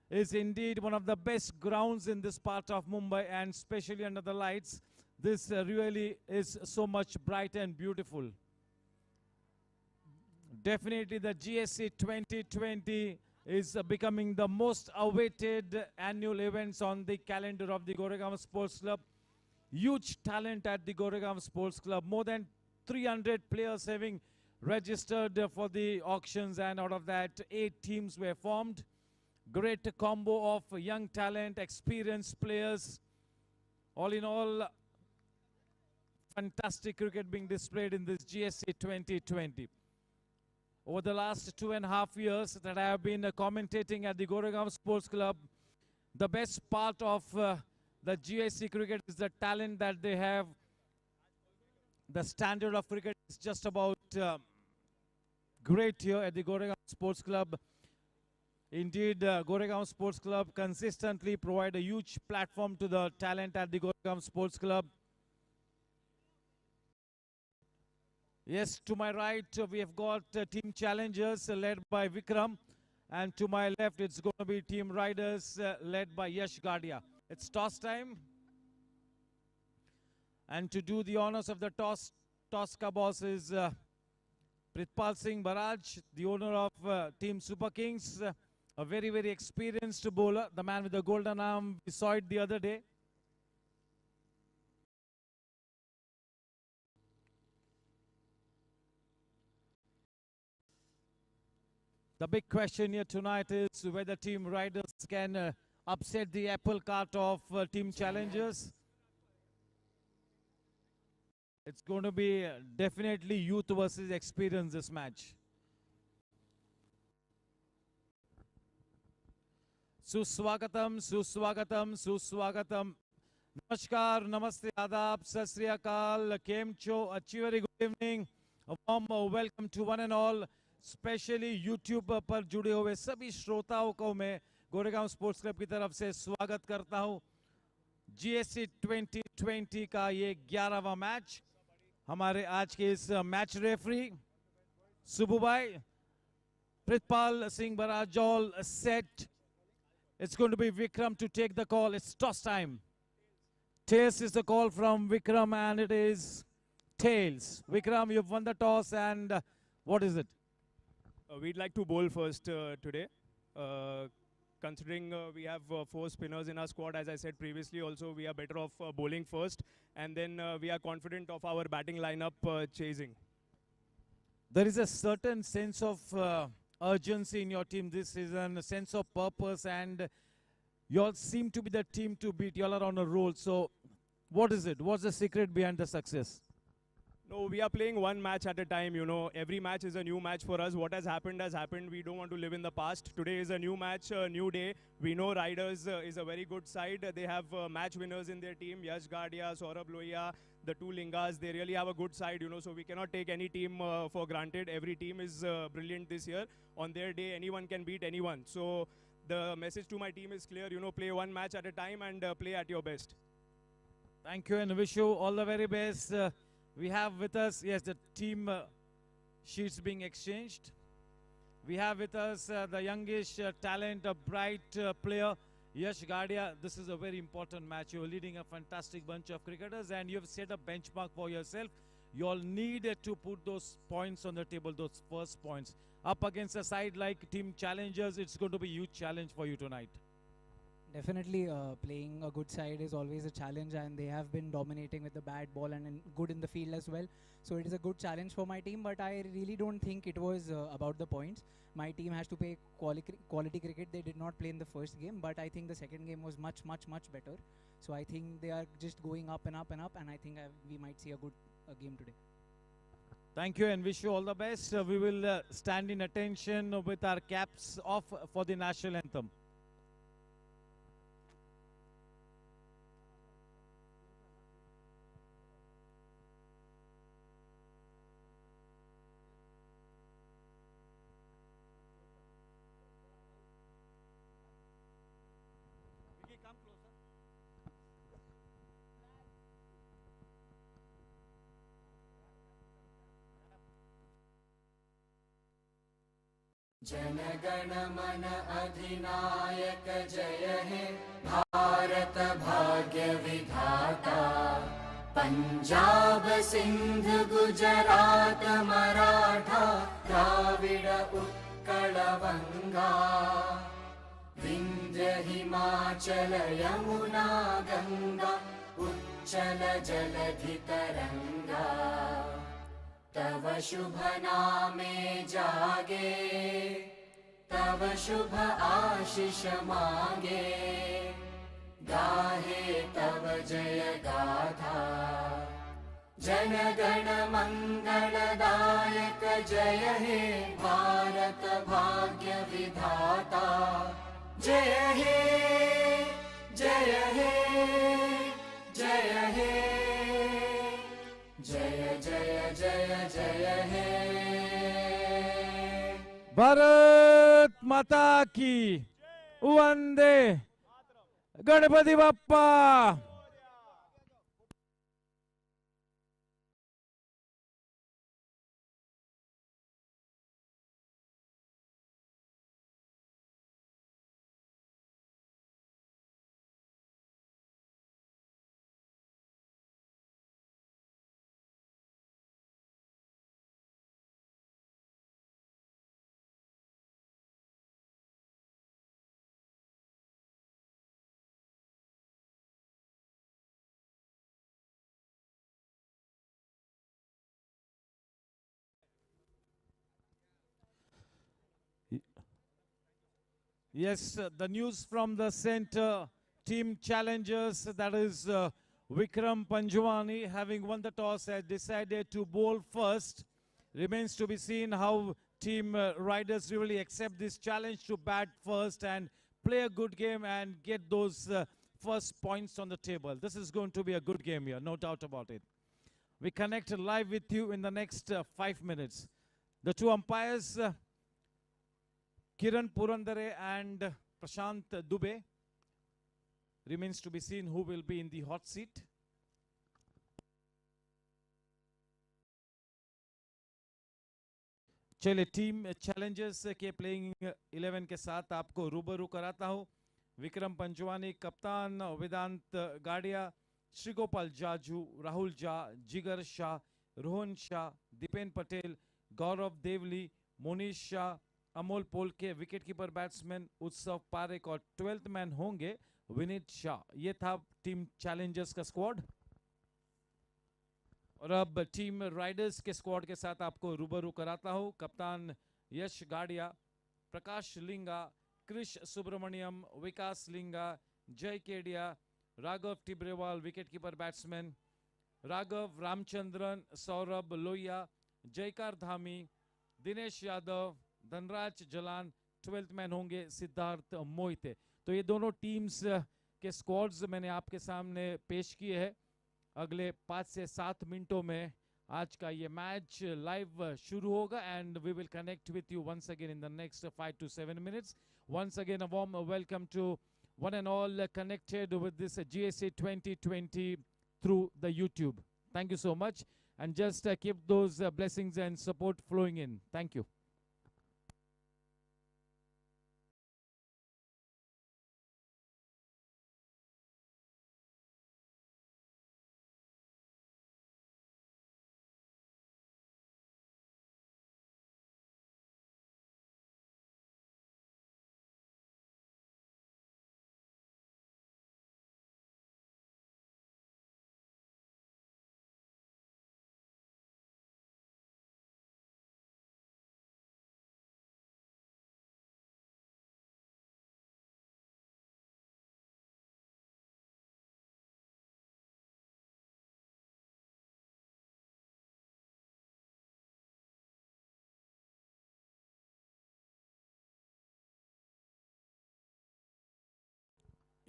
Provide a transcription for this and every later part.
is indeed one of the best grounds in this part of Mumbai, and especially under the lights. This really is so much bright and beautiful. Definitely the GSC 2020 is becoming the most awaited annual events on the calendar of the Goregaon Sports Club. Huge talent at the Goregaon Sports Club. More than 300 players having registered for the auctions, and out of that 8 teams were formed. Great combo of young talent, experienced players. All in all, fantastic cricket being displayed in this GSC 2020. Over the last 2.5 years that I have been commentating at the Goregaon Sports Club, the best part of the GSC cricket is the talent that they have. The standard of cricket is just about great here at the Goregaon Sports Club. Indeed, Goregaon Sports Club consistently provide a huge platform to the talent at the Goregaon Sports Club. Yes, to my right, we have got team challengers led by Vikram. And to my left, it's going to be team riders led by Yash Gadia. It's toss time. And to do the honors of the toss ka boss is Pritpal Singh Baraj, the owner of Team Super Kings. A very, very experienced bowler, the man with the golden arm. We saw it the other day. The big question here tonight is whether Team Riders can upset the apple cart of Team Challengers. It's going to be definitely youth versus experience this match. Suswagatam, Suswagatam, Suswagatam. Namaskar, Namaste, Adab, Sat Sri Akal, Kem Cho, a very good evening. A warm welcome to one and all. Specially YouTube पर जुड़े हुए सभी श्रोताओं को मैं Goregaon sports club की तरफ से स्वागत करता हूं। जीएससी 2020 का ये 11वां मैच। हमारे आज के इस मैच रेफरी सुबू भाई, Pritpal Singh Baraj all set. It's going to be Vikram to take the call. It's toss time. Tails is the call from Vikram, and it is tails. Vikram, you've won the toss, and what is it? We'd like to bowl first today. Considering we have 4 spinners in our squad, as I said previously, also we are better off bowling first, and then we are confident of our batting lineup chasing. There is a certain sense of urgency in your team this season, a sense of purpose, and you all seem to be the team to beat. You all are on a roll. So what is it? What's the secret behind the success? No, we are playing one match at a time, you know. Every match is a new match for us. What has happened has happened. We don't want to live in the past. Today is a new match, a new day. We know Riders is a very good side. They have match winners in their team. Yash Gadia, Saurabh Lohia, the 2 Lingas. They really have a good side, you know. So we cannot take any team for granted. Every team is brilliant this year. On their day, anyone can beat anyone. So the message to my team is clear, you know, play one match at a time and play at your best. Thank you, and wish you all the very best. We have with us, yes, the team sheets being exchanged. We have with us the youngish talent, a bright player, Yash Gadia. This is a very important match. You're leading a fantastic bunch of cricketers, and you've set a benchmark for yourself. You all need to put those points on the table, those first points. Up against a side like Team Challengers, it's going to be a huge challenge for you tonight. Definitely, playing a good side is always a challenge, and they have been dominating with the bat ball and good in the field as well. So it is a good challenge for my team, but I really don't think it was about the points. My team has to play quality cricket. They did not play in the first game, but I think the second game was much better. So I think they are just going up and up and up, and I think we might see a good game today. Thank you, and wish you all the best. We will stand in attention with our caps off for the national anthem. जनगण मन अधिनायक जय हे भारत भाग्य विधाता। पंजाब सिंध गुजरात मराठा द्राविड उत्कल बंगा। विंध्य हिमाचल यमुना गंगा उच्चल जलधि तरंगा। तव शुभ नामे जागे तव शुभ आशीष मांगे। गाहे तव जय गाथा जन गण मंगलदायक जय हे भारत भाग्य विधाता। जय हे जय हे जय हे जय जय जय जय हे। भारत माता की वंदे Ganpati Bappa. Yes, the news from the center team challengers, that is Vikram Panjwani, having won the toss, has decided to bowl first. Remains to be seen how team riders really accept this challenge to bat first and play a good game and get those first points on the table. This is going to be a good game here, no doubt about it. We connect live with you in the next 5 minutes. The two umpires, Kiran Purandare and Prashant Dubey. Remains to be seen who will be in the hot seat. चलिए team Challengers के playing 11 के साथ आपको रूबरू कराता हूं। विक्रम पंचवानी कप्तान, वेदांत गाड़िया, Shrigopal Jaju, Rahul Jha, Jigar Shah, Rohan Shah, Deepen Patel, Gaurav Devli, Monish Shah, Amol Polke, wicket keeper batsman Utsav Parekh और 12th मैन होंगे विनीत शाह। ये था टीम चैलेंजर्स का स्क्वाड। और अब टीम राइडर्स के स्क्वाड के साथ आपको रूबरू कराता हूं। कप्तान यश गाड़िया, प्रकाश लिंगा, कृष सुब्रमण्यम, विकास लिंगा, जय Kedia, Raghav Tibrewal, wicket keeper batsman, Raghav Ramachandran, Saurabh Lohia, जयकार धामी, दिनेश यादव, धनराज जलान, 12th मैन होंगे सिद्धार्थ मोहिते। तो ये दोनों टीम्स के स्क्वाड्स मैंने आपके सामने पेश किए हैं। अगले 5 से 7 मिनटों में आज का ये मैच लाइव शुरू होगा and we will connect with you once again in the next 5 to 7 minutes. Once again, a warm welcome to one and all connected with this GSA 2020 through the YouTube. Thank you so much, and just keep those blessings and support flowing in. Thank you.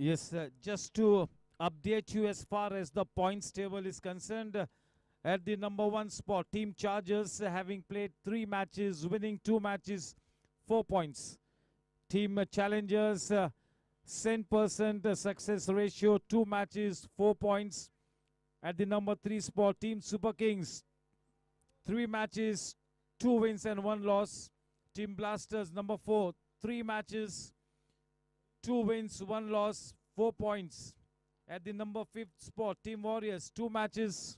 Yes, just to update you as far as the points table is concerned, at the number 1 spot, Team Chargers, having played 3 matches, winning 2 matches, 4 points. Team Challengers, 100% success ratio, 2 matches, 4 points. At the number 3 spot, Team Super Kings, 3 matches, 2 wins and 1 loss. Team Blasters, number 4, 3 matches, 2 wins, 1 loss, 4 points. At the number 5th spot, Team Warriors, 2 matches,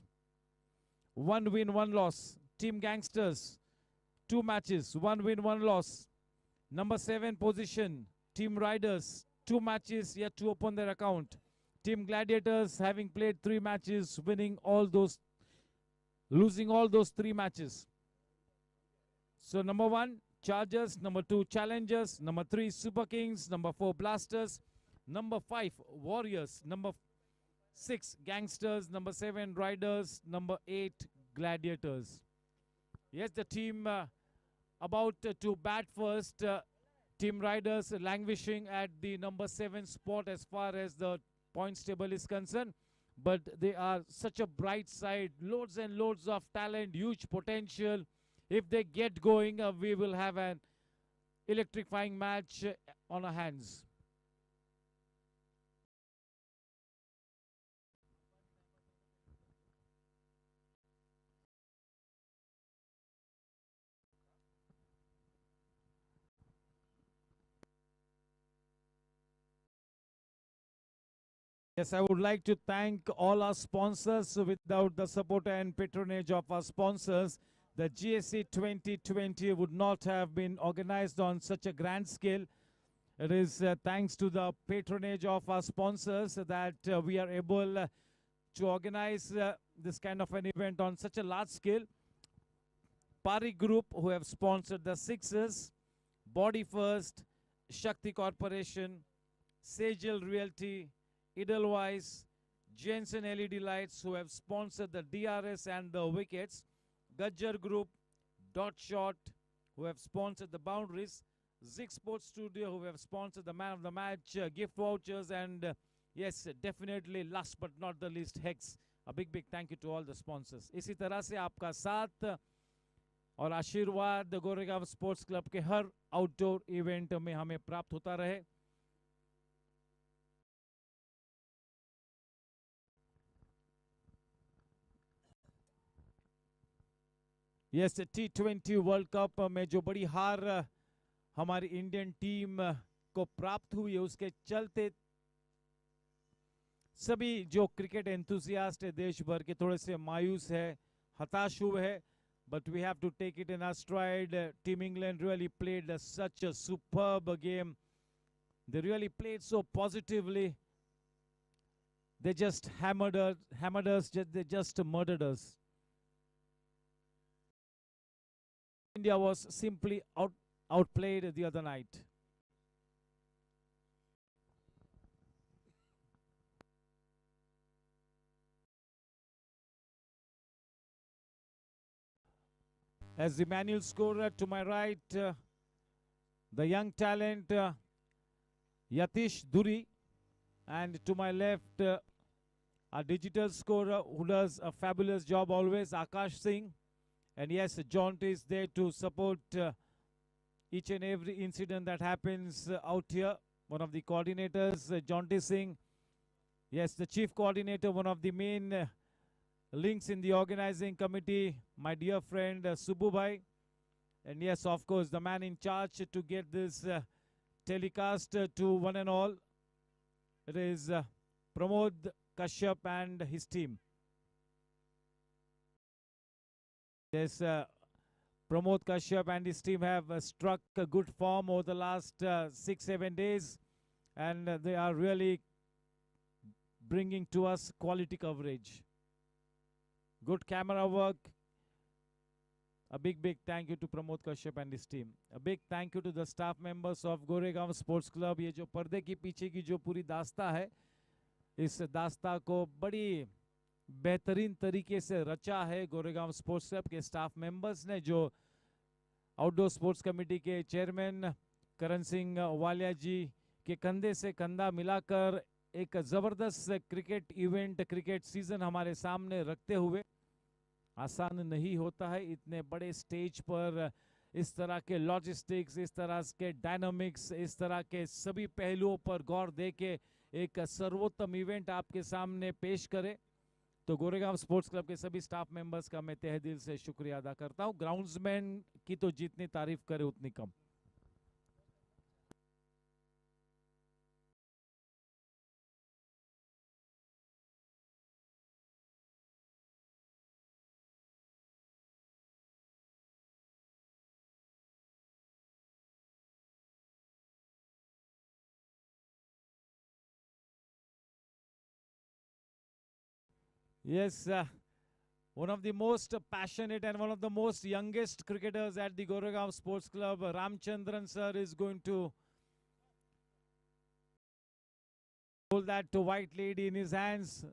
1 win, 1 loss. Team Gangsters, 2 matches, 1 win, 1 loss. Number 7 position, Team Riders, 2 matches yet to open their account. Team Gladiators, having played 3 matches, losing all those 3 matches. So number 1, Chargers. Number 2, Challengers. Number 3, Super Kings. Number 4, Blasters. Number 5, Warriors. Number 6, Gangsters. Number 7, Riders. Number 8, Gladiators. Yes, the team about to bat first. Team Riders languishing at the number 7 spot as far as the points table is concerned. But they are such a bright side. Loads and loads of talent, huge potential. If they get going, we will have an electrifying match on our hands. Yes, I would like to thank all our sponsors. Without the support and patronage of our sponsors, the GSC 2020 would not have been organized on such a grand scale. It is thanks to the patronage of our sponsors that we are able to organize this kind of an event on such a large scale. Pari Group, who have sponsored the Sixers, Body First, Shakti Corporation, Sejal Realty, Edelweiss, Jensen LED Lights, who have sponsored the DRS and the wickets, Gajjar Group, Dot Shot, who have sponsored the boundaries, Zig Sports Studio, who have sponsored the man of the match, gift vouchers, and yes, definitely last but not the least, Hex. A big thank you to all the sponsors. इसी तरह से आपका साथ और आशीर्वाद Goregaon sports club के हर outdoor event में हमें प्राप्त होता रहे. यस, T20 वर्ल्ड कप में जो बड़ी हार हमारी इंडियन टीम को प्राप्त हुई है, उसके चलते सभी जो क्रिकेट एंथुसियास्ट है देश भर के थोड़े से मायूस है, हताश हुए हैं. But we have to take it in our stride. Team England really played such a superb game. They really played so positively. They just hammered us, they just murdered us. India was simply outplayed the other night. As the manual scorer to my right, the young talent Yatish Duri, and to my left, our digital scorer who does a fabulous job always, Akash Singh. And yes, John is there to support each and every incident that happens out here. One of the coordinators, John Singh. Yes, the chief coordinator, one of the main links in the organizing committee, my dear friend Subbu Bhai. And yes, of course, the man in charge to get this telecast to one and all. It is Pramod Kashyap and his team. Yes, Pramod Kashyap and his team have struck a good form over the last 6-7 days, and they are really bringing to us quality coverage. Good camera work. A big thank you to Pramod Kashyap and his team. A big thank you to the staff members of Goregaon Sports Club. ये जो पर्दे की पीछे की जो पूरी दास्ता है, इस दास्ता को बड़ी बेहतरीन तरीके से रचा है गोरेगांव स्पोर्ट्स क्लब के स्टाफ मेंबर्स ने, जो आउटडोर स्पोर्ट्स कमेटी के चेयरमैन करण सिंह वालिया जी के कंधे से कंधा मिलाकर एक ज़बरदस्त क्रिकेट इवेंट, क्रिकेट सीजन हमारे सामने रखते हुए. आसान नहीं होता है इतने बड़े स्टेज पर इस तरह के लॉजिस्टिक्स, इस तरह के डायनामिक्स, इस तरह के सभी पहलुओं पर गौर दे के एक सर्वोत्तम इवेंट आपके सामने पेश करें. तो गोरेगांव स्पोर्ट्स क्लब के सभी स्टाफ मेंबर्स का मैं तहे दिल से शुक्रिया अदा करता हूँ. ग्राउंड्समैन की तो जितनी तारीफ करे उतनी कम. Yes, one of the most passionate and one of the most youngest cricketers at the Goregaon Sports Club, Ramchandran sir, is going to hold that white lady in his hands.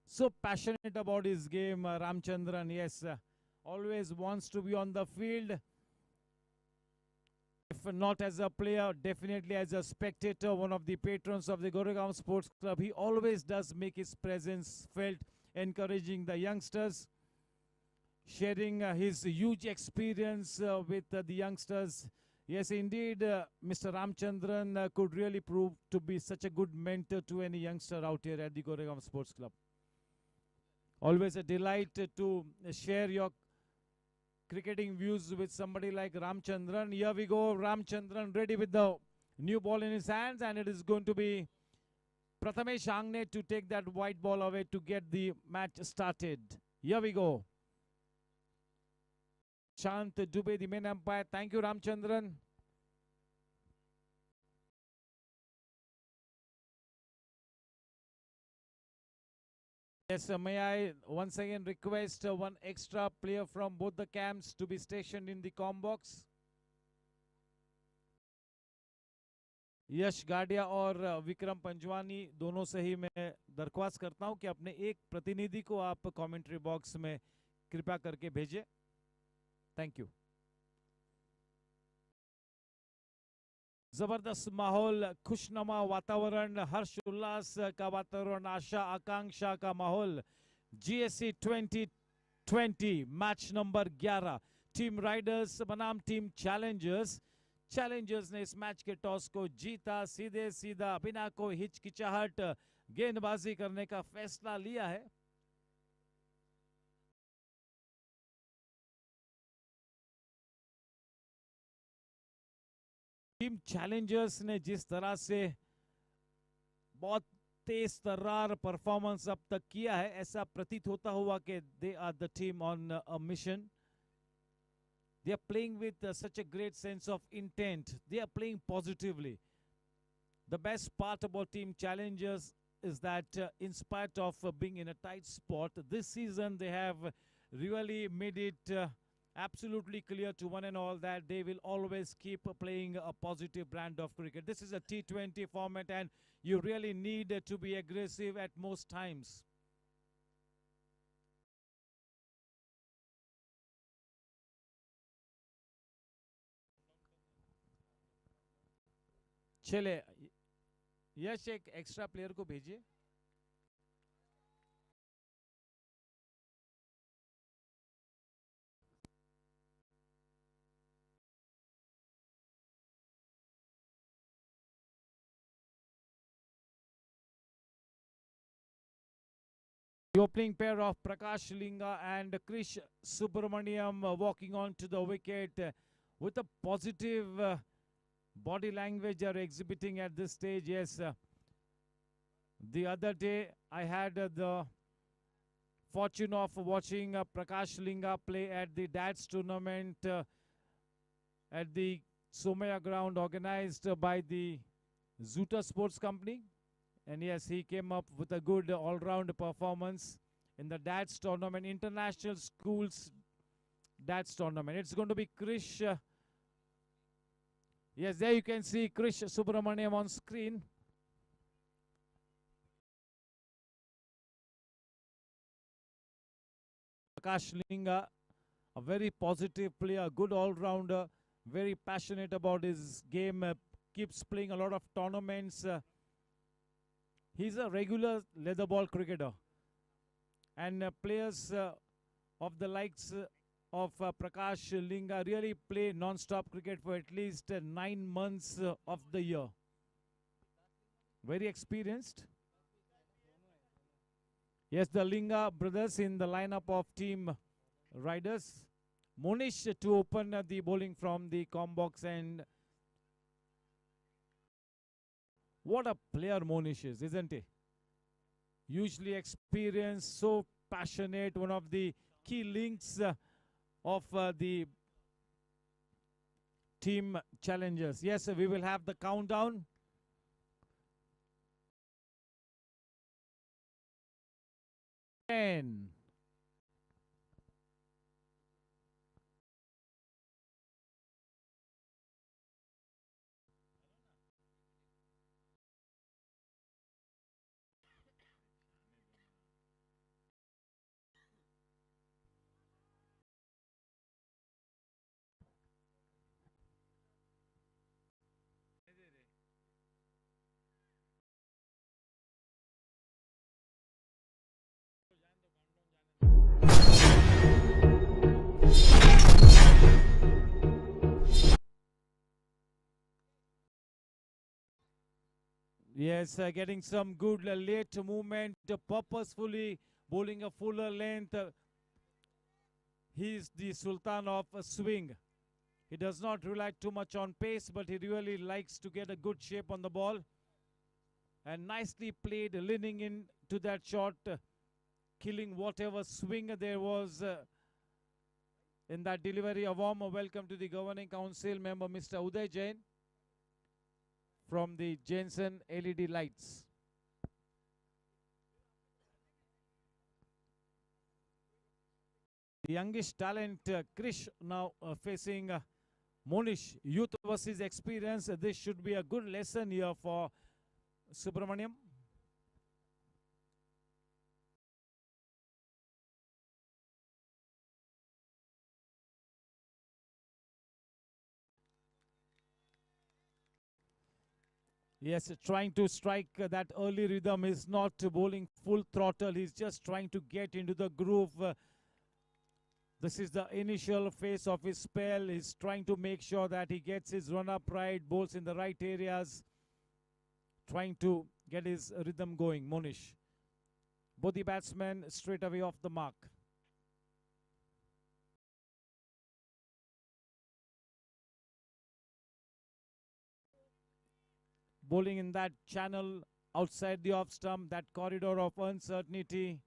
So passionate about his game, Ramchandran. Yes, always wants to be on the field. If not as a player, definitely as a spectator, one of the patrons of the Goregaon Sports Club. He always does make his presence felt, encouraging the youngsters, sharing his huge experience with the youngsters. Yes, indeed, Mr. Ramchandran could really prove to be such a good mentor to any youngster out here at the Goregaon Sports Club. Always a delight to share your cricketing views with somebody like Ramchandran. Here we go, Ramchandran ready with the new ball in his hands, and it is going to be Prathamesh Angne to take that white ball away to get the match started. Here we go. Chant Dubey, the main umpire. Thank you, Ramchandran. Yes, may I once again request one extra player from both the camps to be stationed in the com box. यश गाडिया और विक्रम पंजवानी दोनों से ही मैं दरख्वास्त करता हूं कि अपने एक प्रतिनिधि को आप कमेंट्री बॉक्स में कृपया करके भेजें. Thank you. जबरदस्त माहौल, खुशनुमा वातावरण, हर्ष उल्लास का वातावरण, आशा आकांक्षा का माहौल. GSC 2020 match number 11, team Riders बनाम टीम चैलेंजर्स. चैलेंजर्स ने इस मैच के टॉस को जीता, सीधे सीधा बिना कोई हिचकिचाहट गेंदबाजी करने का फैसला लिया है. टीम चैलेंजर्स ने जिस तरह से बहुत तेज तर्रार परफॉर्मेंस अब तक किया है, ऐसा प्रतीत होता हुआ कि they are the team on a mission. They are playing with such a great sense of intent. They are playing positively. The best part about Team Challengers is that in spite of being in a tight spot, this season they have really made it absolutely clear to one and all that they will always keep playing a positive brand of cricket. This is a T20 format and you really need to be aggressive at most times. चले यश एक extra player को भेजिए. The opening pair of Prakash Linga and Krish Subramaniam walking on to the wicket with a positive body language they are exhibiting at this stage. Yes, the other day I had the fortune of watching Prakash Linga play at the DATS tournament at the Somaya ground organized by the Zoota Sports Company. And yes, he came up with a good all-round performance in the DATS tournament, International Schools DATS tournament. It's going to be Krish. Yes, there you can see Krish Subramaniam on screen. Prakash Linga, a very positive player, good all-rounder, very passionate about his game, keeps playing a lot of tournaments. He's a regular leather ball cricketer. And players of the likes of Prakash Linga really play non-stop cricket for at least 9 months of the year. Very experienced. Yes, the Linga brothers in the lineup of Team Riders. Monish to open the bowling from the com box, and what a player Monish is, isn't he? Hugely experienced, so passionate, one of the key links of the team challengers. Yes, we will have the countdown. 10. Yes, getting some good late movement, purposefully bowling a fuller length. He's the Sultan of swing. He does not rely too much on pace, but he really likes to get a good shape on the ball. And nicely played, leaning in to that shot, killing whatever swing there was in that delivery. A warm welcome to the Governing Council member, Mr. Uday Jain, from the Jensen LED Lights. The youngish talent, Krish, now facing Monish. Youth versus experience. This should be a good lesson here for Subramaniam. Yes, trying to strike that early rhythm. Is not bowling full throttle. He's just trying to get into the groove. This is the initial phase of his spell. He's trying to make sure that he gets his run-up right, bowls in the right areas, trying to get his rhythm going, Monish. Both the batsmen straight away off the mark. Bowling in that channel outside the off stump, that corridor of uncertainty.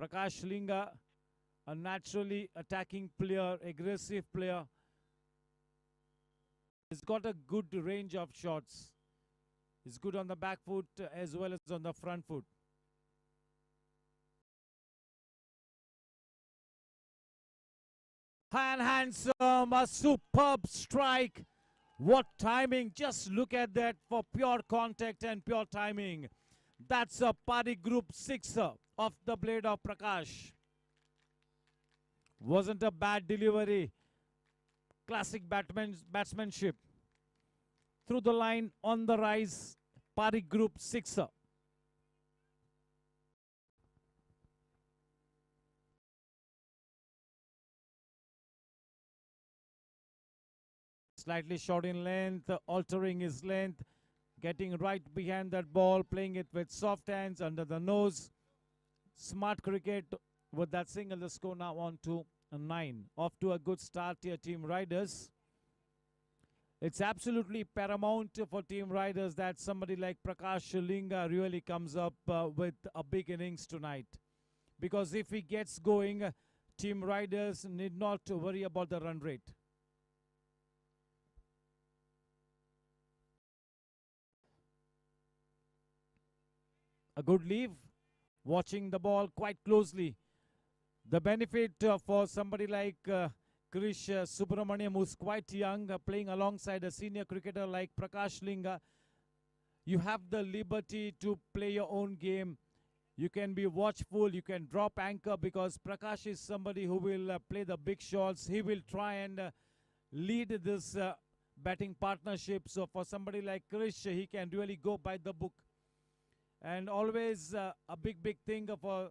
Prakash Linga, a naturally attacking player, aggressive player. He's got a good range of shots. He's good on the back foot as well as on the front foot. And handsome, a superb strike. What timing, just look at that for pure contact and pure timing. That's a party group sixer off the blade of Prakash. Wasn't a bad delivery. Classic batsmanship. Through the line, on the rise, party group sixer. Slightly short in length, altering his length, getting right behind that ball, playing it with soft hands under the nose. Smart cricket with that single. The score now on to 9. Off to a good start here, Team Riders. It's absolutely paramount for Team Riders that somebody like Prakash Linga really comes up with a big innings tonight. Because if he gets going, Team Riders need not to worry about the run rate. A good leave, watching the ball quite closely. The benefit for somebody like Krish Subramaniam, who's quite young, playing alongside a senior cricketer like Prakash Linga, you have the liberty to play your own game. You can be watchful, you can drop anchor, because Prakash is somebody who will play the big shots. He will try and lead this batting partnership. So for somebody like Krish, he can really go by the book. And always a big thing for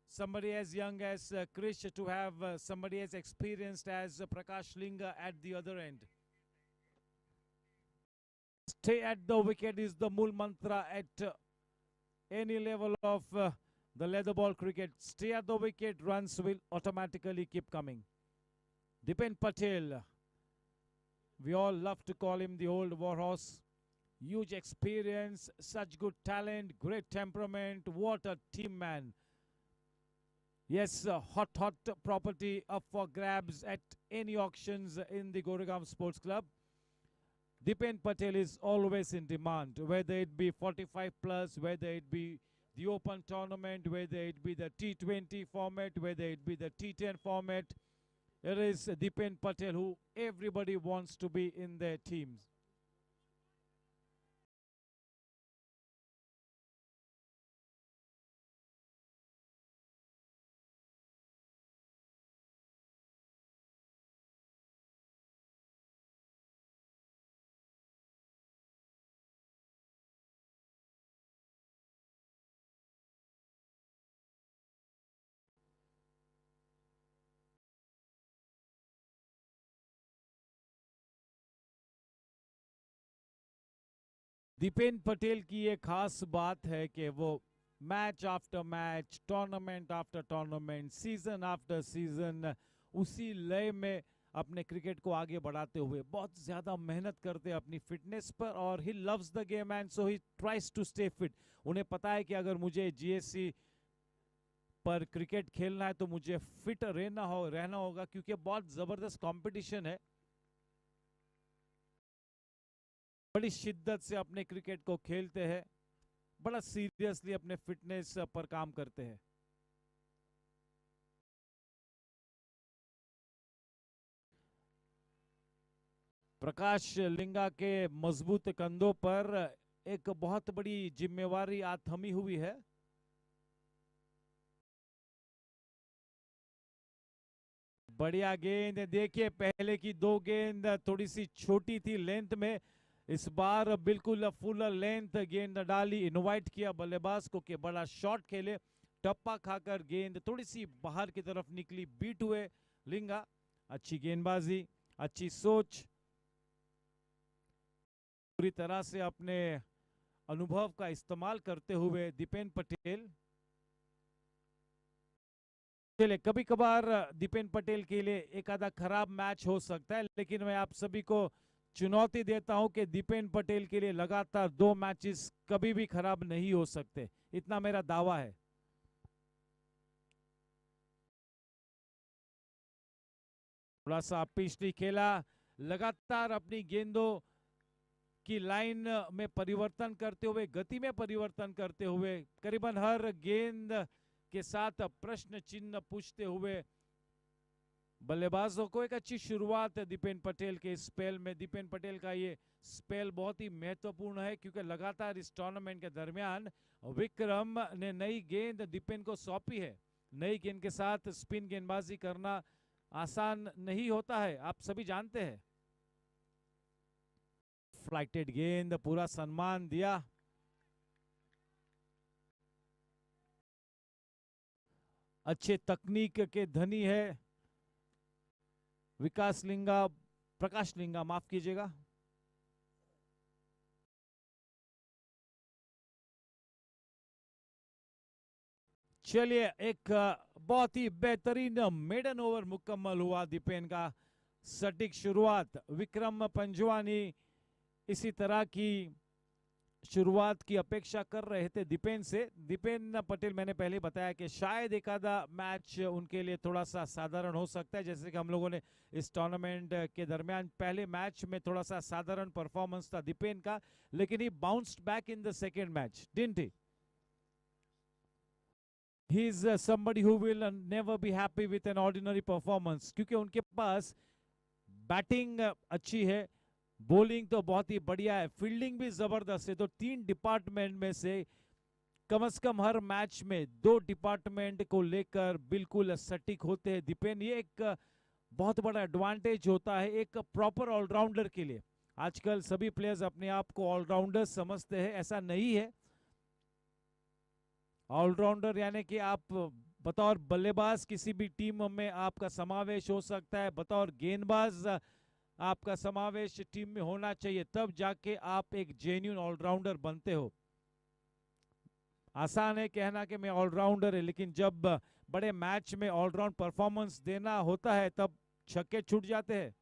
somebody as young as Krish to have somebody as experienced as Prakash Linga at the other end. Stay at the wicket is the Mool Mantra at any level of The leather ball cricket, stay at the wicket, runs will automatically keep coming. Dipen Patel, we all love to call him the old warhorse. Huge experience, such good talent, great temperament. What a team man. Yes, hot property up for grabs at any auctions in the Goregaon Sports Club. Dipen Patel is always in demand, whether it be 45 plus, whether it be the Open tournament, whether it be the T20 format, whether it be the T10 format. It is Dipen Patel who everybody wants to be in their teams. Dipen Patel की ये खास बात है कि वो match after match, tournament after tournament, season after season उसी लय में अपने क्रिकेट को आगे बढ़ाते हुए बहुत ज़्यादा मेहनत करते हैं अपनी फिटनेस पर, और he loves the game and so he tries to stay fit. उन्हें पता है कि अगर मुझे जीएससी पर क्रिकेट खेलना है तो मुझे फिट रहना होगा, क्योंकि बहुत ज़बरदस्त कंपटीशन है. बड़ी शिद्दत से अपने क्रिकेट को खेलते हैं, बड़ा सीरियसली अपने फिटनेस पर काम करते हैं. प्रकाश लिंगा के मजबूत कंधों पर एक बहुत बड़ी जिम्मेवारी आज थमी हुई है. बढ़िया गेंद, देखिए पहले की दो गेंद थोड़ी सी छोटी थी लेंथ में, इस बार बिल्कुल फुल लेंथ गेंद डाली, इनवाइट किया बल्लेबाज को कि बड़ा शॉट खेले. टप्पा खाकर गेंद थोड़ी सी बाहर की तरफ निकली, बीट हुए लिंगा. अच्छी गेंदबाजी, अच्छी सोच, पूरी तरह से अपने अनुभव का इस्तेमाल करते हुए दीपेन पटेल. चलिए, कभी कभार दीपेन पटेल के लिए एक आधा खराब मैच हो सकता है, लेकिन मैं आप सभी को चुनौती देता हूं कि दीपेन पटेल के लिए लगातार 2 मैचेस कभी भी खराब नहीं हो सकते, इतना मेरा दावा है. थोड़ा सा पिछली खेला, लगातार अपनी गेंदों की लाइन में परिवर्तन करते हुए, गति में परिवर्तन करते हुए, करीबन हर गेंद के साथ प्रश्न चिन्ह पूछते हुए बल्लेबाजों को एक अच्छी शुरुआत है दीपेन पटेल के स्पेल में. दीपेन पटेल का ये स्पेल बहुत ही महत्वपूर्ण है, क्योंकि लगातार इस टूर्नामेंट के दरमियान विक्रम ने नई गेंद दीपेन को सौंपी है. नई गेंद के साथ स्पिन गेंदबाजी करना आसान नहीं होता है, आप सभी जानते हैं. फ्लाइटेड गेंद, पूरा सम्मान दिया. अच्छे तकनीक के धनी है प्रकाश लिंगा, माफ कीजिएगा. चलिए, एक बहुत ही बेहतरीन मेडन ओवर मुकम्मल हुआ दीपेन का. सटीक शुरुआत, विक्रम पंजवानी इसी तरह की शुरुआत की अपेक्षा कर रहे थे दीपेन से. दीपेन पटेल, मैंने पहले बताया कि शायद एक आधा मैच उनके लिए थोड़ा सा साधारण हो सकता है, जैसे कि हम लोगों ने इस टूर्नामेंट के दरमियान पहले मैच में थोड़ा सा साधारण परफॉर्मेंस था दीपेन का, लेकिन he bounced back in the second match, didn't he? He is somebody who will never be happy with an ordinary performance, क्योंकि उनके पास बैटिंग अच्छी है, बॉलिंग तो बहुत ही बढ़िया है, फील्डिंग भी जबरदस्त है. तो 3 डिपार्टमेंट में से कम हर मैच में 2 डिपार्टमेंट को लेकर बिल्कुल सटीक होते हैं दीपेन. ये एक बहुत बड़ा एडवांटेज होता है एक प्रॉपर ऑलराउंडर के लिए. आजकल सभी प्लेयर्स अपने आप को ऑलराउंडर समझते हैं, ऐसा नहीं है. ऑलराउंडर यानी कि आप बतौर बल्लेबाज किसी भी टीम में आपका समावेश हो सकता है, बतौर गेंदबाज आपका समावेश टीम में होना चाहिए, तब जाके आप एक जेन्युइन ऑलराउंडर बनते हो. आसान है कहना कि मैं ऑलराउंडर है, लेकिन जब बड़े मैच में ऑलराउंड परफॉर्मेंस देना होता है तब छक्के छूट जाते हैं।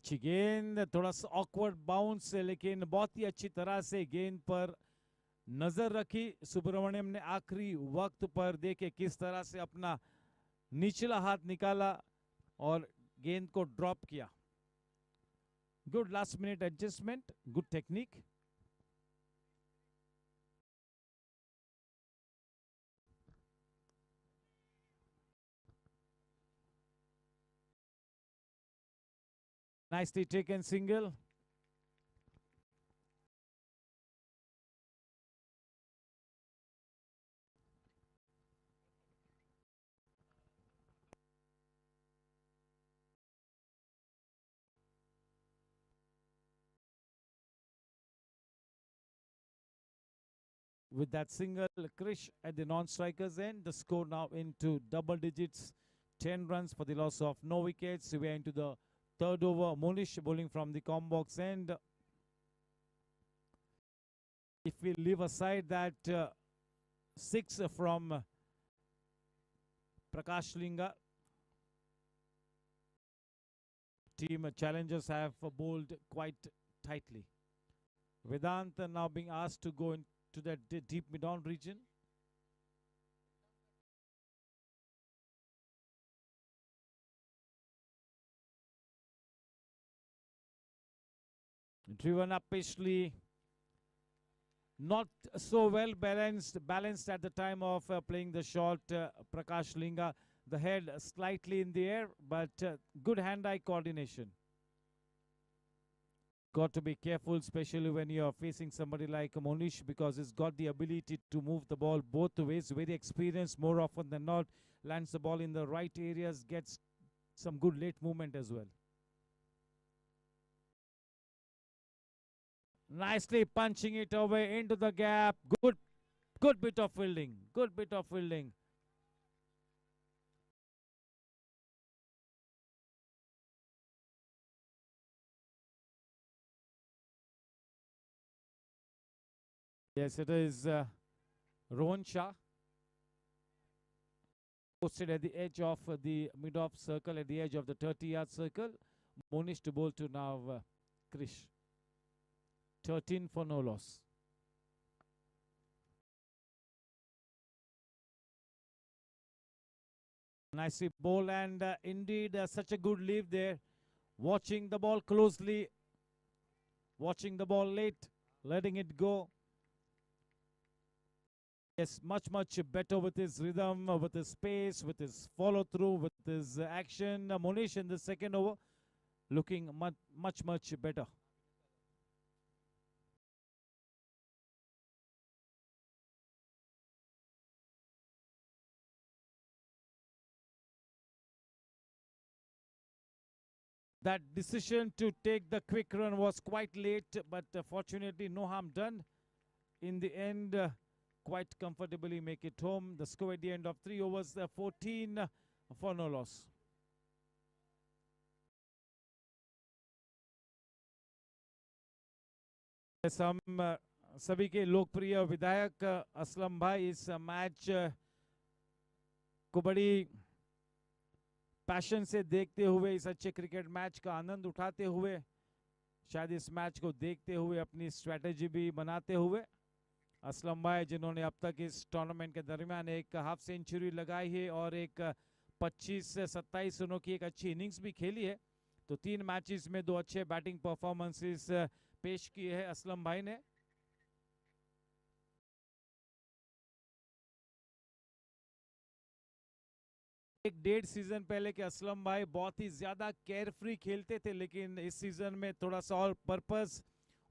अच्छी गेंद, थोड़ा सा ऑकवर्ड बाउंस, लेकिन बहुत ही अच्छी तरह से गेंद पर नजर रखी सुब्रमण्यम ने। आखिरी वक्त पर देखे किस तरह से अपना निचला हाथ निकाला और गेंद को ड्रॉप किया। Good last minute adjustment, good technique. Nicely taken single. With that single, Krish at the non-strikers end, the score now into double digits, 10 runs for the loss of no wickets. We are into the third over. Monish bowling from the com box end. If we leave aside that 6 from Prakash Linga, team challengers have bowled quite tightly. Vedant now being asked to go into that deep mid-on region. Driven up Paisley, not so well balanced at the time of playing the shot. Prakash Linga, the head slightly in the air, but good hand-eye coordination. Got to be careful, especially when you're facing somebody like Monish, because he's got the ability to move the ball both ways. Very experienced, more often than not, lands the ball in the right areas, gets some good late movement as well. Nicely punching it away into the gap. Good bit of fielding. Good bit of fielding. Yes, it is Rohan Shah. Posted at the edge of the mid-off circle, at the edge of the 30-yard circle. Monish to bowl to now Krish. 13 for no loss. Nicely bowled, and indeed such a good leave there. Watching the ball closely, watching the ball late, letting it go. Yes, much better with his rhythm, with his pace, with his follow-through, with his action. Monish in the second over looking much better. That decision to take the quick run was quite late, but fortunately no harm done. In the end, quite comfortably make it home. The score at the end of 3 overs, 14 for no loss. हम सभी के लोकप्रिय विधायक असलम भाई इस match को बड़ी passion से देखते हुए, इस अच्छे क्रिकेट मैच का आनंद उठाते हुए, शायद इस मैच को देखते हुए अपनी स्ट्रेटेजी भी बनाते हुए, असलम भाई जिन्होंने अब तक इस टूर्नामेंट के दरमियान एक हाफ सेंचुरी लगाई है और एक 25 से 27 रनों की एक अच्छी इनिंग्स भी खेली है, तो 3 मैचेस में 2 अच्छे बैटिंग परफॉर्मेंसेस पेश किए हैं असलम भाई ने। एक 1.5 सीजन पहले के असलम भाई बहुत ही ज्यादा केयरफ्री खेलते थे, लेकिन इस सीजन में थोड़ा सा और पर्पस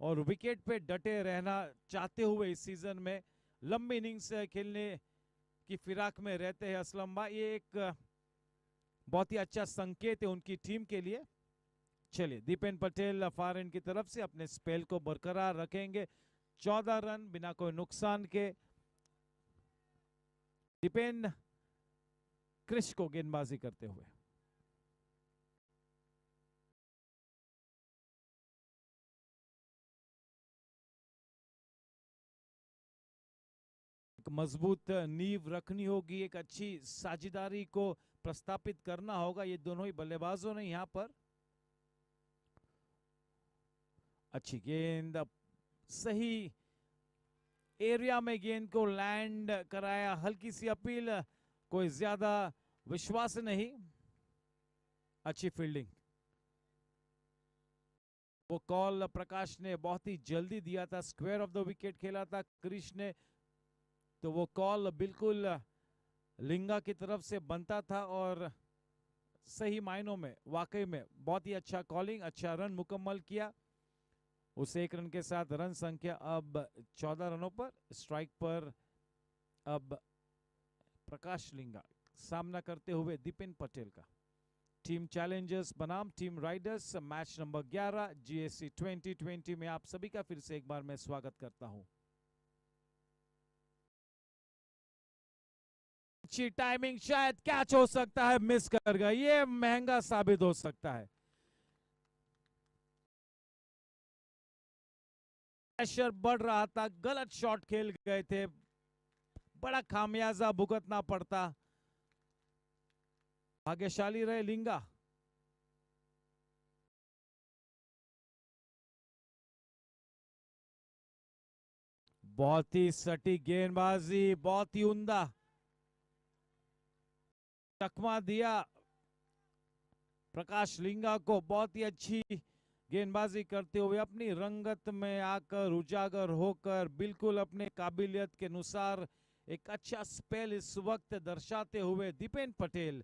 और विकेट पे डटे रहना चाहते हुए इस सीजन में लंबी इनिंग्स खेलने की फिराक में रहते हैं असलम भाई। ये एक बहुत ही अच्छा संकेत है उनकी टीम के लिए। चलिए दीपेन पटेल फार एंड की तरफ से अपने स्पेल को बरकरार रखेंगे। 14 रन बिना कोई नुकसान के। दीपेन क्रिश को गेंदबाजी करते हुए। एक मजबूत नींव रखनी होगी, एक अच्छी साझेदारी को प्रस्तापित करना होगा ये दोनों ही बल्लेबाजों ने। यहां पर अच्छी गेंद, सही एरिया में गेंद को लैंड कराया। हल्की सी अपील, कोई ज्यादा विश्वास नहीं। अच्छी फील्डिंग। वो कॉल प्रकाश ने बहुत ही जल्दी दिया था, स्क्वायर ऑफ द विकेट खेला था क्रिश ने, तो वो कॉल बिल्कुल लिंगा की तरफ से बनता था और सही मायनों में वाकई में बहुत ही अच्छा कॉलिंग, अच्छा रन मुकम्मल किया। उस 1 रन के साथ रन संख्या अब 14 रनों पर। स्ट्राइक पर अब प्रकाश लिंगा सामना करते हुए दीपेन पटेल का। टीम चैलेंजर्स बनाम team Riders, match number 11 GSC 2020 में आप सभी का फिर से एक बार मैं स्वागत करता हूं। अच्छी टाइमिंग, शायद कैच हो सकता है, मिस कर गया, ये महंगा साबित हो सकता है। प्रेशर बढ़ रहा था, गलत शॉट खेल गए थे, बड़ा खामियाजा भुगतना पड़ता। भाग्यशाली रहे लिंगा। बहुत ही सटीक गेंदबाजी, बहुत ही उम्दा चकमा दिया प्रकाश लिंगा को। बहुत ही अच्छी गेंदबाजी करते हुए अपनी रंगत में आकर उजागर होकर बिल्कुल अपने काबिलियत के अनुसार एक अच्छा स्पेल इस वक्त दर्शाते हुए दीपेन पटेल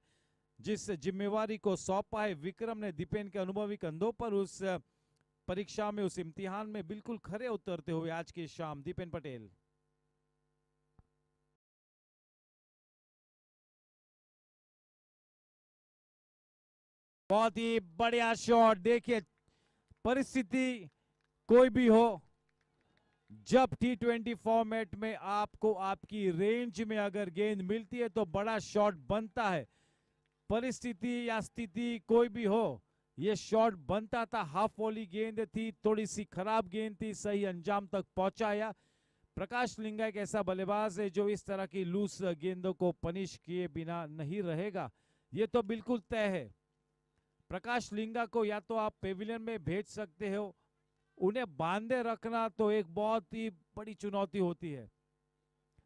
जिस जिम्मेवारी को सौंपा है विक्रम ने दीपेन के अनुभवी कंधों पर, उस परीक्षा में, उस इम्तिहान में बिल्कुल खरे उतरते हुए आज की शाम दीपेन पटेल। बहुत ही बढ़िया शॉट। देखिए परिस्थिति कोई भी हो, जब T20 फॉर्मेट में आपको आपकी रेंज में अगर गेंद मिलती है तो बड़ा शॉट बनता है। परिस्थिति या स्थिति कोई भी हो, ये शॉट बनता था। हाफ वॉली गेंद थी, थोड़ी सी खराब गेंद थी, सही अंजाम तक पहुंचाया। प्रकाश लिंगा एक ऐसा बल्लेबाज है जो इस तरह की लूज गेंदों को पनिश किए बिना नहीं रहेगा, ये तो बिल्कुल तय है। प्रकाश लिंगा को या तो आप पेविलियन में भेज सकते हो, उन्हें बांधे रखना तो एक बहुत ही बड़ी चुनौती होती है।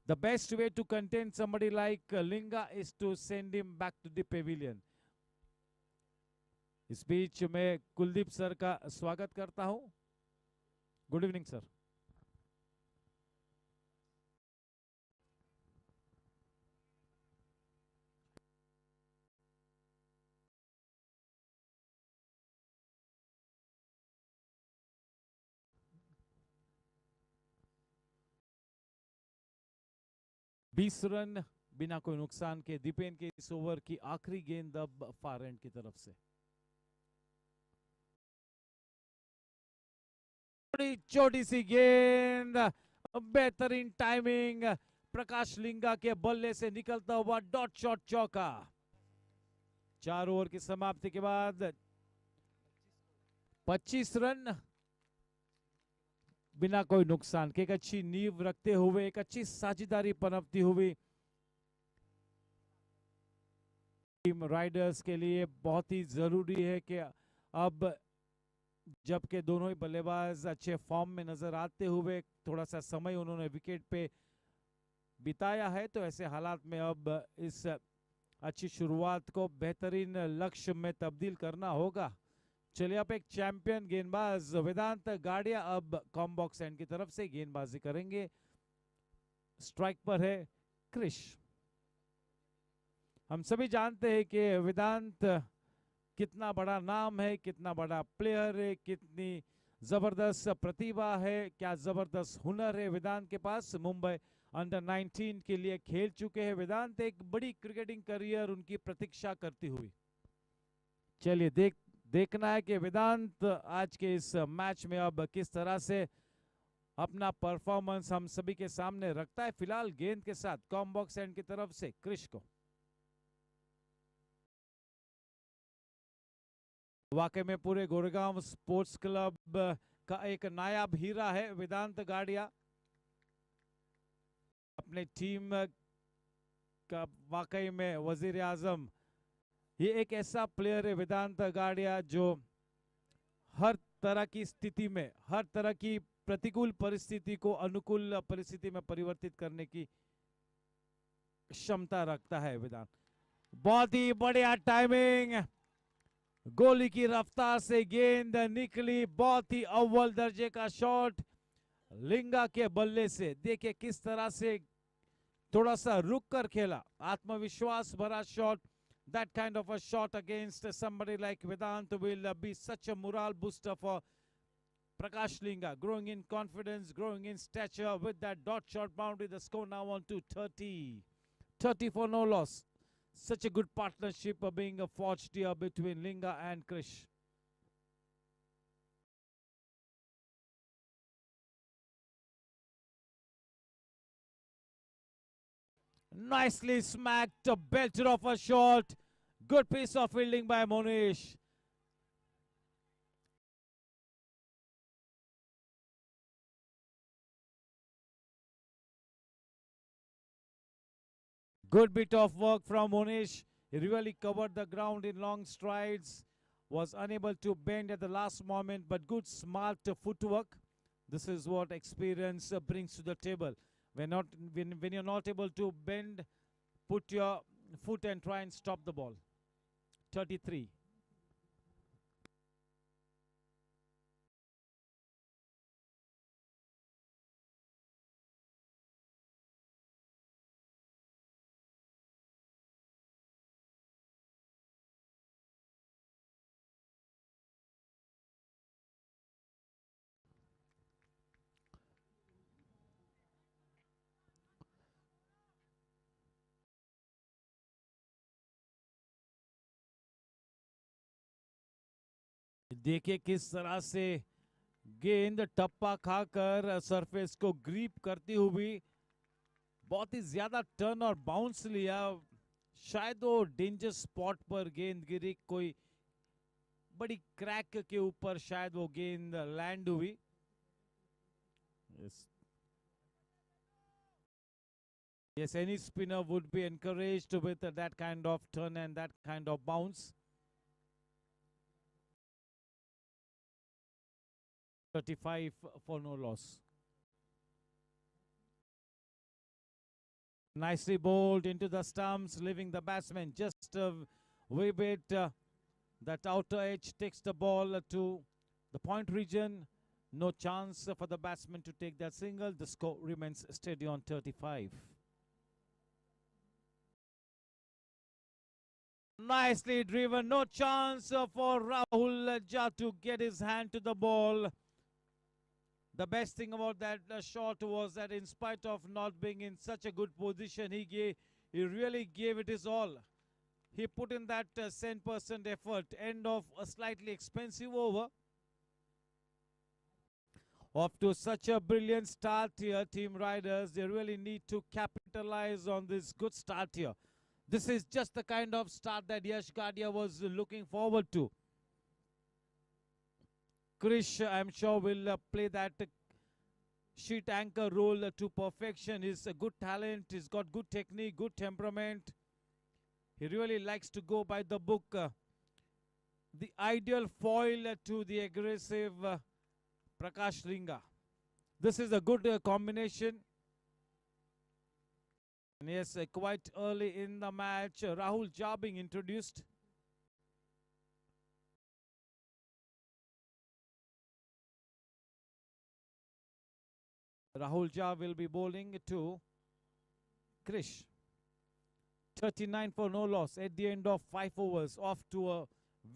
The best way to contain somebody like Linga is to send him back to the pavilion. इस बीच में कुलदीप सर का स्वागत करता हूं। Good evening sir. बीस रन बिना कोई नुकसान के दीपेन के इस ओवर की आखिरी गेंद अब फार एंड की तरफ से। बड़ी छोटी सी गेंद, बेहतरीन टाइमिंग, प्रकाश लिंगा के बल्ले से निकलता हुआ डॉट शॉट चौका। 4 ओवर की समाप्ति के बाद 25 रन बिना कोई नुकसान के, एक अच्छी नींव रखते हुए, एक अच्छी साझेदारी पनपती हुई टीम राइडर्स के लिए बहुत ही जरूरी है कि अब जबकि दोनों ही बल्लेबाज अच्छे फॉर्म में नजर आते हुए थोड़ा सा समय उन्होंने विकेट पे बिताया है, तो ऐसे हालात में अब इस अच्छी शुरुआत को बेहतरीन लक्ष्य में तब्दील करना होगा। चलिए अब एक चैंपियन गेंदबाज वेदांत गाड़िया अब कॉम बॉक्स एंड की तरफ से गेंदबाजी करेंगे। स्ट्राइक पर है क्रिश। हम सभी जानते हैं कि वेदांत कितना बड़ा नाम है, कितना बड़ा प्लेयर है, कितनी जबरदस्त प्रतिभा है, क्या जबरदस्त हुनर है वेदांत के पास। मुंबई अंडर 19 के लिए खेल चुके हैं वेदांत, एक बड़ी क्रिकेटिंग करियर उनकी प्रतीक्षा करती हुई। चलिए देखना है कि वेदांत आज के इस मैच में अब किस तरह से अपना परफॉर्मेंस हम सभी के सामने रखता है। फिलहाल गेंद के साथ कॉम्बॉक्स एंड की तरफ से क्रिश को। वाकई में पूरे गोरेगांव स्पोर्ट्स क्लब का एक नायाब हीरा है वेदांत गाड़िया। अपने टीम का वाकई में वजीर आजम, ये एक ऐसा प्लेयर है वेदांत गाड़िया जो हर तरह की स्थिति में, हर तरह की प्रतिकूल परिस्थिति को अनुकूल परिस्थिति में परिवर्तित करने की क्षमता रखता है वेदांत। बहुत ही बढ़िया टाइमिंग, गोली की रफ्तार से गेंद निकली, बहुत ही अव्वल दर्जे का शॉट लिंगा के बल्ले से। देखिए किस तरह से थोड़ा सा रुक कर खेला, आत्मविश्वास भरा shot. That kind of a shot against somebody like Vedant will be such a morale booster for Prakash Linga, growing in confidence, growing in stature with that dot shot boundary. The score now on to 30. 30 for no loss. Such a good partnership being forged here between Linga and Krish. Nicely smacked, belted off a shot. Good piece of fielding by Monish. Good bit of work from Monish. He really covered the ground in long strides. Was unable to bend at the last moment, but good smart footwork. This is what experience brings to the table. When you're not able to bend, put your foot and try and stop the ball. 33. देखिए किस तरह से गेंद टप्पा खाकर surface को grip करती हुई बहुत ही ज्यादा टर्न और बाउंस लिया। शायद वो डेंजर स्पॉट पर गेंद गिरी, कोई बड़ी क्रैक के ऊपर शायद वो गेंद लैंड हुई। Yes, any spinner would be encouraged with that kind of turn and that kind of bounce. 35 for no loss. Nicely bowled into the stumps, leaving the batsman just a wee bit. That outer edge takes the ball to the point region. No chance for the batsman to take that single. The score remains steady on 35. Nicely driven. No chance for Rahul Jha to get his hand to the ball. The best thing about that shot was that in spite of not being in such a good position, he really gave it his all. He put in that 10% effort. End of a slightly expensive over. Off to such a brilliant start here, Team Riders. They really need to capitalize on this good start here. This is just the kind of start that Yash Gadia was looking forward to. Krish, I'm sure, will play that sheet anchor role to perfection. He's a good talent. He's got good technique, good temperament. He really likes to go by the book. The ideal foil to the aggressive Prakash Linga. This is a good combination. And yes, quite early in the match, Rahul Jha being introduced. Rahul Jha will be bowling to Krish. 39 for no loss at the end of 5 overs. Off to a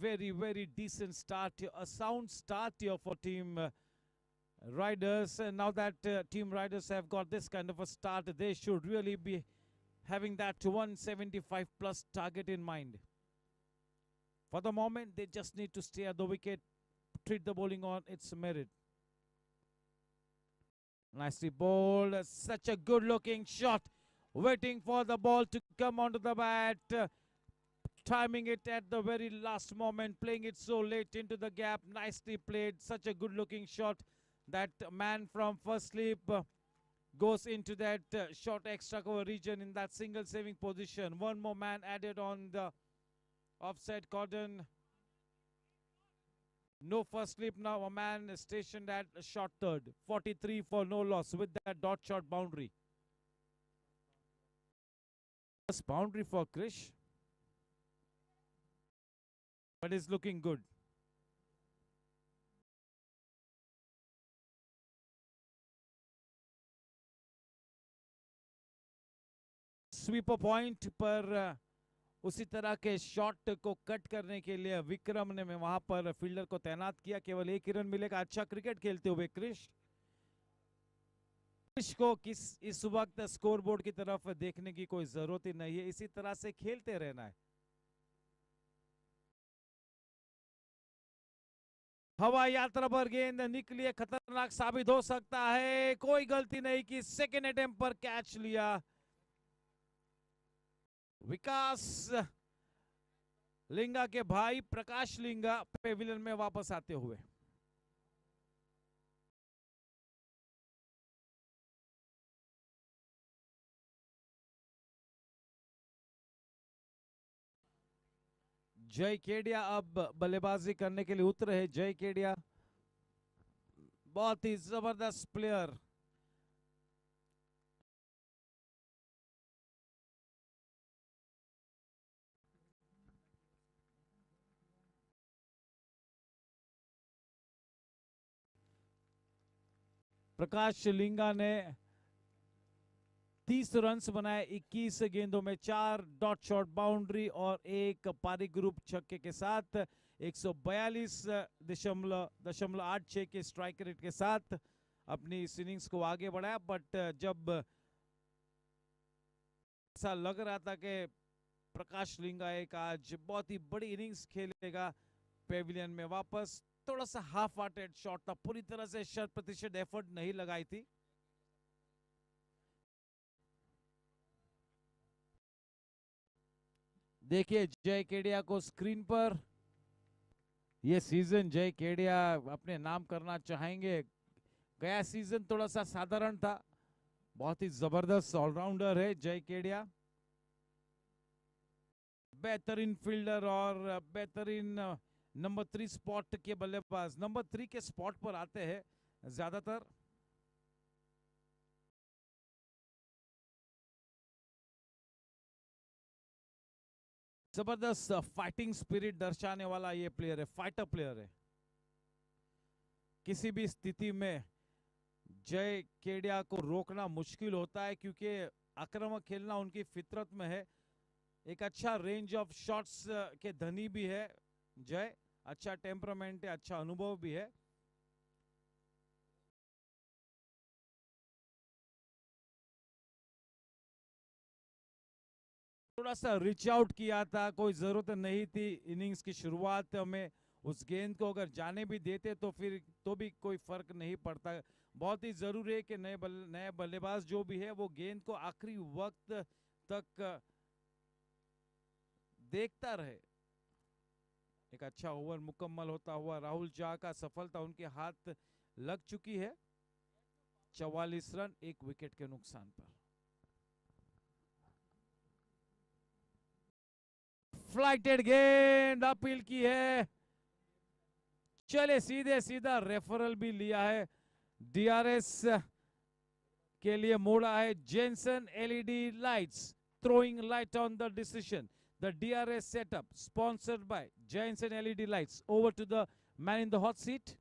very, very decent start here. A sound start here for Team Riders. And now that Team Riders have got this kind of a start, they should really be having that 175 plus target in mind. For the moment, they just need to stay at the wicket, treat the bowling on its merit. Nicely bowled. Such a good looking shot. Waiting for the ball to come onto the bat. Timing it at the very last moment. Playing it so late into the gap. Nicely played. Such a good looking shot. That man from first slip goes into that short extra cover region in that single saving position. One more man added on the offside cordon. No first slip now. A man is stationed at short third. 43 for no loss with that dot shot boundary. First boundary for Krish. But it's looking good. Sweeper point पर उसी तरह के shot को cut करने के लिए विक्रम ने वहां पर फील्डर को तैनात किया. केवल एक ही रन मिलेगा. अच्छा क्रिकेट खेलते हुए क्रिश को इस वक्त स्कोरबोर्ड की तरफ देखने की कोई जरूरत ही नहीं है. इसी तरह से खेलते रहना है. हवाई यात्रा पर गेंद निकली, खतरनाक साबित हो सकता है. कोई गलती नहीं की. सेकेंड अटेम्प्ट पर कैच लिया. विकास लिंगा के भाई प्रकाश लिंगा पेविलियन में वापस आते हुए. जय केडिया अब बल्लेबाजी करने के लिए उतरे हैं. जय केडिया बहुत ही जबरदस्त प्लेयर. प्रकाश लिंगा ने 30 रन्स बनाए 21 गेंदों में. 4 डॉट शॉट बाउंड्री और एक पारी ग्रुप छक्के के साथ 142.86 के स्ट्राइक रेट के साथ अपनी इस इनिंग्स को आगे बढ़ाया. बट जब ऐसा लग रहा था कि प्रकाश लिंगा एक आज बहुत ही बड़ी इनिंग्स खेलेगा पेविलियन में वापस, थोड़ा सा हाफ हार्टेड शॉट था. पूरी तरह से 100% एफर्ट नहीं लगाई थी. देखिए जय केडिया को स्क्रीन पर. ये सीजन जय केडिया अपने नाम करना चाहेंगे. गया सीजन थोड़ा सा साधारण था. बहुत ही जबरदस्त ऑलराउंडर है जय केडिया. बेहतरीन फील्डर और बेहतरीन नंबर 3 स्पॉट के बल्लेबाज. नंबर 3 के स्पॉट पर आते हैं ज्यादातर. जबरदस्त फाइटिंग स्पिरिट दर्शाने वाला ये प्लेयर है. फाइटर प्लेयर है. किसी भी स्थिति में जय केडिया को रोकना मुश्किल होता है क्योंकि आक्रामक खेलना उनकी फितरत में है. एक अच्छा रेंज ऑफ शॉट्स के धनी भी है जय. अच्छा टेम्परामेंट है, अच्छा अनुभव भी है. थोड़ा सा रिच आउट किया था. कोई जरूरत नहीं थी इनिंग्स की शुरुआत में. उस गेंद को अगर जाने भी देते तो फिर तो भी कोई फर्क नहीं पड़ता. बहुत ही जरूरी है कि नए बल्लेबाज जो भी है वो गेंद को आखिरी वक्त तक देखता रहे. एक अच्छा ओवर मुकम्मल होता हुआ राहुल झा का सफलता उनके हाथ लग चुकी है. 44 रन 1 विकेट के नुकसान पर. फ्लाइटेड गेंद अपील की है. चले सीधे सीधा रेफरल भी लिया है. डीआरएस के लिए मोड़ा है. Jenson LED lights throwing light on the decision. The DRS setup sponsored by Jensen LED Lights. Over to the man in the hot seat.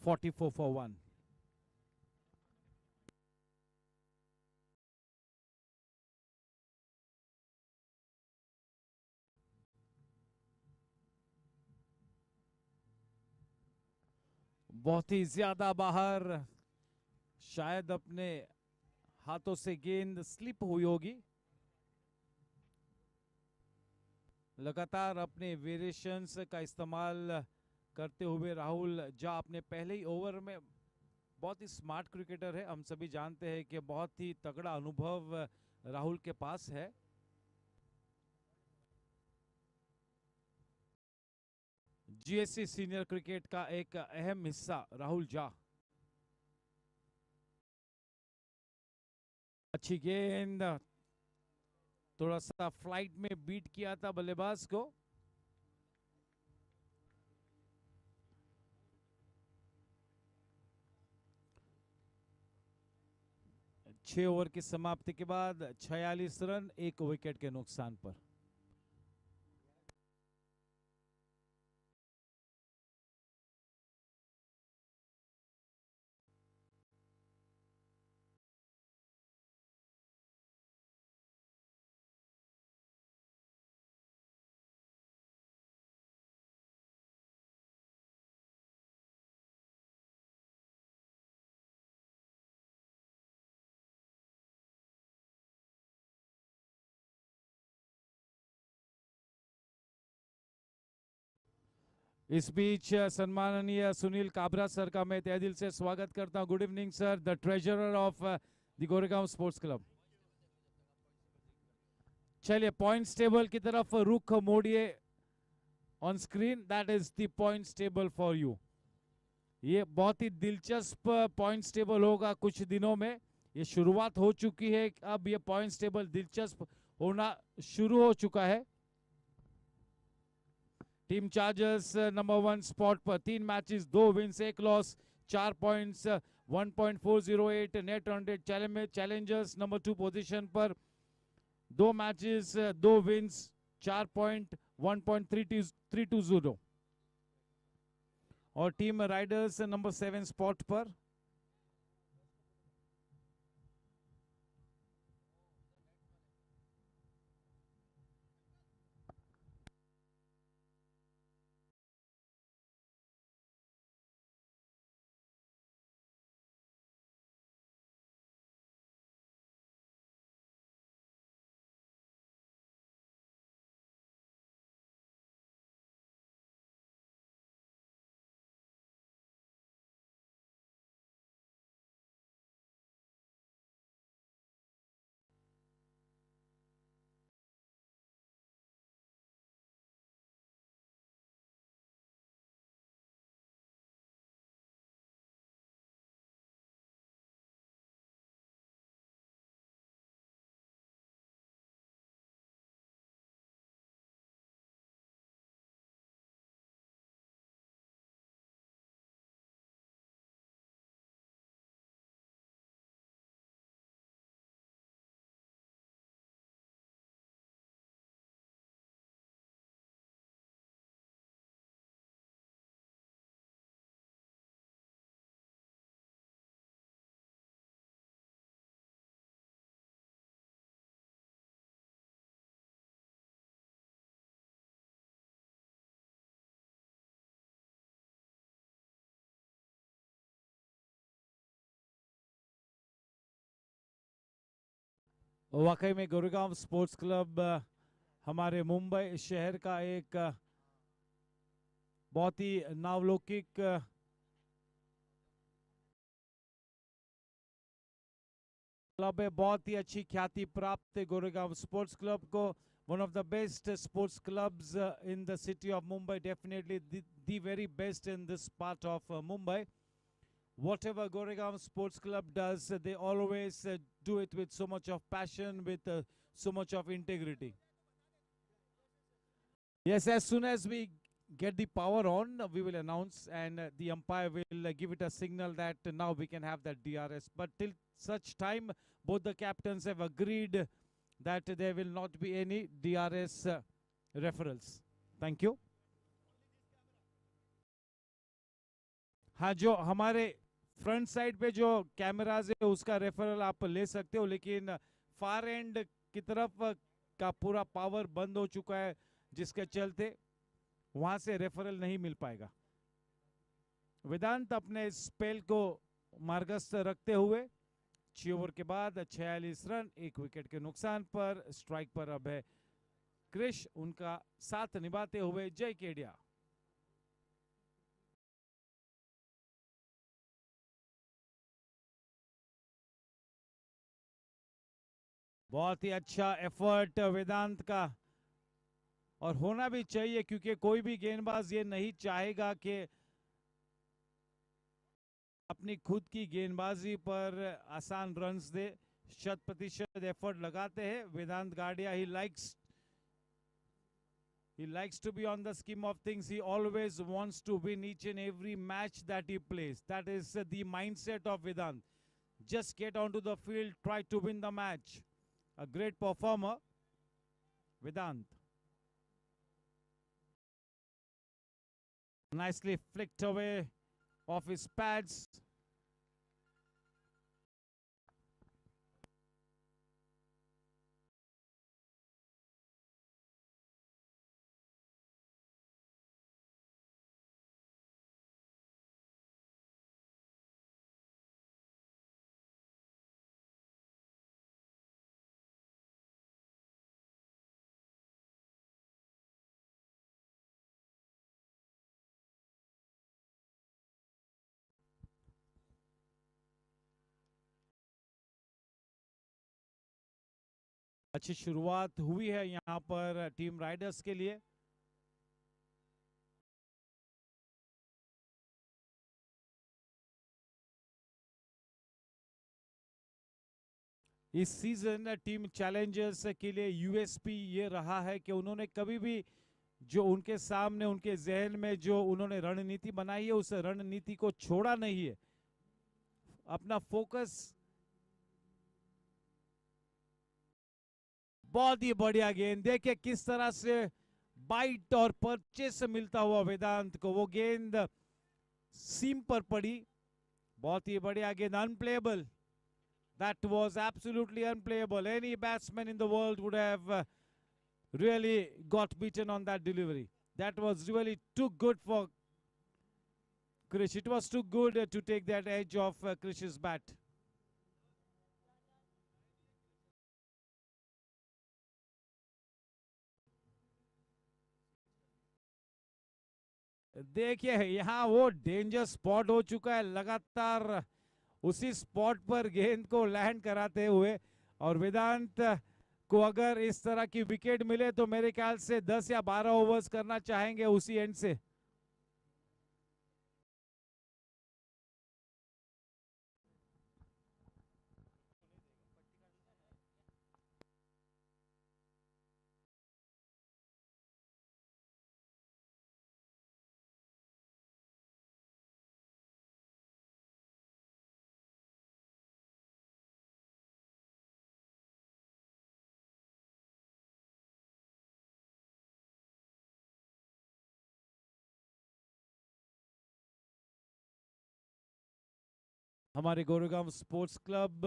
44 for 1. बहुत ही ज्यादा बाहर, शायद अपने हाथों से गेंद स्लिप हुई होगी। लगातार अपने वेरिएशंस का इस्तेमाल करते हुए राहुल जा अपने पहले ही ओवर में, बहुत ही स्मार्ट क्रिकेटर है, हम सभी जानते हैं कि बहुत ही तगड़ा अनुभव राहुल के पास है। जीएससी सीनियर क्रिकेट का एक अहम हिस्सा राहुल जा। अच्छी गेंद, थोड़ा सा फ्लाइट में बीट किया था बल्लेबाज को। छह ओवर की समाप्ति के बाद 46 रन, 1 विकेट के नुकसान पर। इस बीच सम्माननीय सुनील काबरा सर का मैं तहे दिल से स्वागत करता हूं। Good evening sir, the treasurer of the Goregaon sports club. चलिए पॉइंट्स टेबल की तरफ रुख मोड़िए on screen, that is the points table for you. ये बहुत ही दिलचस्प पॉइंट्स टेबल होगा कुछ दिनों में, ये शुरुआत हो चुकी है, अब ये पॉइंट्स टेबल दिलचस्प होना शुरू हो चुका है। टीम चार्जर्स नंबर 1 स्पॉट पर 3 matches 2 wins 1 loss 4 points 1.408 net run rate. Challengers number 2 position पर 2 मैचेस 2 विंस 4 पॉइंट 1.320। और टीम राइडर्स नंबर 7 स्पॉट पर वाकई में गोरेगांव स्पोर्ट्स क्लब हमारे मुंबई शहर का एक बहुत ही नावलौकिक क्लब है, बहुत ही अच्छी ख्याति प्राप्त है गोरेगांव स्पोर्ट्स क्लब को। One of the best sports clubs in the city of Mumbai, definitely the very best in this part of Mumbai. Whatever Goregaon Sports Club does, they always do it with so much of passion, with so much of integrity. Yes, as soon as we get the power on, we will announce, and the umpire will give it a signal that now we can have that DRS. But till such time, both the captains have agreed that there will not be any DRS referrals. Thank you. हाँ, जो हमारे front side पे जो cameras है उसका referral आप ले सकते हो, लेकिन फार एंड की तरफ का पूरा पावर बंद हो चुका है, जिसके चलते वहां से रेफरल नहीं मिल पाएगा। वेदांत अपने स्पेल को मार्गस्थ रखते हुए 6 ओवर के बाद 46 रन, 1 विकेट के नुकसान पर स्ट्राइक पर अब है क्रिश, उनका साथ निभाते हुए जय केडिया। बहुत ही अच्छा एफर्ट वेदांत का, और होना भी चाहिए, क्योंकि कोई भी गेंदबाज ये नहीं चाहेगा कि अपनी खुद की गेंदबाजी पर आसान रन्स दे। 100% एफर्ट लगाते हैं वेदांत गाडिया। He likes to be on the scheme of things. He always wants to win each and every match that he plays. That is the mindset of Vedant. Just get onto the field, try to win the match. A great performer, Vedant. Nicely flicked away off his pads. अच्छी शुरुआत हुई है यहाँ पर team Riders के लिए। इस season team Challengers के लिए यूएसपी ये रहा है कि उन्होंने कभी भी जो उनके सामने उनके जहन में जो उन्होंने रणनीति बनाई है उस रणनीति को छोड़ा नहीं है। अपना फोकस, बहुत ही बढ़िया गेंद, देखिए किस तरह से बाइट और परचेस से मिलता हुआ वेदांत को, वो गेंद सीम पर पड़ी। बहुत ही बढ़िया गेंद, unplayable. That was absolutely unplayable. Any batsman in the world would have really got beaten on that delivery. That was really too good for Krish. It was too good to take that edge of Krish's bat. देखिए यहाँ वो danger spot हो चुका है, लगातार उसी spot पर गेंद को लैंड कराते हुए, और वेदांत को अगर इस तरह की विकेट मिले तो मेरे ख्याल से 10 या 12 ओवर्स करना चाहेंगे उसी एंड से। हमारे गोरेगांव स्पोर्ट्स क्लब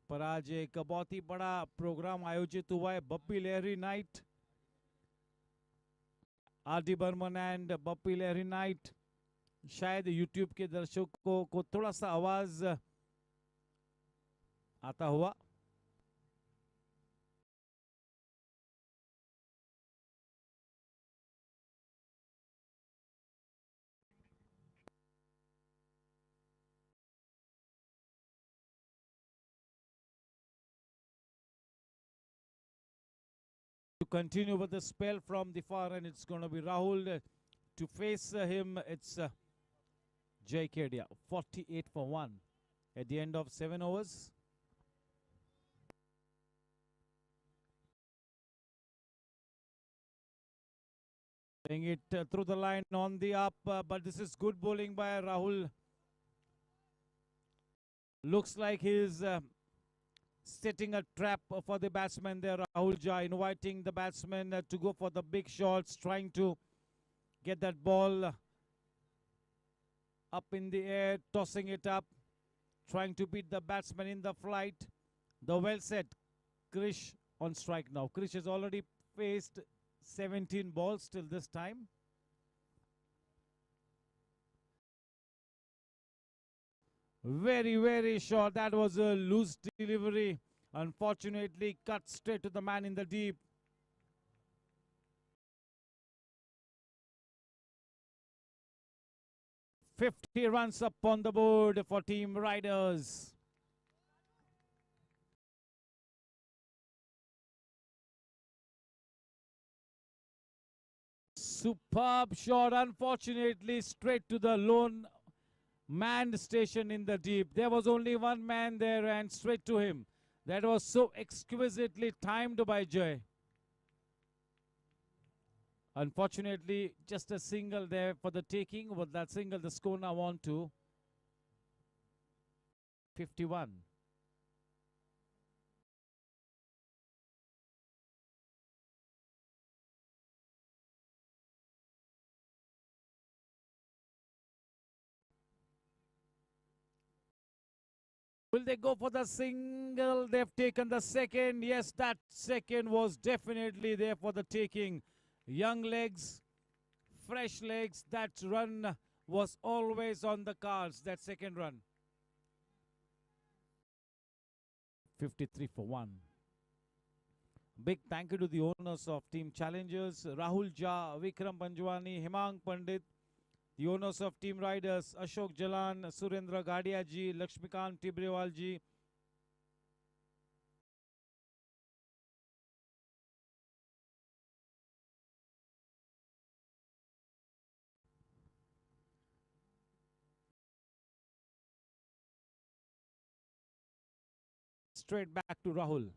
पर आज एक बहुत ही बड़ा प्रोग्राम आयोजित हुआ है, Bappi Lahiri night. R D. Burman and Bappi Lahiri night. शायद यूट्यूब के दर्शकों को थोड़ा सा आवाज आता हुआ। To continue with the spell from the far, and it's going to be Rahul to face him. It's Jay Kedia, 48 for 1 at the end of 7 overs. Playing it through the line on the up, but this is good bowling by Rahul. Looks like he's setting a trap for the batsman there, Rahul Jha, inviting the batsman to go for the big shots, trying to get that ball up in the air, tossing it up, trying to beat the batsman in the flight. The well set Krish on strike now. Krish has already faced 17 balls till this time. Very, very short. That was a loose delivery. Unfortunately, cut straight to the man in the deep. "50 runs up on the board for Team Riders." Superb shot, unfortunately, straight to the lone man station in the deep. There was only one man there and straight to him. That was so exquisitely timed by Jay. Unfortunately, just a single there for the taking. With that single, the score now on to 51. Will they go for the single? They've taken the second. Yes, that second was definitely there for the taking. Young legs, fresh legs. That run was always on the cards, that second run. 53 for 1. Big thank you to the owners of Team Challengers, Rahul Jha, Vikram Panjwani, Himang Pandit, the owners of Team Riders, Ashok Jalan, Surendra Gadia ji, Lakshmikant Tibrewal ji. Straight back to Rahul.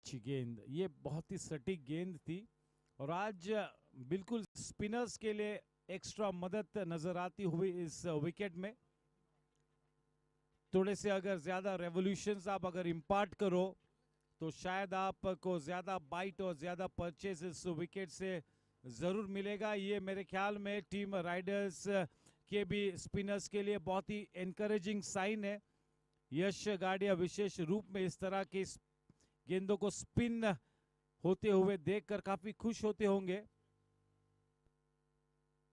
अच्छी गेंद, ये बहुत ही सटीक गेंद थी और आज बिल्कुल स्पिनर्स के लिए एक्स्ट्रा मदद नजर आती हुई इस विकेट में। थोड़े से अगर ज्यादा रेवोल्यूशंस आप अगर इम्पार्ट करो तो शायद आपको ज्यादा बाइट और ज्यादा परचेज इस विकेट से जरूर मिलेगा। ये मेरे ख्याल में टीम राइडर्स के भी स्पिनर्स के लिए बहुत ही एनकरेजिंग साइन है। यश गाडिया विशेष रूप में इस तरह की गेंदों को स्पिन होते हुए देखकर काफी खुश होते होंगे।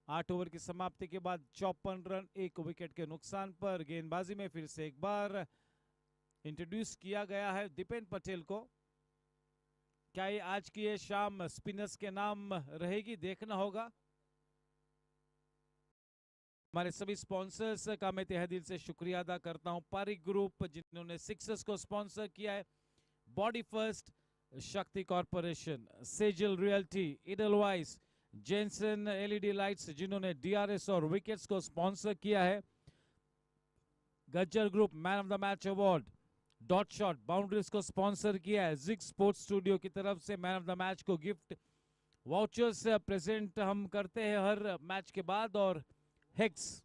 8 ओवर की समाप्ति के बाद 54 रन 1 विकेट के नुकसान पर गेंदबाजी में फिर से एक बार इंट्रोड्यूस किया गया है दीपेन पटेल को। क्या ये आज की ये शाम स्पिनर्स के नाम रहेगी, देखना होगा। हमारे सभी स्पॉन्सर्स का मैं तहे दिल से शुक्रिया अदा करता हूं। पारिक ग्रुप जिन्होंने सिक्सर्स को स्पॉन्सर किया है, body first, Shakti corporation, Sejal realty, Edelweiss, Jenson LED lights जिन्होंने डीआरएस और विकेट्स को स्पॉन्सर किया है, Gajjar group man of the match award, dot shot boundaries को स्पॉन्सर किया है, जिग स्पोर्ट्स स्टूडियो की तरफ से मैन ऑफ द मैच को गिफ्ट वाउचर्स प्रेजेंट हम करते हैं हर मैच के बाद, और हेक्स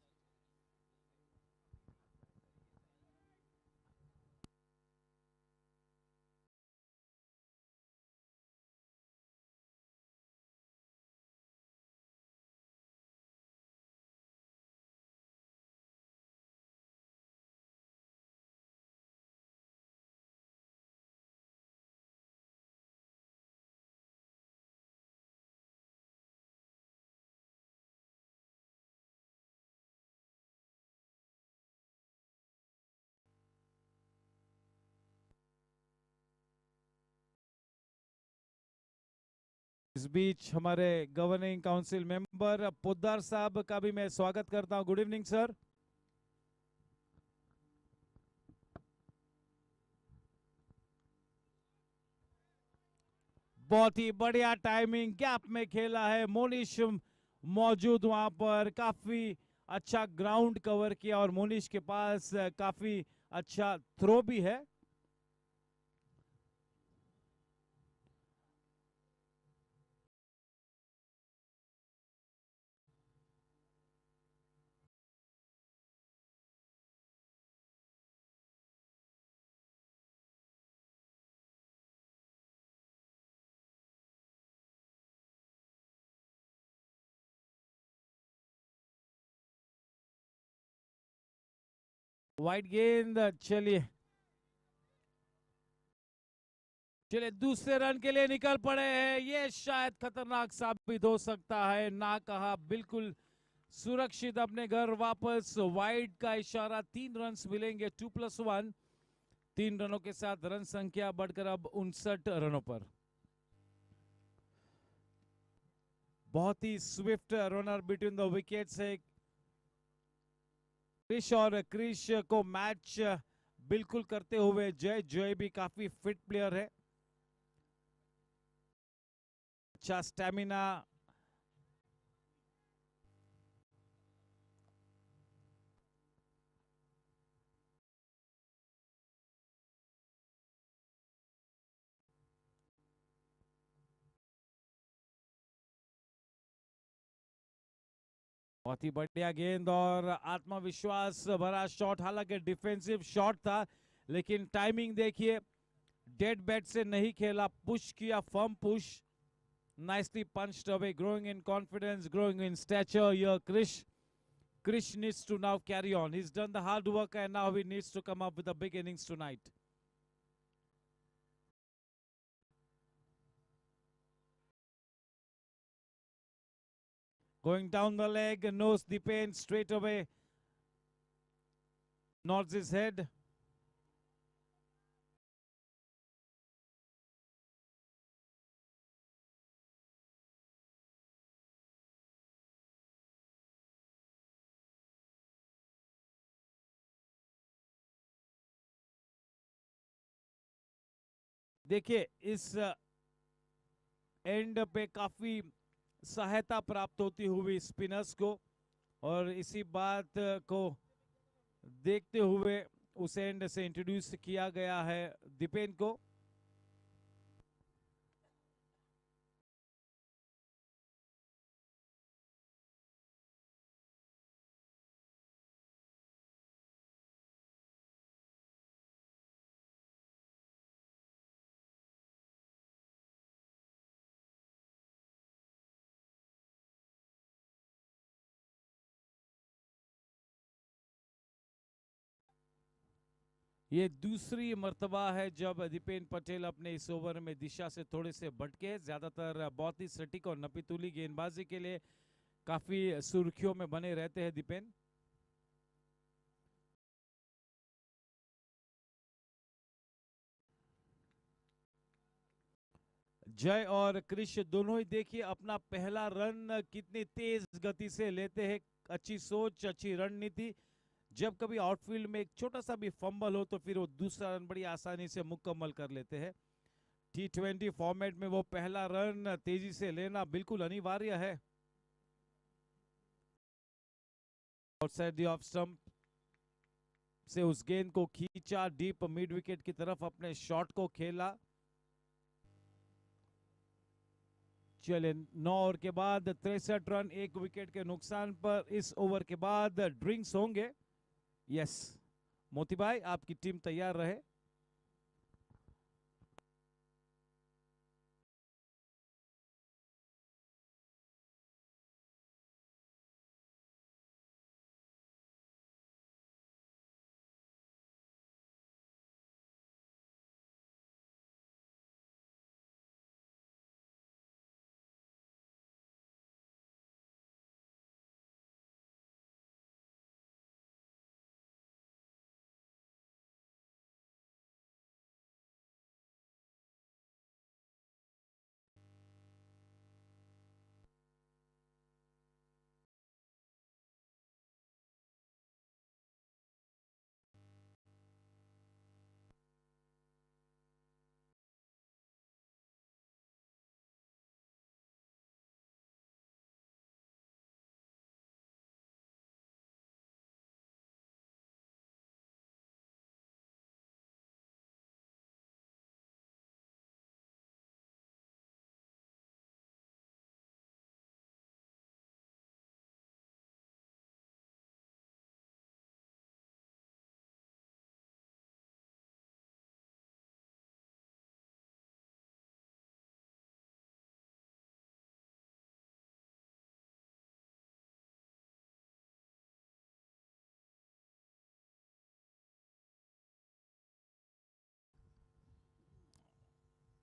इस बीच हमारे गवर्निंग काउंसिल मेंबर पोद्दार साहब का भी मैं स्वागत करता हूं। Good evening sir. बहुत ही बढ़िया टाइमिंग, गैप में खेला है मोनिश मौजूद वहां पर, काफी अच्छा ग्राउंड कवर किया और मोनिश के पास काफी अच्छा थ्रो भी है। वाइड गेंद, चलिए चलिए दूसरे रन के लिए निकल पड़े हैं। ये शायद खतरनाक साबित हो सकता है। ना कहा, बिल्कुल सुरक्षित अपने घर वापस। वाइड का इशारा, 3 रन मिलेंगे 2+1। 3 रनों के साथ रन संख्या बढ़कर अब 59 रनों पर। बहुत ही swift runner between the wickets है। क्रिश और क्रिश को मैच बिल्कुल करते हुए जय। जय भी काफी फिट प्लेयर है, अच्छा स्टैमिना। बहुत ही बढ़िया गेंद और आत्मविश्वास भरा शॉट। हालांकि डिफेंसिव शॉट था, लेकिन टाइमिंग देखिए, डेड बैट से नहीं खेला, पुश किया, firm push. Nicely punched away, growing in confidence, growing in stature here, Krish. Krish needs to now carry on. He's done the hard work and now he needs to come up with a big innings tonight. Going down the leg, knows the pain straight away. Nods his head. देखिए, इस and पे काफी सहायता प्राप्त होती हुई spinners को, और इसी बात को देखते हुए उस एंड से इंट्रोड्यूस किया गया है दीपेन को। ये दूसरी मर्तबा है जब दीपेन पटेल अपने इस ओवर में दिशा से थोड़े से भटके। ज्यादातर बहुत ही सटीक और नपीतुली गेंदबाजी के लिए काफी सुर्खियों में बने रहते हैं दीपेन। जय और क्रिश दोनों ही देखिए अपना पहला रन कितनी तेज गति से लेते हैं। अच्छी सोच, अच्छी रणनीति। जब कभी आउटफील्ड में एक छोटा सा भी फंबल हो तो फिर वो दूसरा रन बड़ी आसानी से मुकम्मल कर लेते हैं। T20 फॉर्मेट में वो पहला रन तेजी से लेना बिल्कुल अनिवार्य है। आउटसाइड द ऑफ स्टंप से उस गेंद को खींचा, डीप मिड विकेट की तरफ अपने शॉट को खेला। चले 9 ओवर के बाद 63 रन, 1 विकेट के नुकसान पर। इस ओवर के बाद ड्रिंक्स होंगे। यस मोती भाई, आपकी टीम तैयार रहे।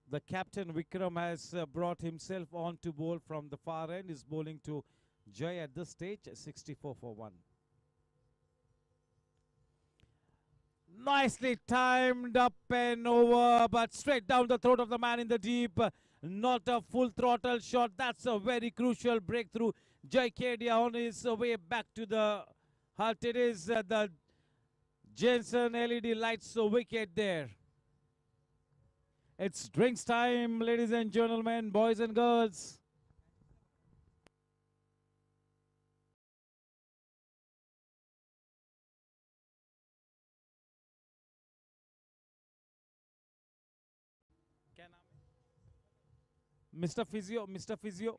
The captain Vikram has brought himself on to bowl from the far end. Is bowling to Jay at this stage, 64 for 1. Nicely timed up and over, but straight down the throat of the man in the deep. Not a full throttle shot. That's a very crucial breakthrough. Jai Kedia on his way back to the hut. It is the Jensen LED lights wicket there. It's drinks time, ladies and gentlemen, boys and girls. Mr. Physio, Mr. Physio.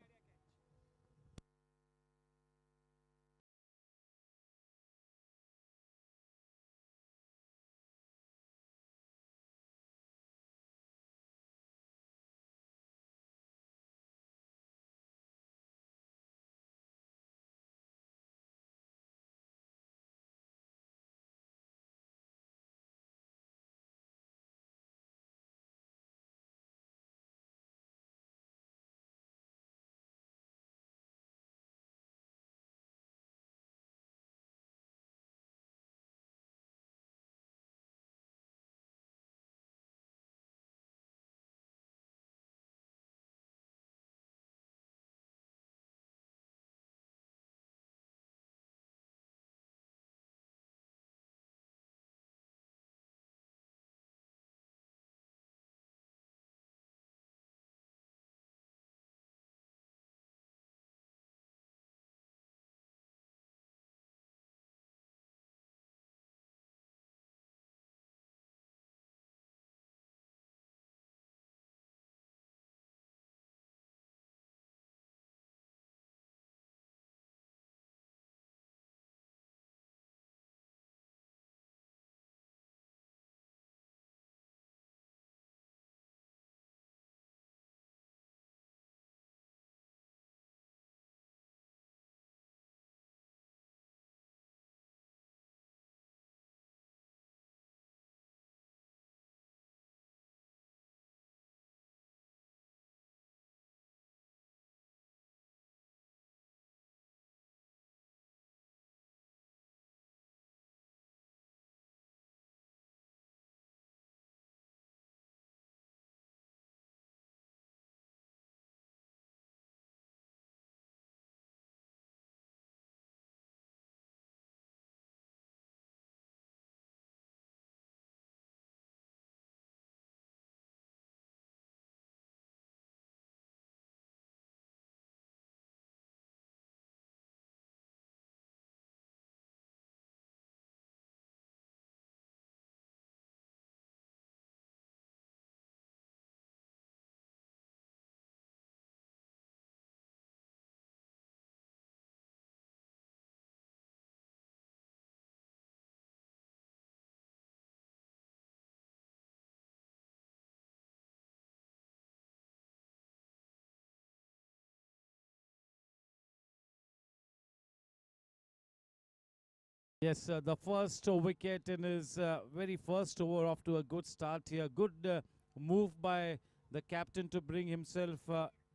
Yes, the first wicket in his very first over, off to a good start here. Good move by the captain to bring himself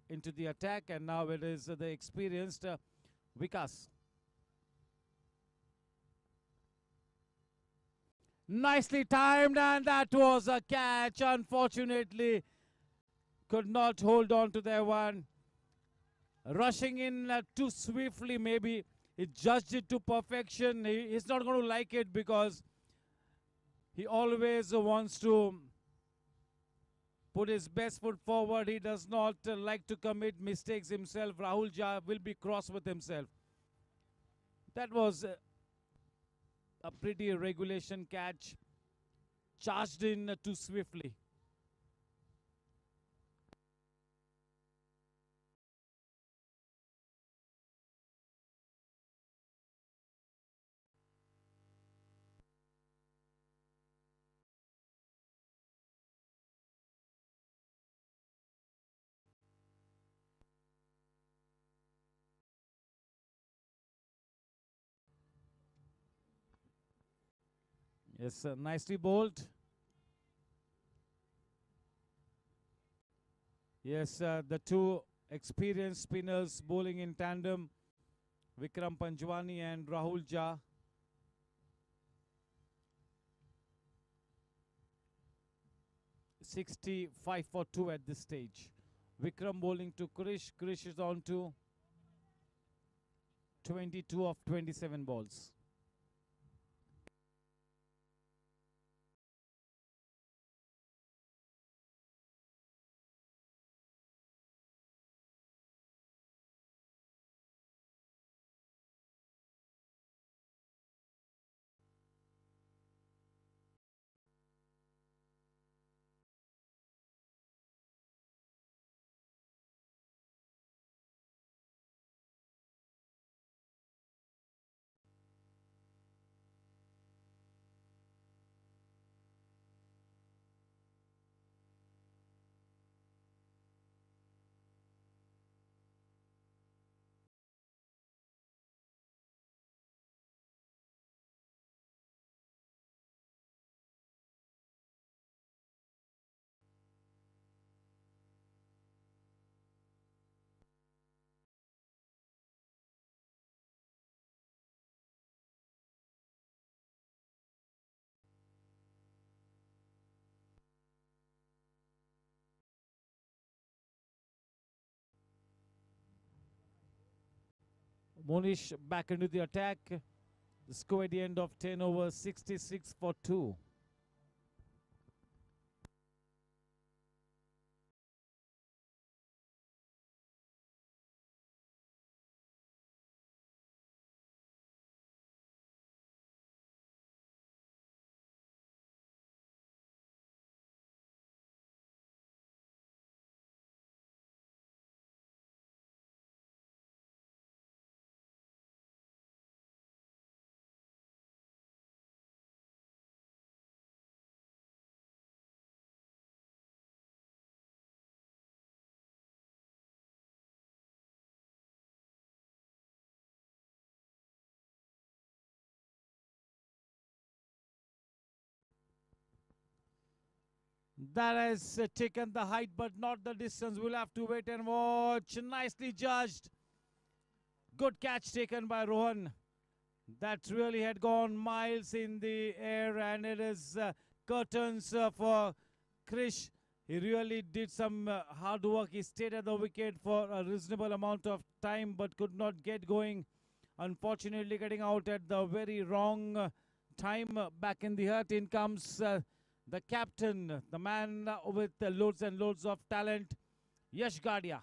into the attack, and now it is the experienced Vikas. Nicely timed, and that was a catch. Unfortunately, could not hold on to that one. Rushing in too swiftly, maybe. He judged it to perfection. He's not going to like it because he always wants to put his best foot forward. He does not like to commit mistakes himself. Rahul Jha will be cross with himself. That was a pretty regulation catch. Charged in too swiftly. Yes, nicely bowled. Yes, the two experienced spinners bowling in tandem, Vikram Panjwani and Rahul Jha. $65 for 2 at this stage. Vikram bowling to Krish. Krish is on to 22 of 27 balls. Monish back into the attack. The score at the end of 10 overs, 66 for 2. That has taken the height but not the distance. We'll have to wait and watch. Nicely judged. Good catch taken by Rohan. That really had gone miles in the air, and it is curtains for Krish. He really did some hard work. He stayed at the wicket for a reasonable amount of time but could not get going. Unfortunately, getting out at the very wrong time. Back in the hut, in comes the captain, the man with loads and loads of talent, Yash Gadia.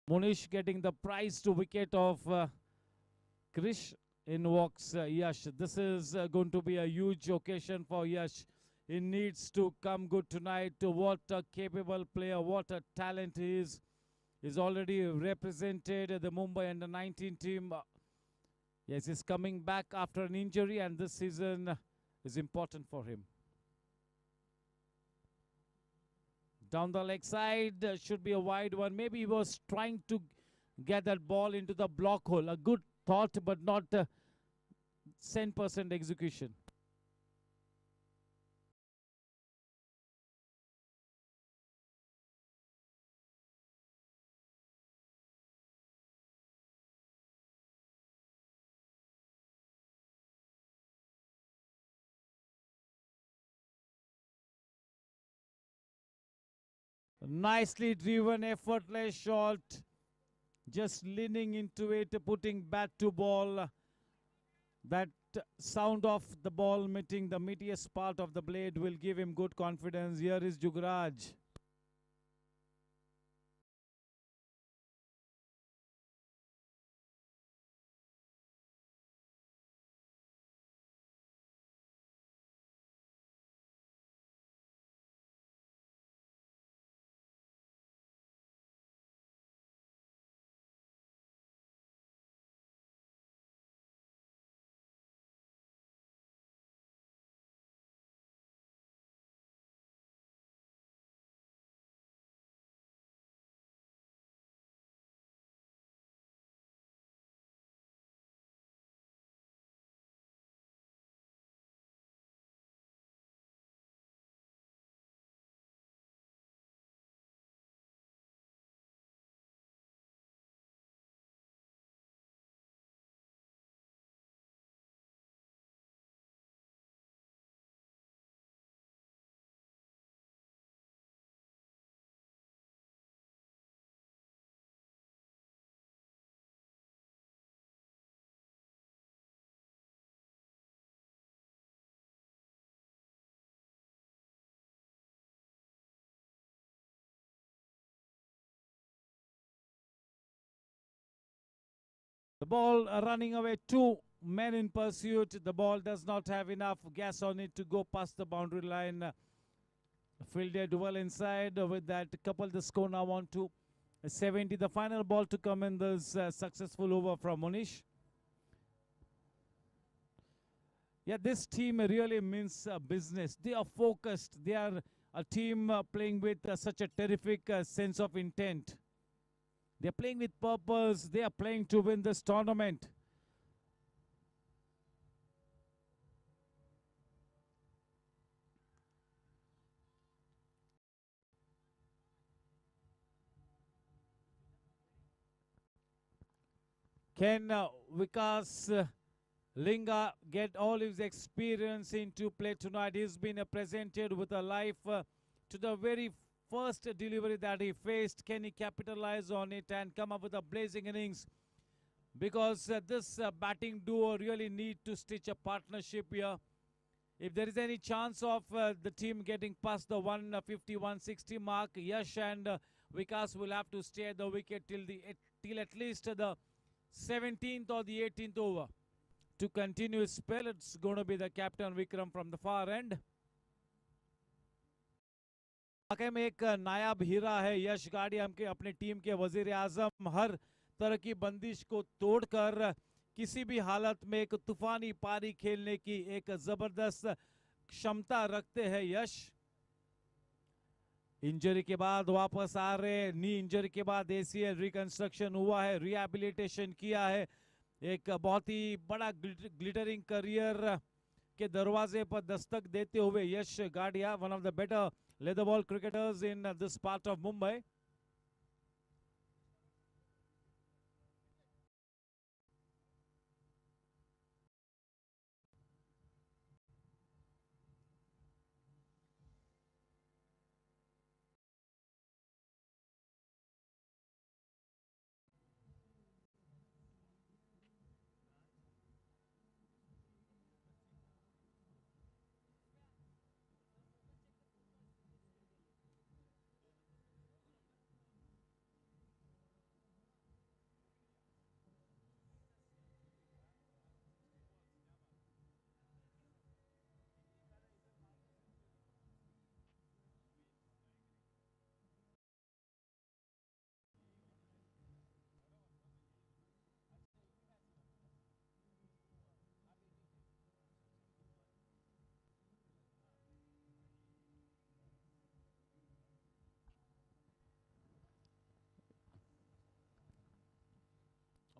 Monish getting the prize to wicket of Krish. In walks Yash. This is going to be a huge occasion for Yash. He needs to come good tonight. What a capable player, what a talent he is. He's already represented the Mumbai under-19 team. Yes, he's coming back after an injury, and this season is important for him. Down the leg side, should be a wide one. Maybe he was trying to get that ball into the block hole. A good thought, but not 100% execution. Nicely driven, effortless shot. Just leaning into it, putting bat to ball. That sound of the ball meeting the meatiest part of the blade will give him good confidence. Here is Jugraj. The ball running away, two men in pursuit. The ball does not have enough gas on it to go past the boundary line. Fielded well inside. With that, couple the score now on to 70. The final ball to come in this successful over from Monish. Yeah, this team really means business. They are focused. They are a team playing with such a terrific sense of intent. They are playing with purpose. They are playing to win this tournament. Can Vikas Linga get all his experience into play tonight? He's been presented with a life to the very first delivery that he faced. Can he capitalize on it and come up with a blazing innings? Because this batting duo really need to stitch a partnership here. If there is any chance of the team getting past the 150-160 mark, Yash and Vikas will have to stay at the wicket till at least the 17th or the 18th over. To continue his spell, it's going to be the captain Vikram from the far end. वाकई में एक नायाब हीरा है यश गाड़ी के अपने team के वजीर आजम हर तरह की बंदिश को तोड़कर किसी भी हालत में एक तूफानी पारी खेलने की एक जबरदस्त क्षमता रखते हैं यश इंजरी के बाद वापस आ रहे नी इंजरी के बाद एसीएल रिकंस्ट्रक्शन हुआ है रिहैबिलिटेशन किया है एक बहुत ही बड़ा ग्लिटरिंग करियर के दरवाजे पर दस्तक देते हुए Yash Gadia one of the better leather ball cricketers in this part of Mumbai.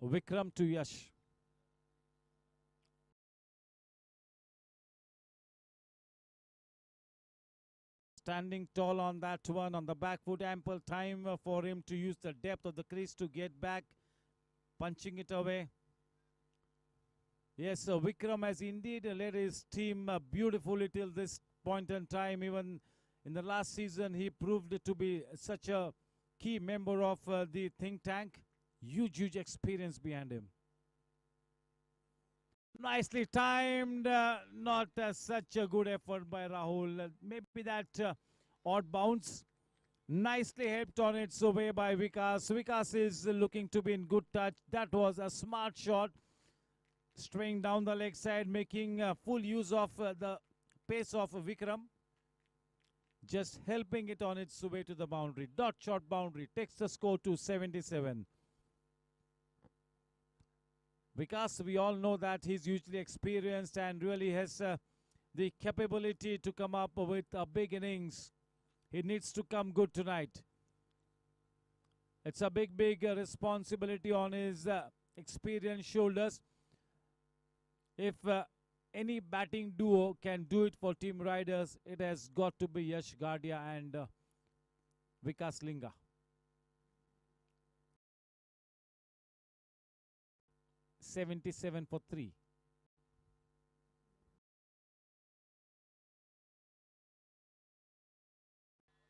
Vikram to Yash. Standing tall on that one, on the back foot, ample time for him to use the depth of the crease to get back, punching it away. Yes, Vikram has indeed led his team beautifully till this point in time. Even In the last season, he proved to be such a key member of the think tank. Huge experience behind him. Nicely timed, not such a good effort by Rahul. Maybe that odd bounce. Nicely helped on its way by Vikas. Vikas is looking to be in good touch. That was a smart shot. Straying down the leg side, making full use of the pace of Vikram. Just helping it on its way to the boundary. Dot shot boundary takes the score to 77. Vikas, we all know that he's hugely experienced and really has the capability to come up with a big innings. He needs to come good tonight. It's a big responsibility on his experienced shoulders. If any batting duo can do it for Team Riders, it has got to be Yash Gadia and Vikas Linga. .77 for 3.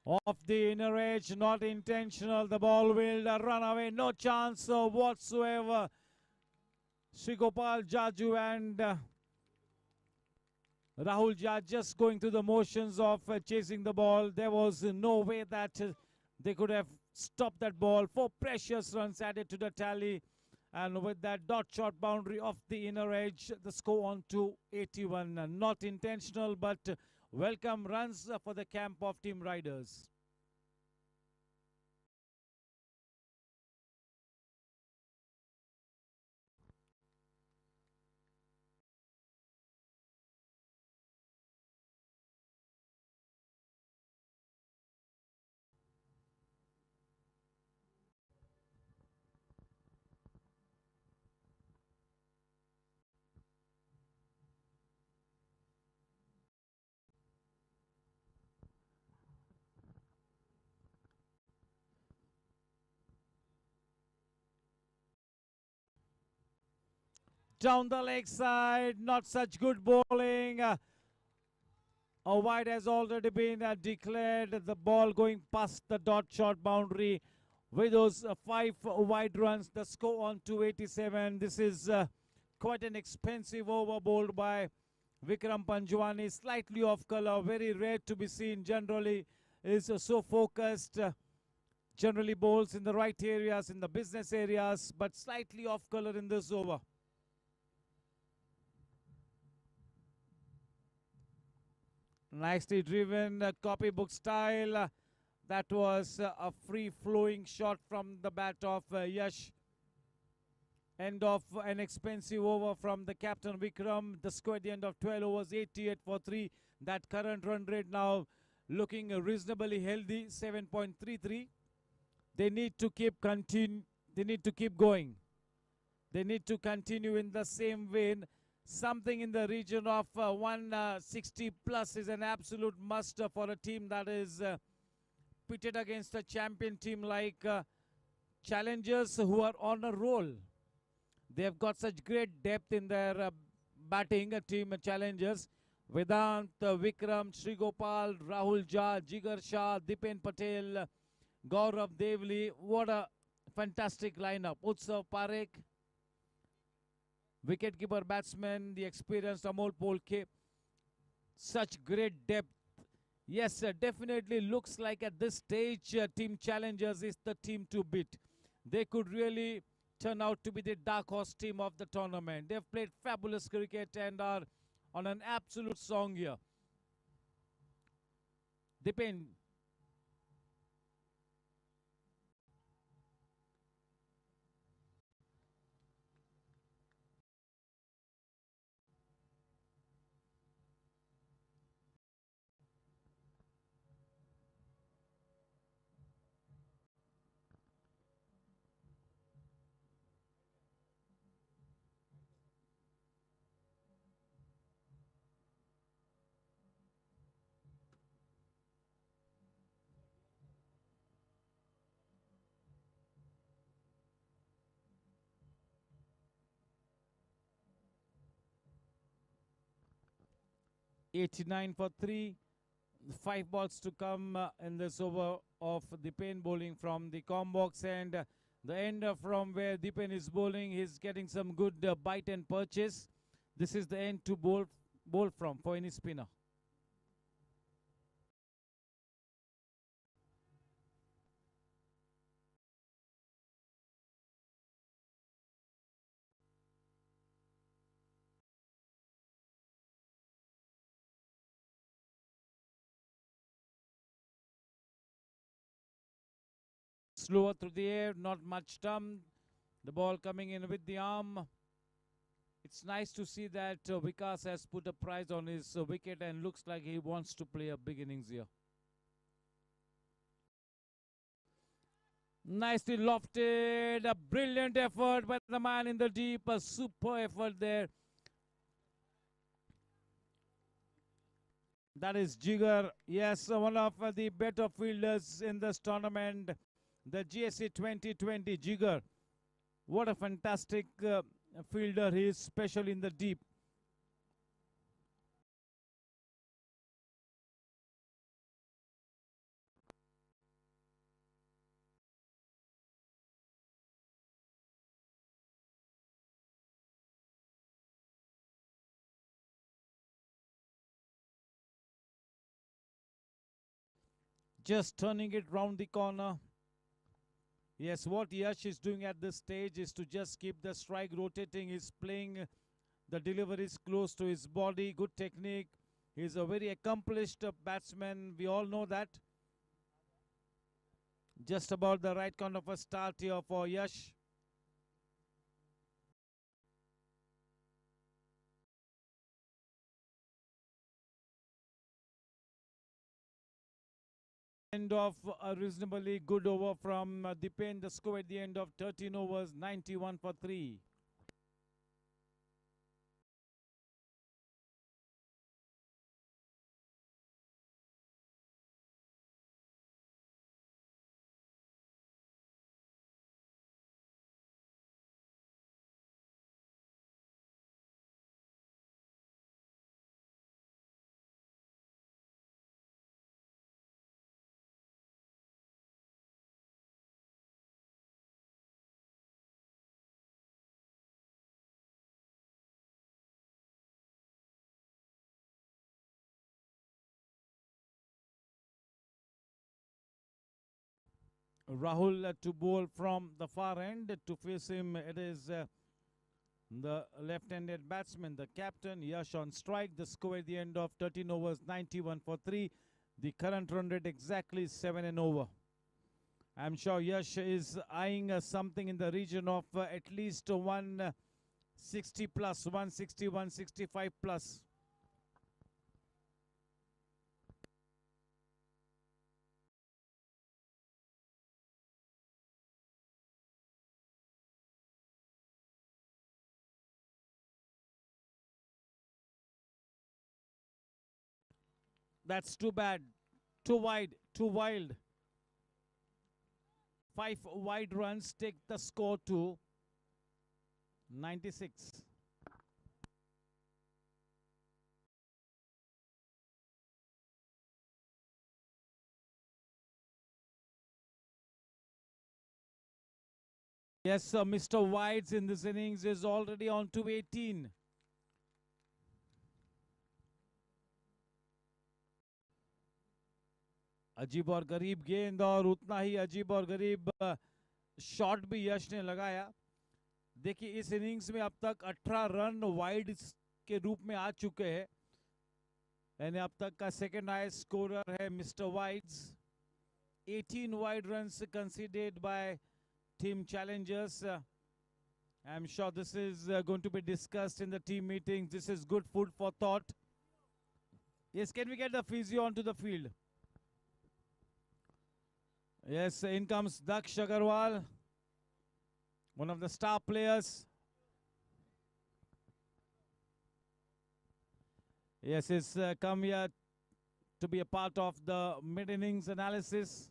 Off the inner edge, not intentional. The ball will run away. No chance whatsoever. Srigopal Jaju and Rahul Jha just going through the motions of chasing the ball. There was no way that they could have stopped that ball. 4 precious runs added to the tally. And with that dot shot boundary off the inner edge, the score on to 81. Not intentional, but welcome runs for the camp of Team Riders. Down the leg side, not such good bowling. A wide has already been declared. The ball going past the dot shot boundary. With those 5 wide runs, the score on to 87. This is quite an expensive over bowled by Vikram Panjwani. Slightly off color, very rare to be seen. Generally is so focused. Generally bowls in the right areas, in the business areas, but slightly off color in this over. Nicely driven, copybook style. That was a free-flowing shot from the bat of Yash. End of an expensive over from the captain Vikram. The score at the end of 12 overs, 88 for 3. That current run rate now looking reasonably healthy, 7.33. They need to keep They need to keep going. They need to continue in the same vein. Something in the region of 160 plus is an absolute must for a team that is pitted against a champion team like Challengers, who are on a roll. They have got such great depth in their batting team Challengers. Vedant, Vikram, Srigopal, Rahul Jha, Jigar Shah, Dipen Patel, Gaurav Devli. What a fantastic lineup. Utsav Parekh, wicketkeeper batsman, the experienced Amol Polke. Such great depth. Yes, definitely looks like at this stage Team Challengers is the team to beat. They could really turn out to be the dark horse team of the tournament. They've played fabulous cricket and are on an absolute song here. Dipen. .89 for 3. 5 balls to come in this over of Dipen bowling from the combox, and the end from where Dipen is bowling, he's getting some good bite and purchase. This is the end to bowl from for any spinner. Slower through the air, not much turn. The ball coming in with the arm. It's nice to see that Vikas has put a prize on his wicket and looks like he wants to play a big innings here. Nicely lofted, a brilliant effort by the man in the deep, a super effort there. That is Jigar. Yes, one of the better fielders in this tournament, the GSC 2020, Jigar. What a fantastic fielder he is, especially in the deep. Just turning it round the corner. Yes, what Yash is doing at this stage is to just keep the strike rotating. He's playing the deliveries close to his body. Good technique. He's a very accomplished batsman. We all know that. Just about the right kind of a start here for Yash. End of a reasonably good over from Dipen. The score at the end of 13 overs, 91 for 3. Rahul to bowl from the far end. To face him, it is the left-handed batsman, the captain, Yash on strike. The score at the end of 13 overs, 91 for 3. The current run rate exactly 7 and over. I'm sure Yash is eyeing something in the region of at least 160 plus, 160, 165 plus. That's too bad. Too wide, too wild. 5 wide runs take the score to 96. Yes, Mr. Whites in this innings is already on to 18. अजीब और गरीब गेंद और उतना ही अजीब और गरीब shot भी यश ने लगाया. देखिए इस इनिंग्स में अब तक 18 रन वाइड के रूप में आ चुके हैं. यानी अब तक का सेकंड हाईएस्ट स्कोरर है mister wides. 18 wide runs conceded by team challengers. I'm sure this is going to be discussed in the team meetings. This is good food for thought. Yes, can we get the physio onto the field? Yes, in comes Daksh Agarwal, one of the star players. Yes, he's come here to be a part of the mid-innings analysis.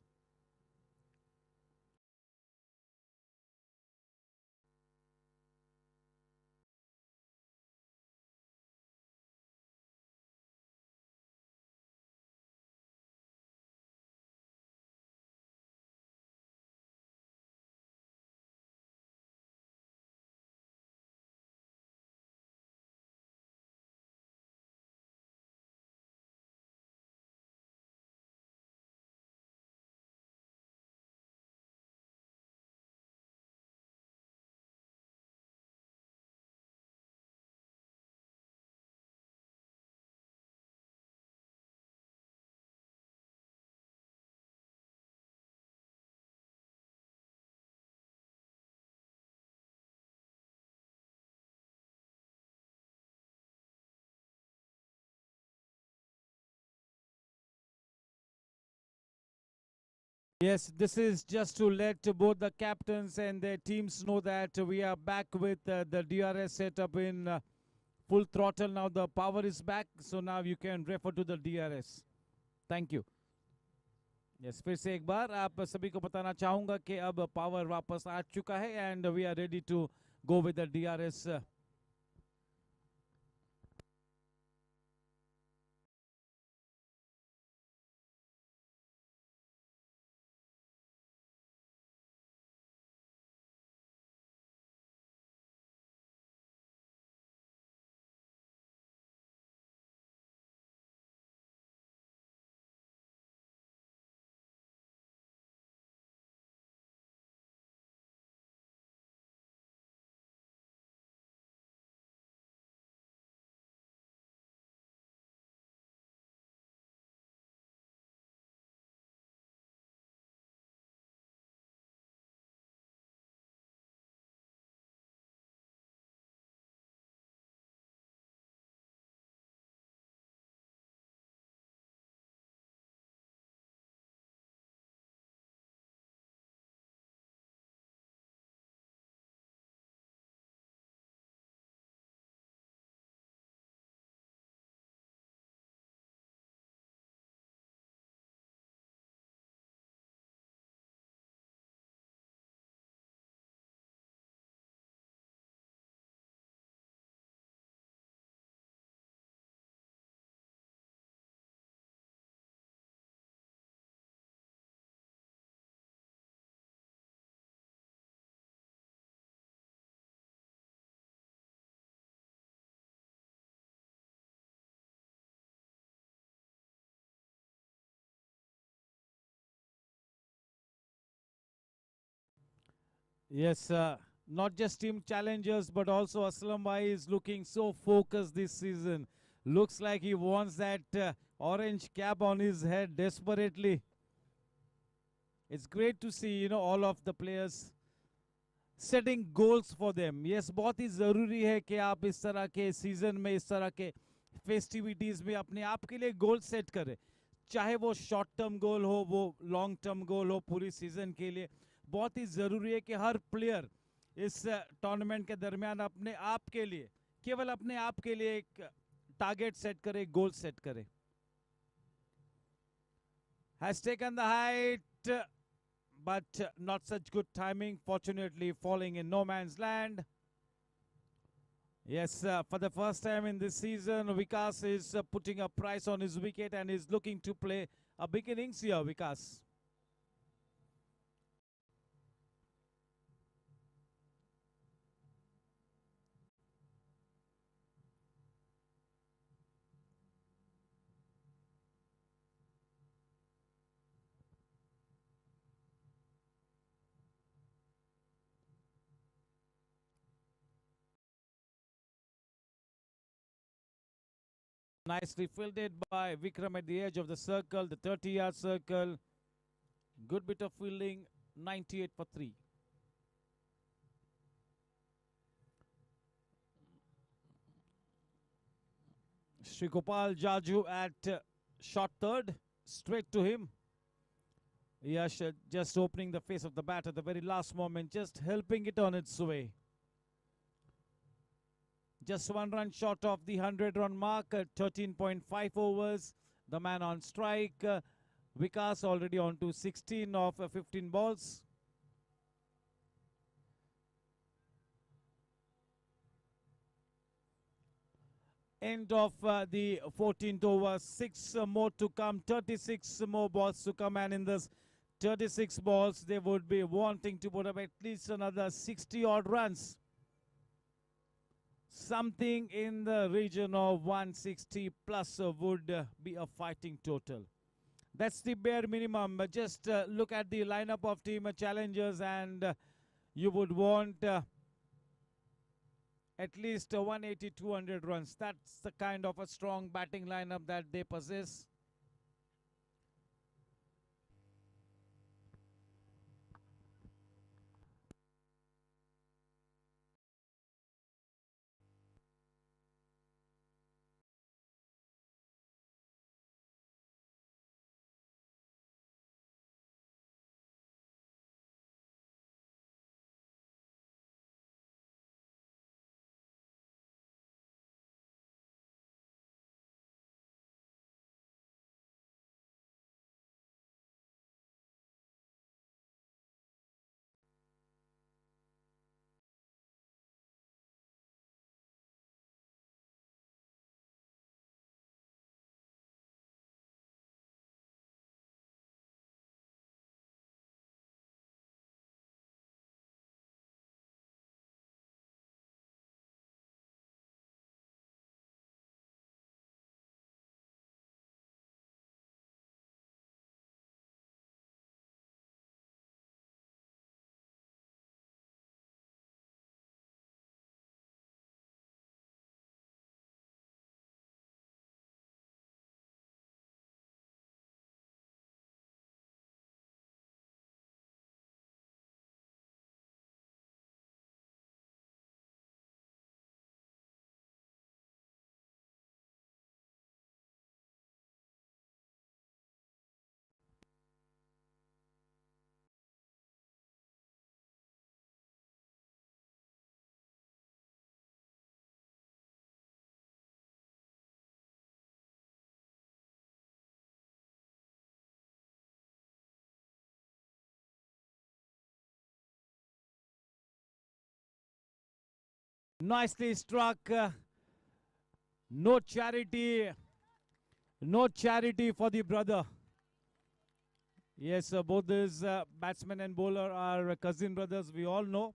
Yes, this is just to let both the captains and their teams know that we are back with the DRS setup in full throttle. Now the power is back, so now you can refer to the DRS. Thank you. Yes फिर से एक बार आप सभी को बताना चाहूंगा कि अब पावर वापस आ चुका है and we are ready to go with the DRS. Yes, not just team challengers, but also Aslam Bhai is looking so focused this season. Looks like he wants that orange cap on his head desperately. It's great to see, all of the players setting goals for them. Yes, बहुत ही ज़रूरी है कि आप इस तरह के season में, इस तरह के फेस्टिविटीज़ में अपने आप के लिए गोल सेट करें. चाहे वो शॉर्ट टर्म गोल हो, वो लॉन्ग टर्म गोल हो पूरी सीजन के लिए. बहुत ही ज़रूरी है कि हर प्लेयर इस टूर्नामेंट के दरमियान अपने आप के लिए, केवल अपने आप के लिए एक टारगेट सेट करे, गोल सेट करे. Has taken the height, but not such good timing, fortunately falling in no man's land. Yes, for the first time in this season, Vikas is putting a price on his wicket and is looking to play a big innings here, Vikas. Nicely fielded by Vikram at the edge of the circle, the 30-yard circle. Good bit of fielding, 98 for 3. Sri Gopal Jaju at short third, straight to him. Yash just opening the face of the bat at the very last moment, just helping it on its way. Just 1 run short of the 100-run mark at 13.5 overs. The man on strike. Vikas already on to 16 of 15 balls. End of the 14th over. 6 more to come. 36 more balls to come. And in this 36 balls, they would be wanting to put up at least another 60-odd runs. Something in the region of 160 plus would be a fighting total. That's the bare minimum. Just look at the lineup of team challengers and you would want at least 180, 200 runs. That's the kind of a strong batting lineup that they possess. Nicely struck. No charity. No charity for the brother. Yes, both these batsman and bowler are cousin brothers, we all know.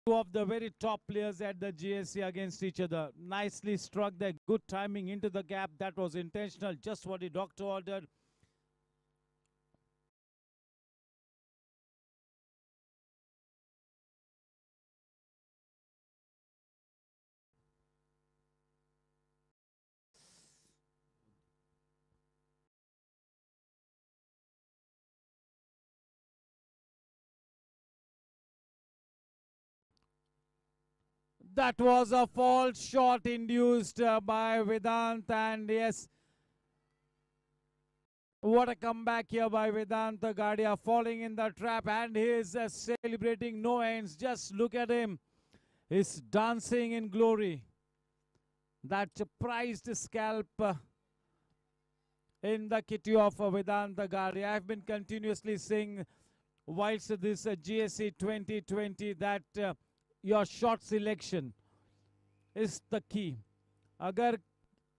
Two of the very top players at the GSC against each other. Nicely struck there. Good timing into the gap. That was intentional. Just what the doctor ordered. That was a false shot induced by Vedant, and yes, what a comeback here by Vedant Gadia, falling in the trap, and he is celebrating no ends. Just look at him. He's dancing in glory. That prized scalp in the kitty of Vedant Gadia. I've been continuously saying whilst this GSC 2020 that your shot selection is the key. अगर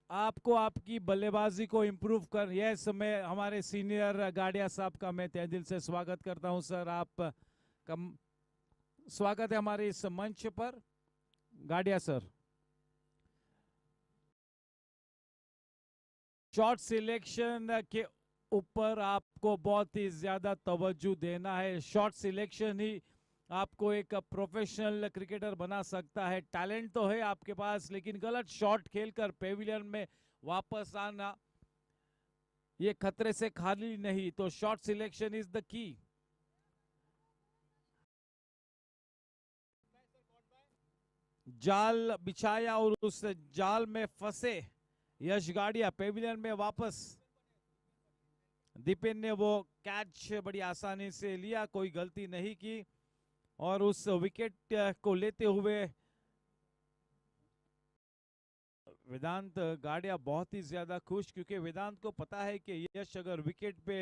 आपको आपकी बल्लेबाजी को improve कर, yes मैं हमारे senior गाड़िया साहब का मैं तहे दिल से स्वागत करता हूं सर, आप स्वागत है हमारे इस मंच पर गाड़िया सर। शॉट सिलेक्शन के ऊपर आपको बहुत ही ज्यादा तवज्जो देना है। शॉट सिलेक्शन ही आपको एक प्रोफेशनल क्रिकेटर बना सकता है। टैलेंट तो है आपके पास, लेकिन गलत शॉट खेलकर पेविलियन में वापस आना ये खतरे से खाली नहीं। तो shot selection is the key. जाल बिछाया और उस जाल में फंसे यश गाड़िया पेविलियन में वापस। दीपेन ने वो कैच बड़ी आसानी से लिया, कोई गलती नहीं की, और उस विकेट को लेते हुए वेदांत गाड़िया बहुत ही ज्यादा खुश, क्योंकि वेदांत को पता है कि यश अगर विकेट पे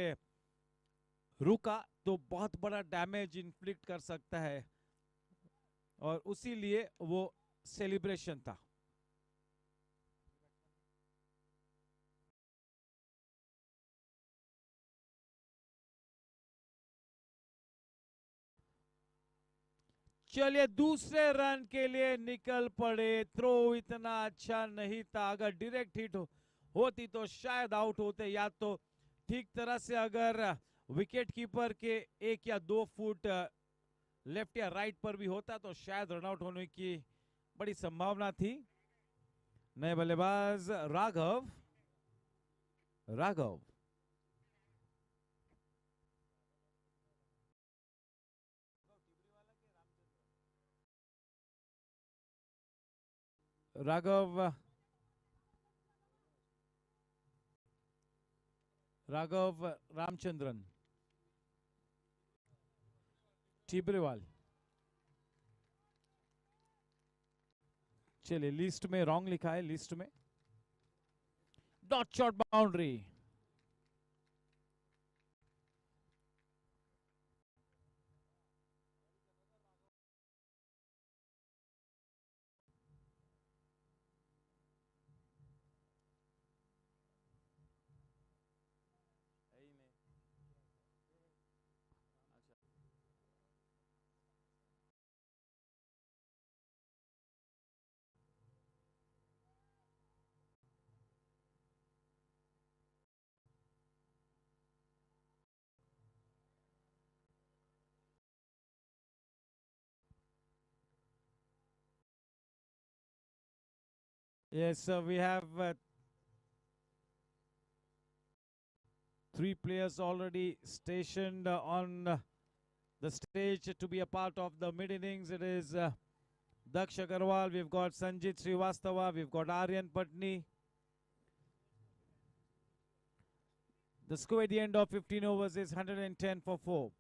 रुका तो बहुत बड़ा डैमेज इन्फ्लिक्ट कर सकता है, और उसी लिए वो सेलिब्रेशन था। चलिए दूसरे रन के लिए निकल पड़े। थ्रो इतना अच्छा नहीं था, अगर डायरेक्ट हिट होती तो शायद आउट होते, या तो ठीक तरह से अगर विकेट कीपर के 1 या 2 फुट लेफ्ट या राइट पर भी होता तो शायद रनआउट होने की बड़ी संभावना थी। नए बल्लेबाज राघव। राघव राघव राघव रामचंद्रन टिब्रेवाल। चलिए लिस्ट में रॉन्ग लिखा है, लिस्ट में dot shot boundary. Yes, we have 3 players already stationed on the stage to be a part of the mid innings. It is Daksh Agarwal, we've got Sanjit Srivastava, we've got Aryan Patni. The score at the end of 15 overs is 110 for 4.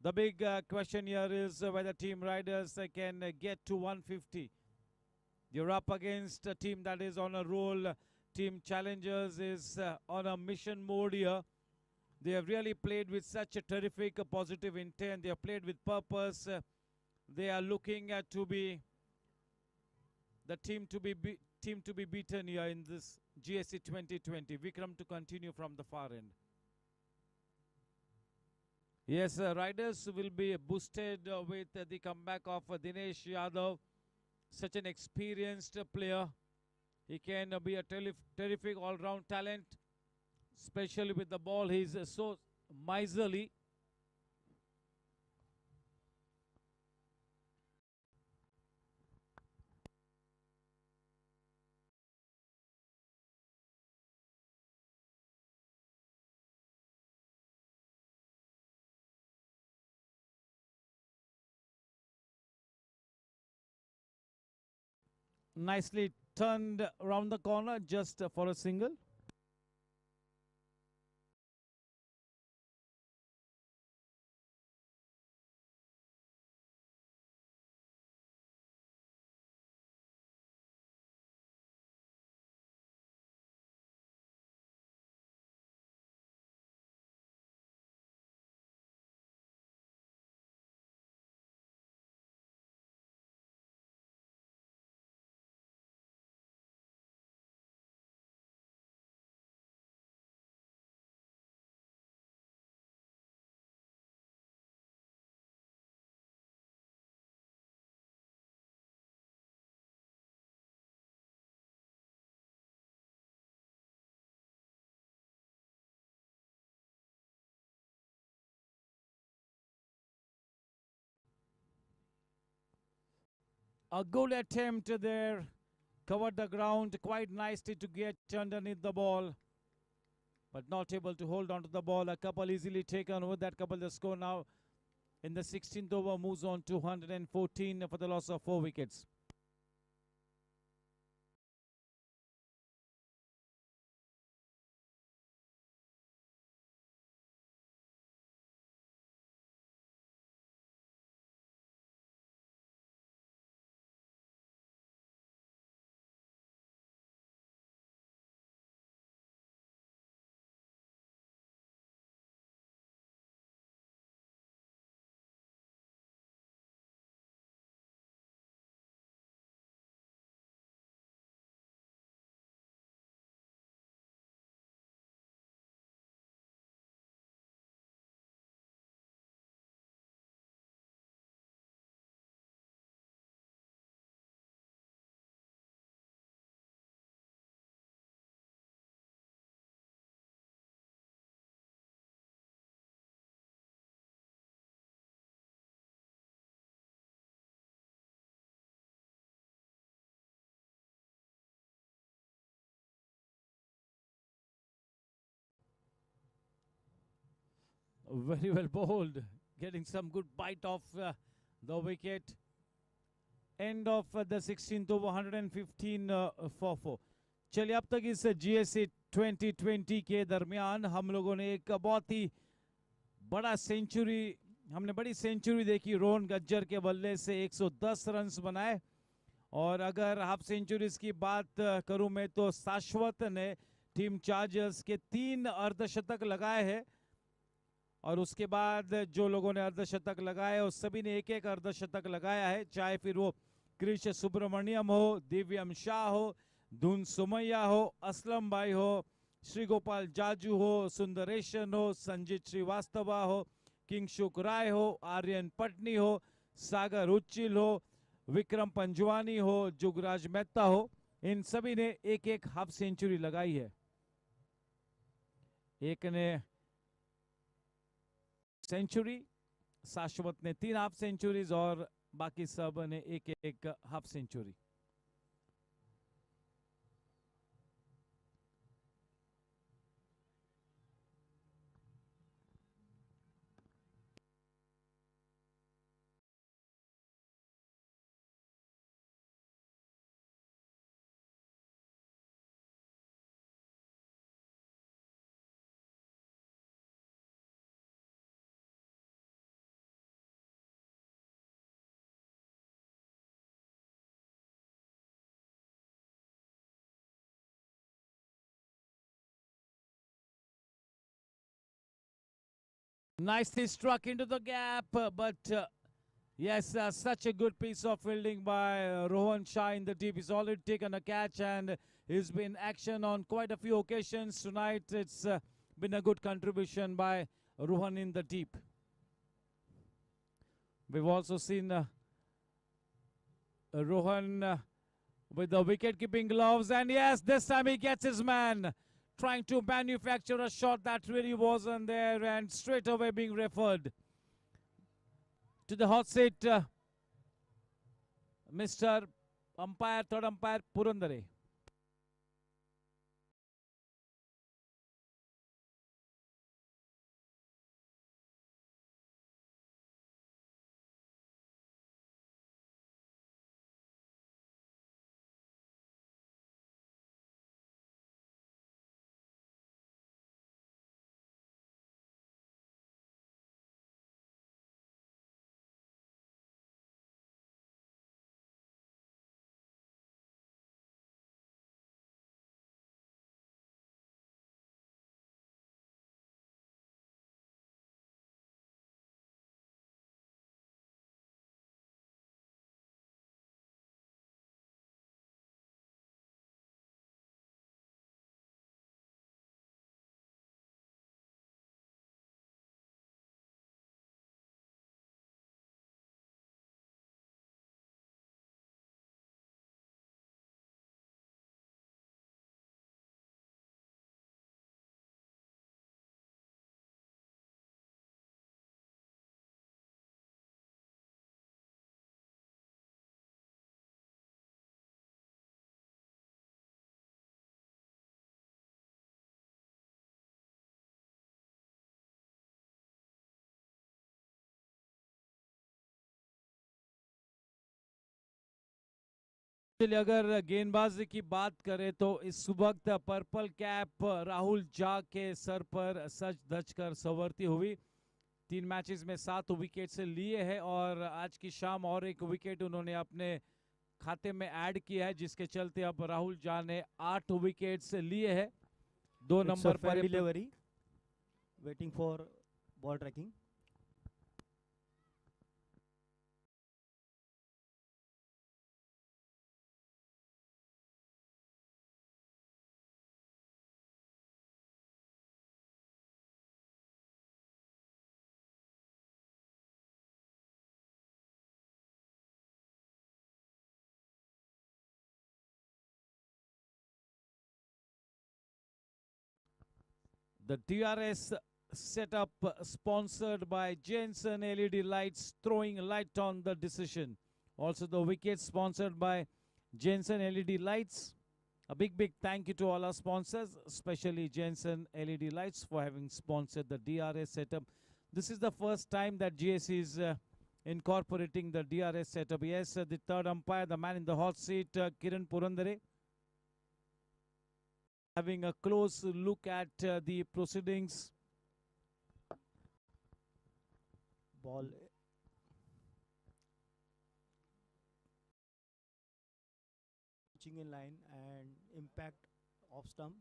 The big question here is whether Team Riders can get to 150. You're up against a team that is on a roll. Team Challengers is on a mission mode here. They have really played with such a terrific positive intent. They have played with purpose. They are looking at to be the team to be beaten here in this GSC 2020. Vikram to continue from the far end. Yes, riders will be boosted with the comeback of Dinesh Yadav, such an experienced player. He can be a terrific all-round talent, especially with the ball. He's so miserly. Nicely turned around the corner just for a single. A good attempt there. Covered the ground quite nicely to get underneath the ball, but not able to hold on to the ball. A couple easily taken with that couple. The score now in the 16th over moves on to 114 for the loss of 4 wickets. Very well bowled, getting some good bite off the wicket. End of the 16th over 115 for 4. चलिए अब तक इस GSA 2020 के दरमियान हम लोगों ने एक बहुत ही बड़ा सेंचुरी हमने बड़ी सेंचुरी देखी। रोहन गज्जर के बल्ले से 110 रन्स बनाए, और अगर हाफ सेंचुरीज की बात करूं मैं तो शाश्वत ने टीम चार्जर्स के 3 अर्धशतक लगाए हैं, और उसके बाद जो लोगों ने अर्धशतक लगाए उस सभी ने एक एक अर्धशतक लगाया है, चाहे फिर वो कृष सुब्रमण्यम हो, दिव्यम शाह हो, धुन सुमैया हो, असलम भाई हो, श्री गोपाल जाजू हो, सुंदरेशन हो, संजीत श्रीवास्तवा हो, किंगशुक राय हो, आर्यन पटनी हो, सागर उच्चिल हो, विक्रम पंजवानी हो, जुगराज मेहता हो, इन सभी ने एक एक हाफ सेंचुरी लगाई है। एक ने सेंचुरी, शाश्वत ने 3 हाफ सेंचुरीज और बाकी सब ने एक एक half century. Nicely struck into the gap, but Yes, such a good piece of fielding by Rohan Shah in the deep. He's already taken a catch and he's been action on quite a few occasions. Tonight it's been a good contribution by Rohan in the deep. We've also seen Rohan with the wicket-keeping gloves. And yes, this time he gets his man. Trying to manufacture a shot that really wasn't there and straight away being referred to the hot seat, Mr. Umpire, third umpire, Purandare. अगर गेंदबाजी की बात करें तो इस वक्त purple cap Rahul Jha के sir पर सच धज कर संवरती हुई 3 मैचेस में 7 विकेट से लिए है और आज की शाम और एक विकेट उन्होंने अपने खाते में ऐड किया है, जिसके चलते अब राहुल झा ने 8 विकेट से लिए है। 2 नंबर पर delivery waiting for ball tracking. The DRS setup sponsored by Jensen LED lights, throwing light on the decision. Also the wicket sponsored by Jensen LED lights. A big thank you to all our sponsors, especially Jensen LED lights for having sponsored the DRS setup. This is the first time that GS is incorporating the DRS setup. Yes, the third umpire, the man in the hot seat, Kiran Purandare, having a close look at the proceedings. Ball pitching in line and impact off stump,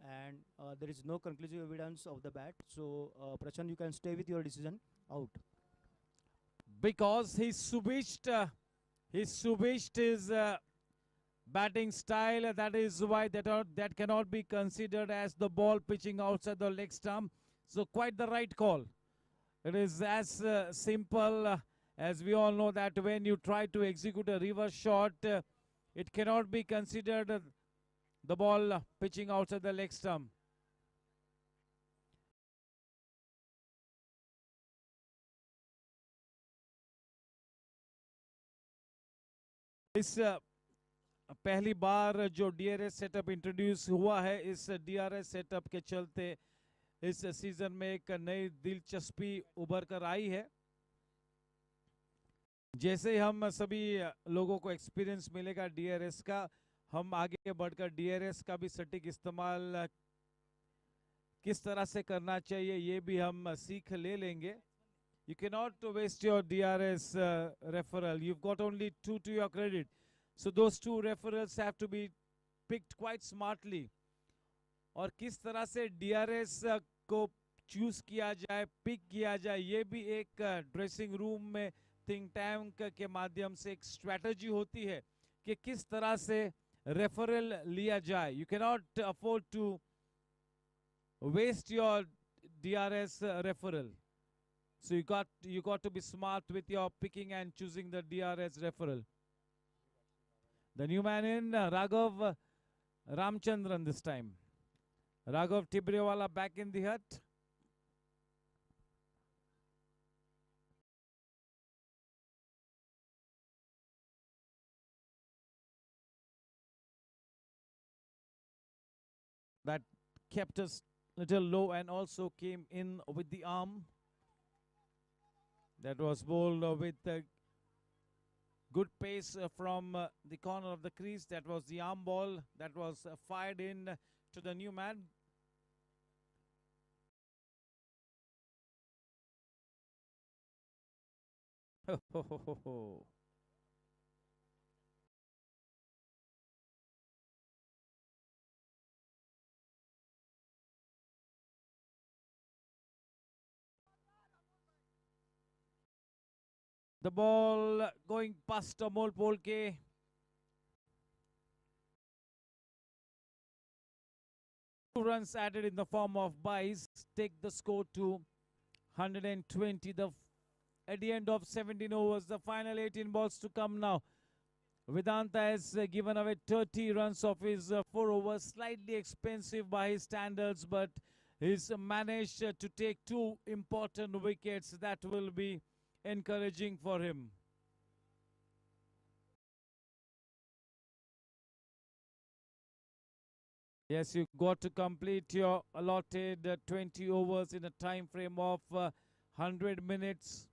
and there is no conclusive evidence of the bat. So Prashant, you can stay with your decision. Out. Because he switched his batting style. That is why that cannot be considered as the ball pitching outside the leg stump. So quite the right call. It is as simple as we all know that when you try to execute a reverse shot, it cannot be considered the ball pitching outside the leg stump. इस पहली बार जो DRS setup introduce हुआ है, इस DRS setup के चलते इस season में एक नई दिलचस्पी उभर कर आई है। जैसे हम सभी लोगों को एक्सपीरियंस मिलेगा DRS का, हम आगे बढ़कर DRS का भी सटीक इस्तेमाल किस तरह से करना चाहिए ये भी हम सीख ले लेंगे। You cannot waste your DRS referral. You've got only 2 to your credit. So those 2 referrals have to be picked quite smartly. और किस तरह से DRS को चूज किया जाए, पिक किया जाए, ये भी एक ड्रेसिंग रूम में थिंक टैंक के माध्यम से एक स्ट्रेटजी होती है कि किस तरह से रेफरल लिया जाए. You can not afford to waste your DRS referral. So you got to be smart with your picking and choosing the DRS referral. The new man in, Raghav Ramchandran this time. Raghav Tibrewala back in the hut. That kept us little low and also came in with the arm. That was bowled with good pace from the corner of the crease. That was the arm ball that was fired in to the new man. Ho, ho, ho, ho, ho. The ball going past Amol Polke. Two runs added in the form of byes take the score to 120. At the end of 17 overs, the final 18 balls to come now. Vedanta has given away 30 runs of his 4 overs, slightly expensive by his standards, but he's managed to take 2 important wickets. That will be encouraging for him. Yes, you got to complete your allotted 20 overs in a time frame of 100 minutes.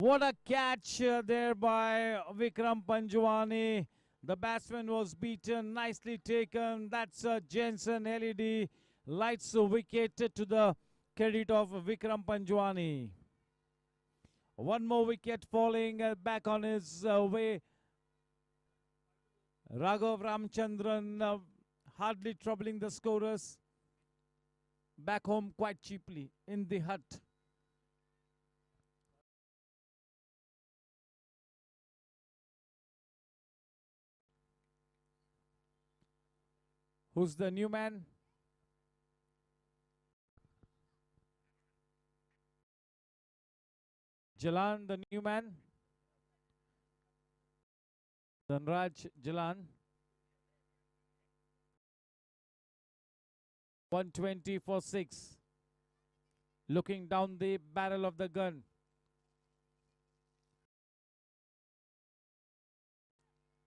What a catch there by Vikram Panjwani. The batsman was beaten, nicely taken. That's Jensen LED. Lights the wicket to the credit of Vikram Panjwani. One more wicket falling back on his way. Raghav Ramchandran hardly troubling the scorers. Back home quite cheaply in the hut. Who's the new man? Jalan, the new man. Dhanraj Jalan. 120 for 6. Looking down the barrel of the gun.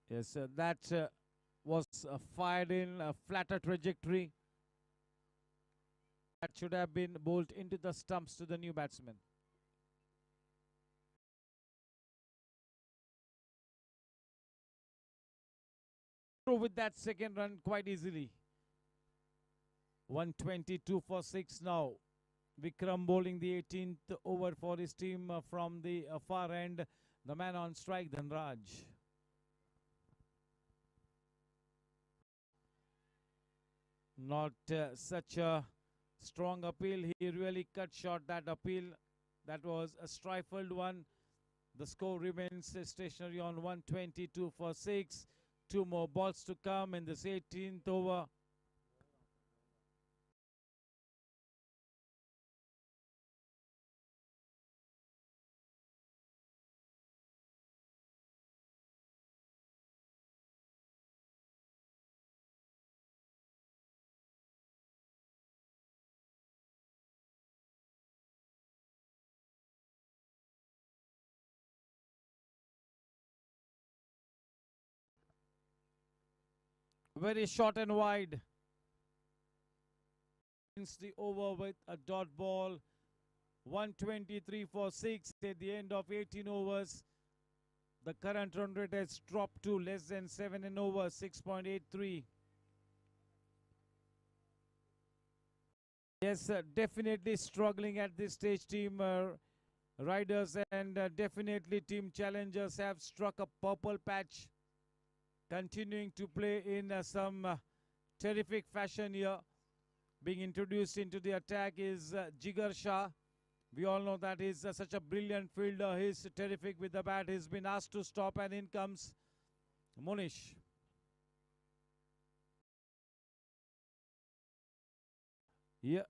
Yes, that was fired in a flatter trajectory. That should have been bowled into the stumps to the new batsman. Through with that second run quite easily. 122 for 6 now. Vikram bowling the 18th over for his team from the far end. The man on strike, Dhanraj. Not such a strong appeal. He really cut short that appeal. That was a stifled one. The score remains stationary on 122 for 6. 2 more balls to come in this 18th over. Very short and wide. ends the over with a dot ball. 123 for 6 at the end of 18 overs. The current run rate has dropped to less than 7 and over, 6.83. Yes, definitely struggling at this stage, team riders, and definitely team challengers have struck a purple patch, continuing to play in some terrific fashion here. Being introduced into the attack is Jigar Shah. We all know that he's such a brilliant fielder. He's terrific with the bat. He's been asked to stop, and in comes Monish. Yeah,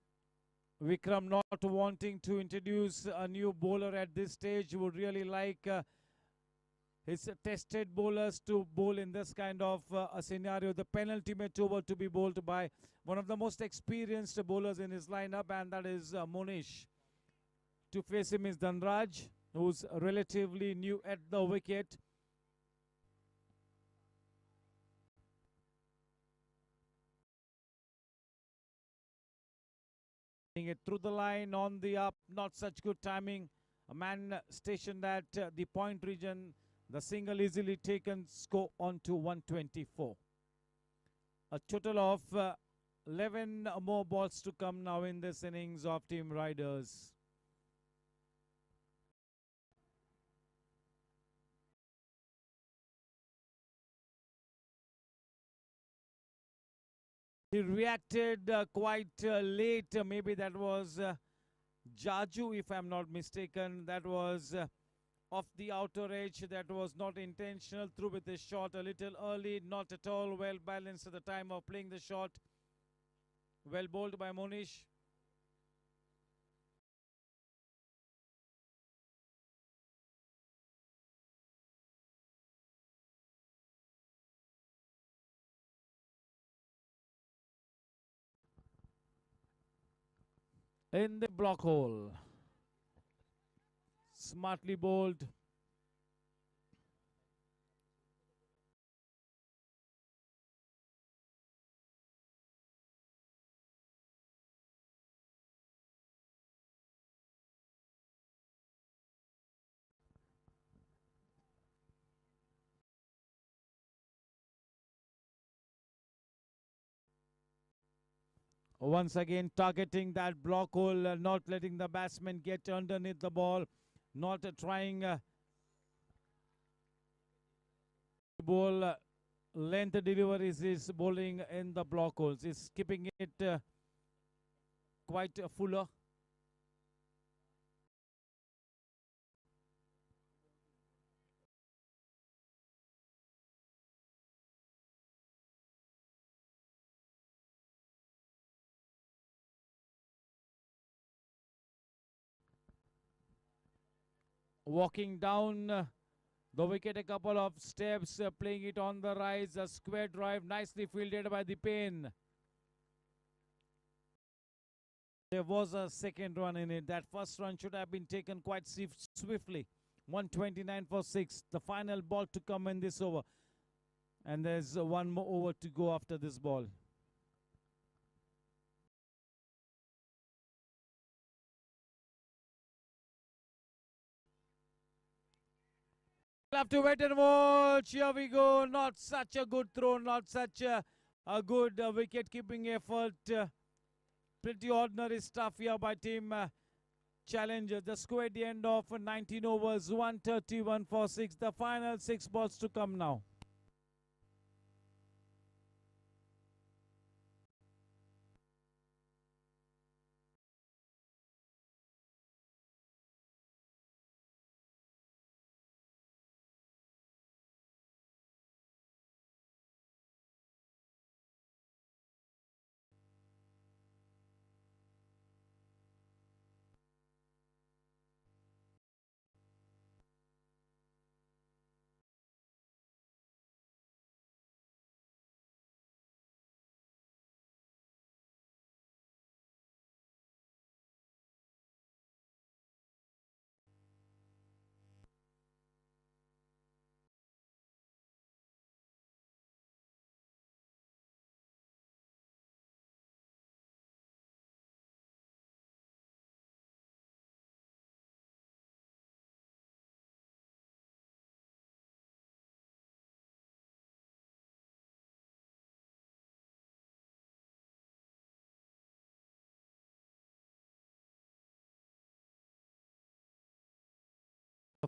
Vikram not wanting to introduce a new bowler at this stage. Would really like his tested bowlers to bowl in this kind of a scenario. The penultimate over to be bowled by one of the most experienced bowlers in his lineup, and that is Monish. To face him is Dhanraj, who's relatively new at the wicket. It through the line on the up, not such good timing. A man stationed at the point region. The single easily taken, score on to 124. A total of 11 more balls to come now in this innings of Team Riders. He reacted quite late. Maybe that was Jaju, if I'm not mistaken. That was off the outer edge. That was not intentional. Through with the shot a little early. Not at all well balanced at the time of playing the shot. Well bowled by Monish. In the block hole. Smartly bowled. Once again targeting that block hole, not letting the batsman get underneath the ball, not trying bowl length deliveries, is bowling in the block holes. Is keeping it quite fuller. Walking down the wicket a couple of steps, playing it on the rise, a square drive, nicely fielded by the Payne. There was a second run in it. That first run should have been taken quite swiftly. 129 for 6. The final ball to come in this over. And there's one more over to go after this ball. We'll have to wait and watch. Here we go. Not such a good throw. Not such a good wicket-keeping effort. Pretty ordinary stuff here by Team Challenger. The score at the end of 19 overs. 131 for 6. The final 6 balls to come now.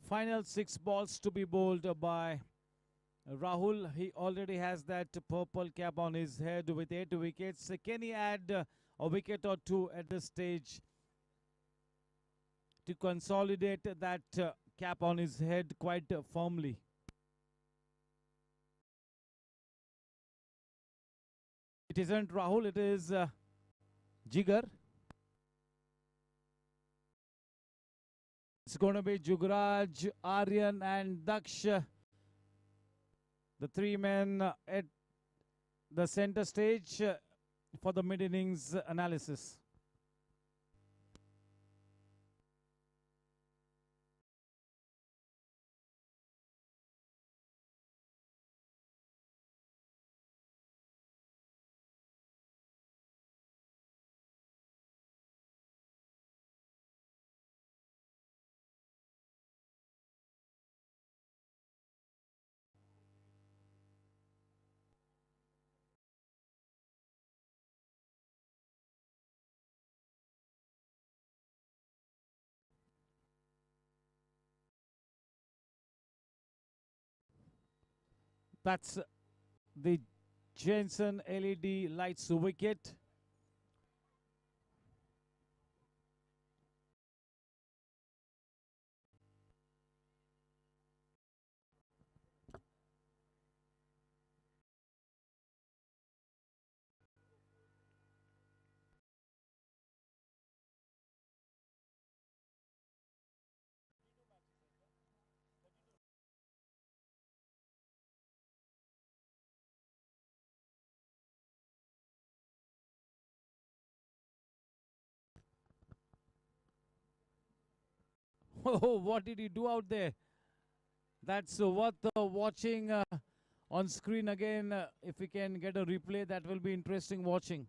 final 6 balls to be bowled by Rahul. He already has that purple cap on his head with 8 wickets. Can he add a wicket or two at this stage to consolidate that cap on his head quite firmly? It isn't Rahul, it is Jigar. It's going to be Jugraj, Aryan and Daksh. The 3 men at the center stage for the mid-innings analysis. That's the Jensen LED lights wicket. Oh, what did he do out there? That's worth watching on screen again. If we can get a replay, that will be interesting watching.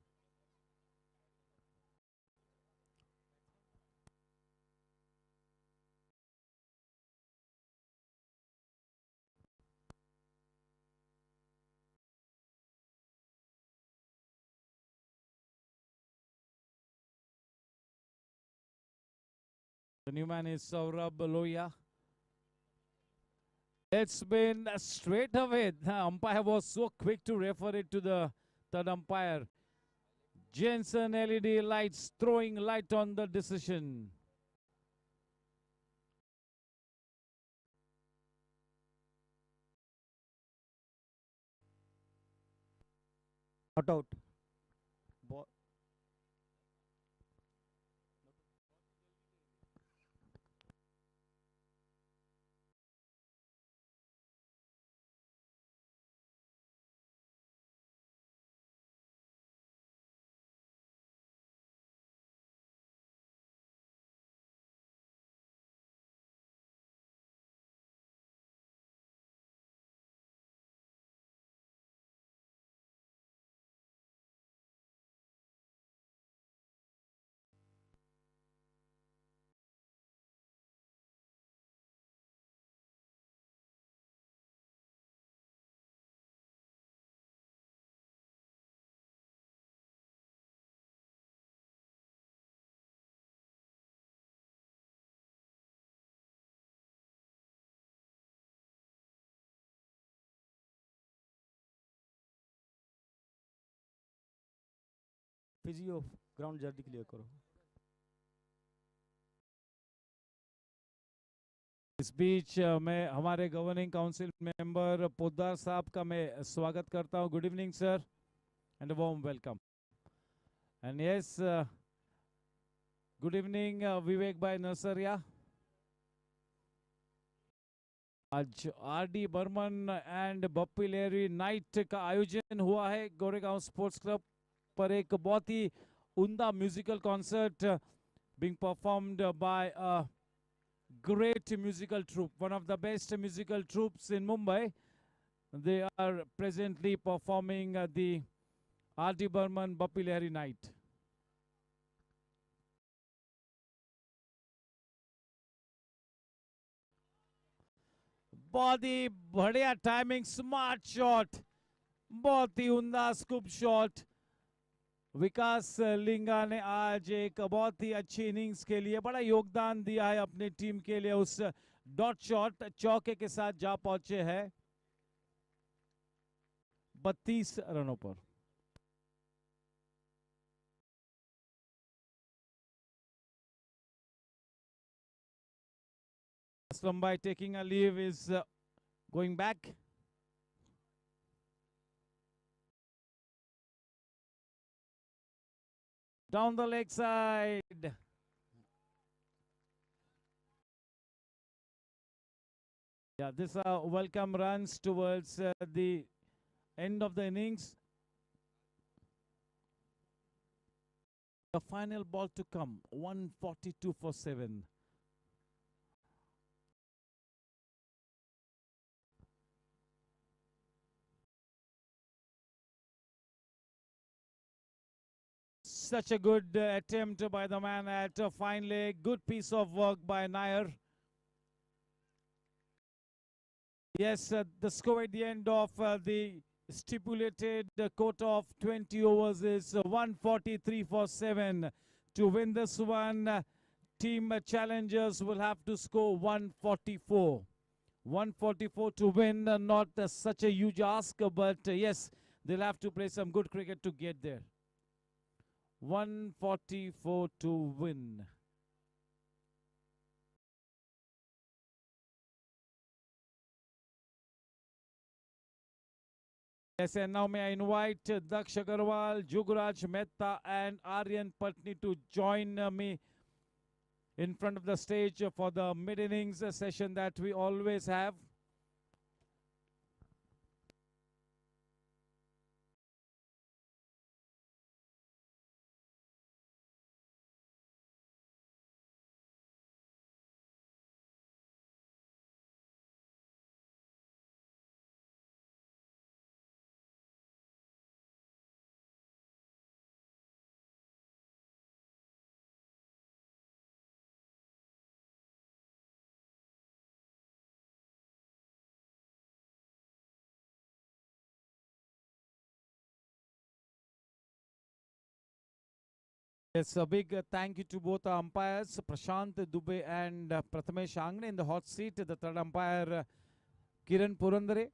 The new man is Saurabh Loya. It's been straight away. The umpire was so quick to refer it to the third umpire. Jensen LED lights throwing light on the decision. Not out. Ball. Physio ground जल्दी clear करो. इस बीच मैं हमारे governing council member Poddar साहब का मैं स्वागत करता हूं. Good evening sir and warm welcome. And yes, good evening Vivek भाई नरसरिया. आज RD Burman and Bappi Lehri night का आयोजन हुआ है गोरेगांव स्पोर्ट्स क्लब पर. एक बहुत ही उम्दा musical concert being performed by a great musical troupe, one of the best musical troupes in Mumbai. They are presently performing the R.D. Burman Bappi Lahiri night. बहुत ही बढ़िया टाइमिंग, स्मार्ट शॉट, बहुत ही उम्दा scoop shot. विकास लिंगा ने आज एक बहुत ही अच्छी innings के लिए बड़ा योगदान दिया है अपनी टीम के लिए. उस डॉट शॉट चौके के साथ जा पहुंचे हैं 32 रनों पर। Mumbai taking a leave is going back. Down the leg side. Yeah, this welcome runs towards the end of the innings. The final ball to come, 142 for 7. Such a good attempt by the man at fine leg. Good piece of work by Nair. Yes, the score at the end of the stipulated quota of 20 overs is 143 for 7. To win this one, team challengers will have to score 144. 144 to win, not such a huge ask, but yes, they'll have to play some good cricket to get there. 144 to win. Yes, and now may I invite Daksh Agarwal, Jugraj Mehta and Aryan Patni to join me in front of the stage for the mid-innings session that we always have. Yes, a big thank you to both our umpires, Prashant Dubey and Prathamesh Angne. In the hot seat, the third umpire, Kiran Purandare.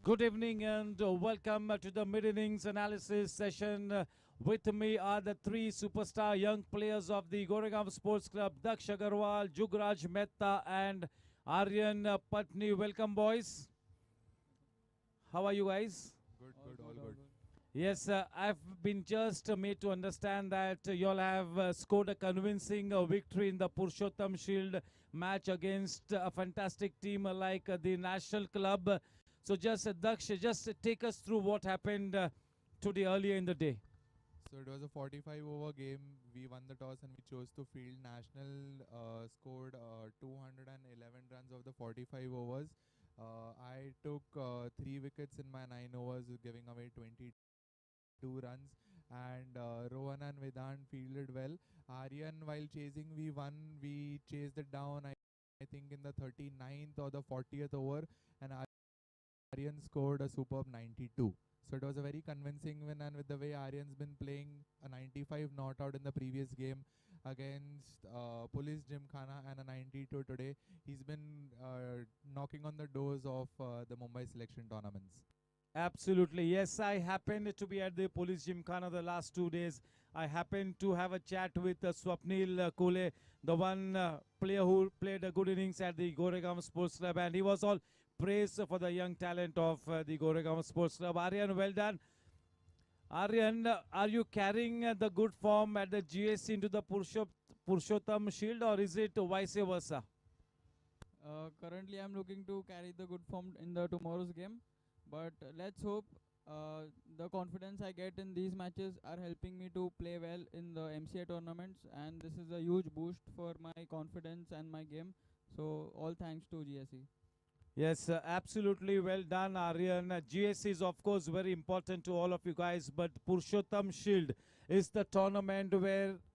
Good evening and welcome to the mid-innings analysis session. With me are the three superstar young players of the Goregaon Sports Club, Daksh Agarwal, Jugraj Mehta and Aryan Patni. Welcome, boys. How are you guys? Good, all good. Yes, I've been just made to understand that you all have scored a convincing victory in the Purushottam Shield match against a fantastic team like the National Club. So just Daksh, just take us through what happened today earlier in the day. So it was a 45-over game. We won the toss and we chose to field. National scored 211 runs of the 45 overs. I took 3 wickets in my 9 overs, giving away 22 runs. And Rohan and Vedant fielded well. Aryan, while chasing, we won. We chased it down, I think, in the 39th or the 40th over. And Aryan scored a superb 92. So it was a very convincing win, and with the way Aryan's been playing, a 95 not out in the previous game against Police Gymkhana and a 92 today, he's been knocking on the doors of the Mumbai selection tournaments. Absolutely. Yes, I happened to be at the Police Gymkhana the last 2 days. I happened to have a chat with Swapnil Kole, the one player who played a good innings at the Goregaon Sports Club, and he was all praise for the young talent of the Goregaon Sports Club. Aryan, well done. Aryan, are you carrying the good form at the GSC into the Purushottam Shield, or is it vice versa? Currently, I'm looking to carry the good form in the tomorrow's game, but let's hope The confidence I get in these matches are helping me to play well in the MCA tournaments, and this is a huge boost for my confidence and my game. So all thanks to GSE. Yes, absolutely well done, Aryan. GSC is, of course, very important to all of you guys, but Purushottam Shield is the tournament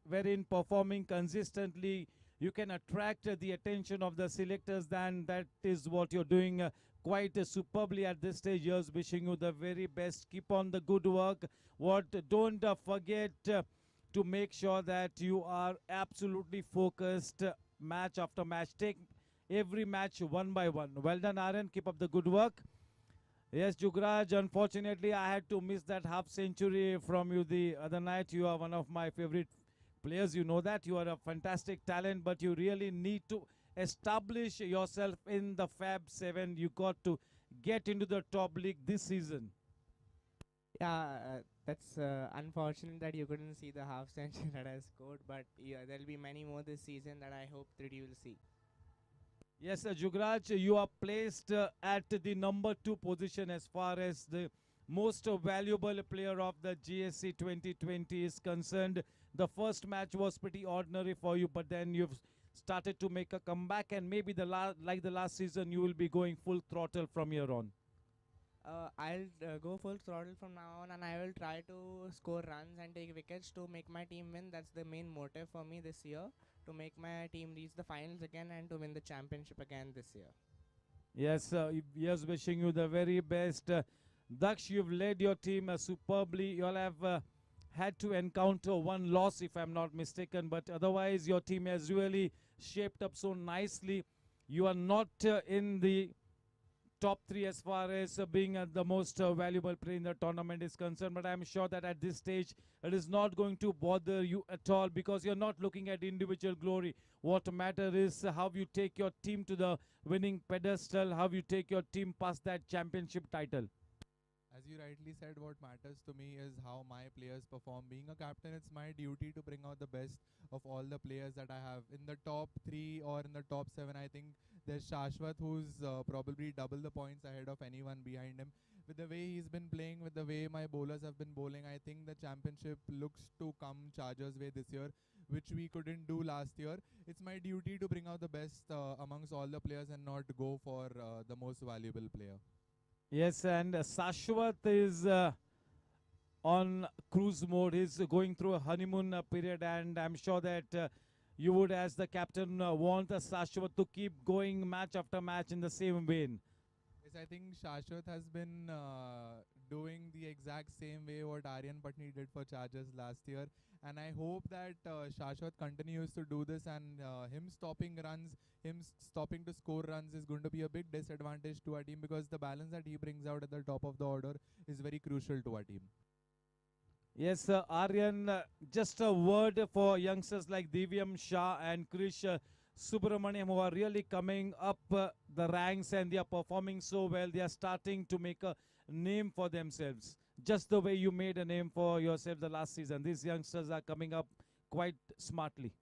wherein performing consistently you can attract the attention of the selectors. Then that is what you're doing quite superbly at this stage. Yes, wishing you the very best. Keep on the good work. What don't forget to make sure that you are absolutely focused match after match. Take every match one by one. Well done, Aaron. Keep up the good work. Yes, Jugraj, unfortunately, I had to miss that half century from you the other night. You are one of my favorite players. You know that. You are a fantastic talent, but you really need to establish yourself in the Fab 7. You got to get into the top league this season. Yeah, that's unfortunate that you couldn't see the half century that I scored, but yeah, there'll be many more this season that I hope that you will see. Yes, Jugraj, you are placed at the number 2 position as far as the most valuable player of the GSC 2020 is concerned. The first match was pretty ordinary for you, but then you've started to make a comeback, and maybe like the last season, you will be going full throttle from here on. I'll go full throttle from now on, and I will try to score runs and take wickets to make my team win. That's the main motive for me this year, to make my team reach the finals again and to win the championship again this year. Yes, yes, wishing you the very best. Daksh, you've led your team superbly. You all have had to encounter one loss, if I'm not mistaken, but otherwise your team has really shaped up so nicely. You are not in the top 3 as far as being the most valuable player in the tournament is concerned, but I'm sure that at this stage it is not going to bother you at all, because you're not looking at individual glory. What matters is how you take your team to the winning pedestal, how you take your team past that championship title. As you rightly said, what matters to me is how my players perform. Being a captain, it's my duty to bring out the best of all the players that I have. In the top 3 or in the top 7, I think there's Shashwat, who's probably double the points ahead of anyone behind him. With the way he's been playing, with the way my bowlers have been bowling, I think the championship looks to come Chargers' way this year, which we couldn't do last year. It's my duty to bring out the best amongst all the players and not go for the most valuable player. Yes, and Sashwat is on cruise mode. He's going through a honeymoon period, and I'm sure that you would, as the captain, want Sashwat to keep going match after match in the same vein. Yes, I think Shashwat has been doing the exact same way what Aryan Patni did for Chargers last year, and I hope that Shashwat continues to do this, and him stopping runs, stopping to score runs is going to be a big disadvantage to our team, because the balance that he brings out at the top of the order is very crucial to our team. Yes, Aryan, just a word for youngsters like Divyam Shah and Krish Subramaniam, who are really coming up the ranks, and they are performing so well. They are starting to make a name for themselves, just the way you made a name for yourself the last season. These youngsters are coming up quite smartly.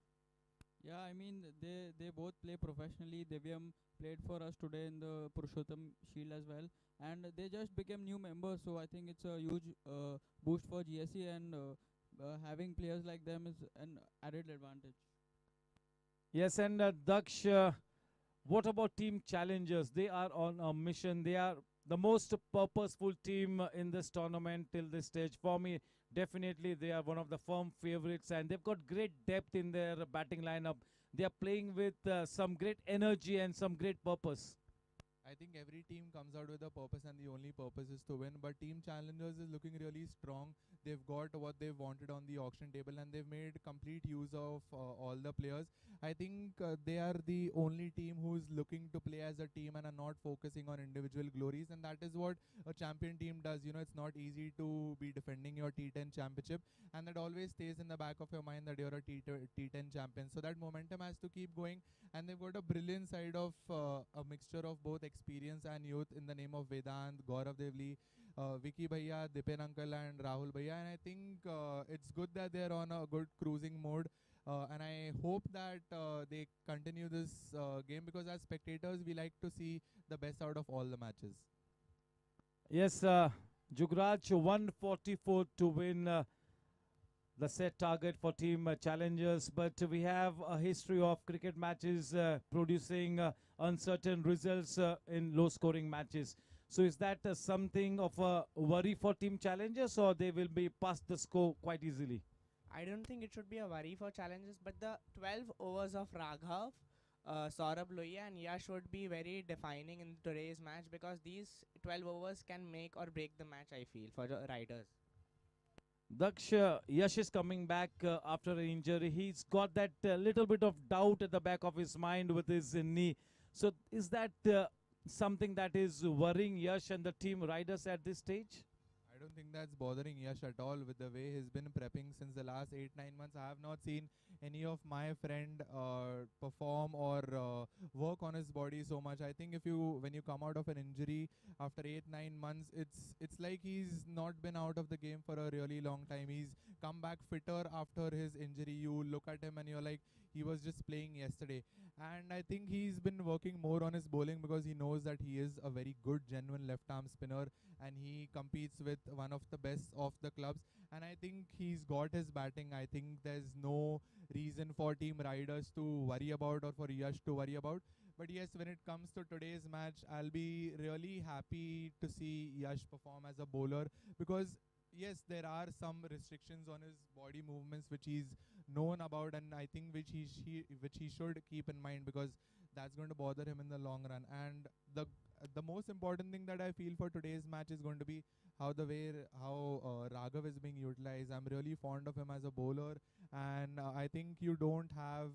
Yeah, I mean they both play professionally. Devyam played for us today in the Purushottam Shield as well, and they just became new members. So I think it's a huge boost for GSE, and having players like them is an added advantage. Yes, and Daksh, what about team challengers? They are on a mission. They are the most purposeful team in this tournament till this stage. For me, definitely they are one of the firm favorites, and they've got great depth in their batting lineup. They are playing with some great energy and some great purpose. I think every team comes out with a purpose, and the only purpose is to win. But Team Challengers is looking really strong. They've got what they've wanted on the auction table, and they've made complete use of all the players. I think they are the only team who's looking to play as a team and are not focusing on individual glories. And that is what a champion team does. You know, it's not easy to be defending your T10 championship, and that always stays in the back of your mind that you're a T10 champion. So that momentum has to keep going, and they've got a brilliant side of a mixture of both experience and youth in the name of Vedant, Gaurav Devli, Vicky Bhaiya, Dipen Uncle and Rahul Bhaiya, and I think it's good that they're on a good cruising mode, and I hope that they continue this game, because as spectators we like to see the best out of all the matches. Yes, Jugraj 144 to win the set target for team challengers, but we have a history of cricket matches producing uncertain results in low scoring matches. So is that something of a worry for team challengers, or they will be past the score quite easily? I don't think it should be a worry for challenges, but the 12 overs of Raghav, Saurabh Lohia and Yash would be very defining in today's match, because these 12 overs can make or break the match, I feel, for the riders. Daksh, Yash is coming back after an injury. He's got that little bit of doubt at the back of his mind with his knee. So is that something that is worrying Yash and the team riders at this stage? I don't think that's bothering Yash at all with the way he's been prepping since the last 8-9 months. I have not seen any of my friend perform or work on his body so much. I think if you when you come out of an injury after 8-9 months, it's like he's not been out of the game for a really long time. He's come back fitter after his injury. You look at him and you're like, he was just playing yesterday. And I think he's been working more on his bowling because he knows that he is a very good genuine left arm spinner, and he competes with one of the best of the clubs. And I think he's got his batting. I think there's no reason for team riders to worry about or for Yash to worry about. But yes, when it comes to today's match, I'll be really happy to see Yash perform as a bowler, because yes, there are some restrictions on his body movements which he's known about, and I think which he should keep in mind, because that's going to bother him in the long run. And the most important thing that I feel for today's match is going to be how Raghav is being utilized. I'm really fond of him as a bowler, and I think you don't have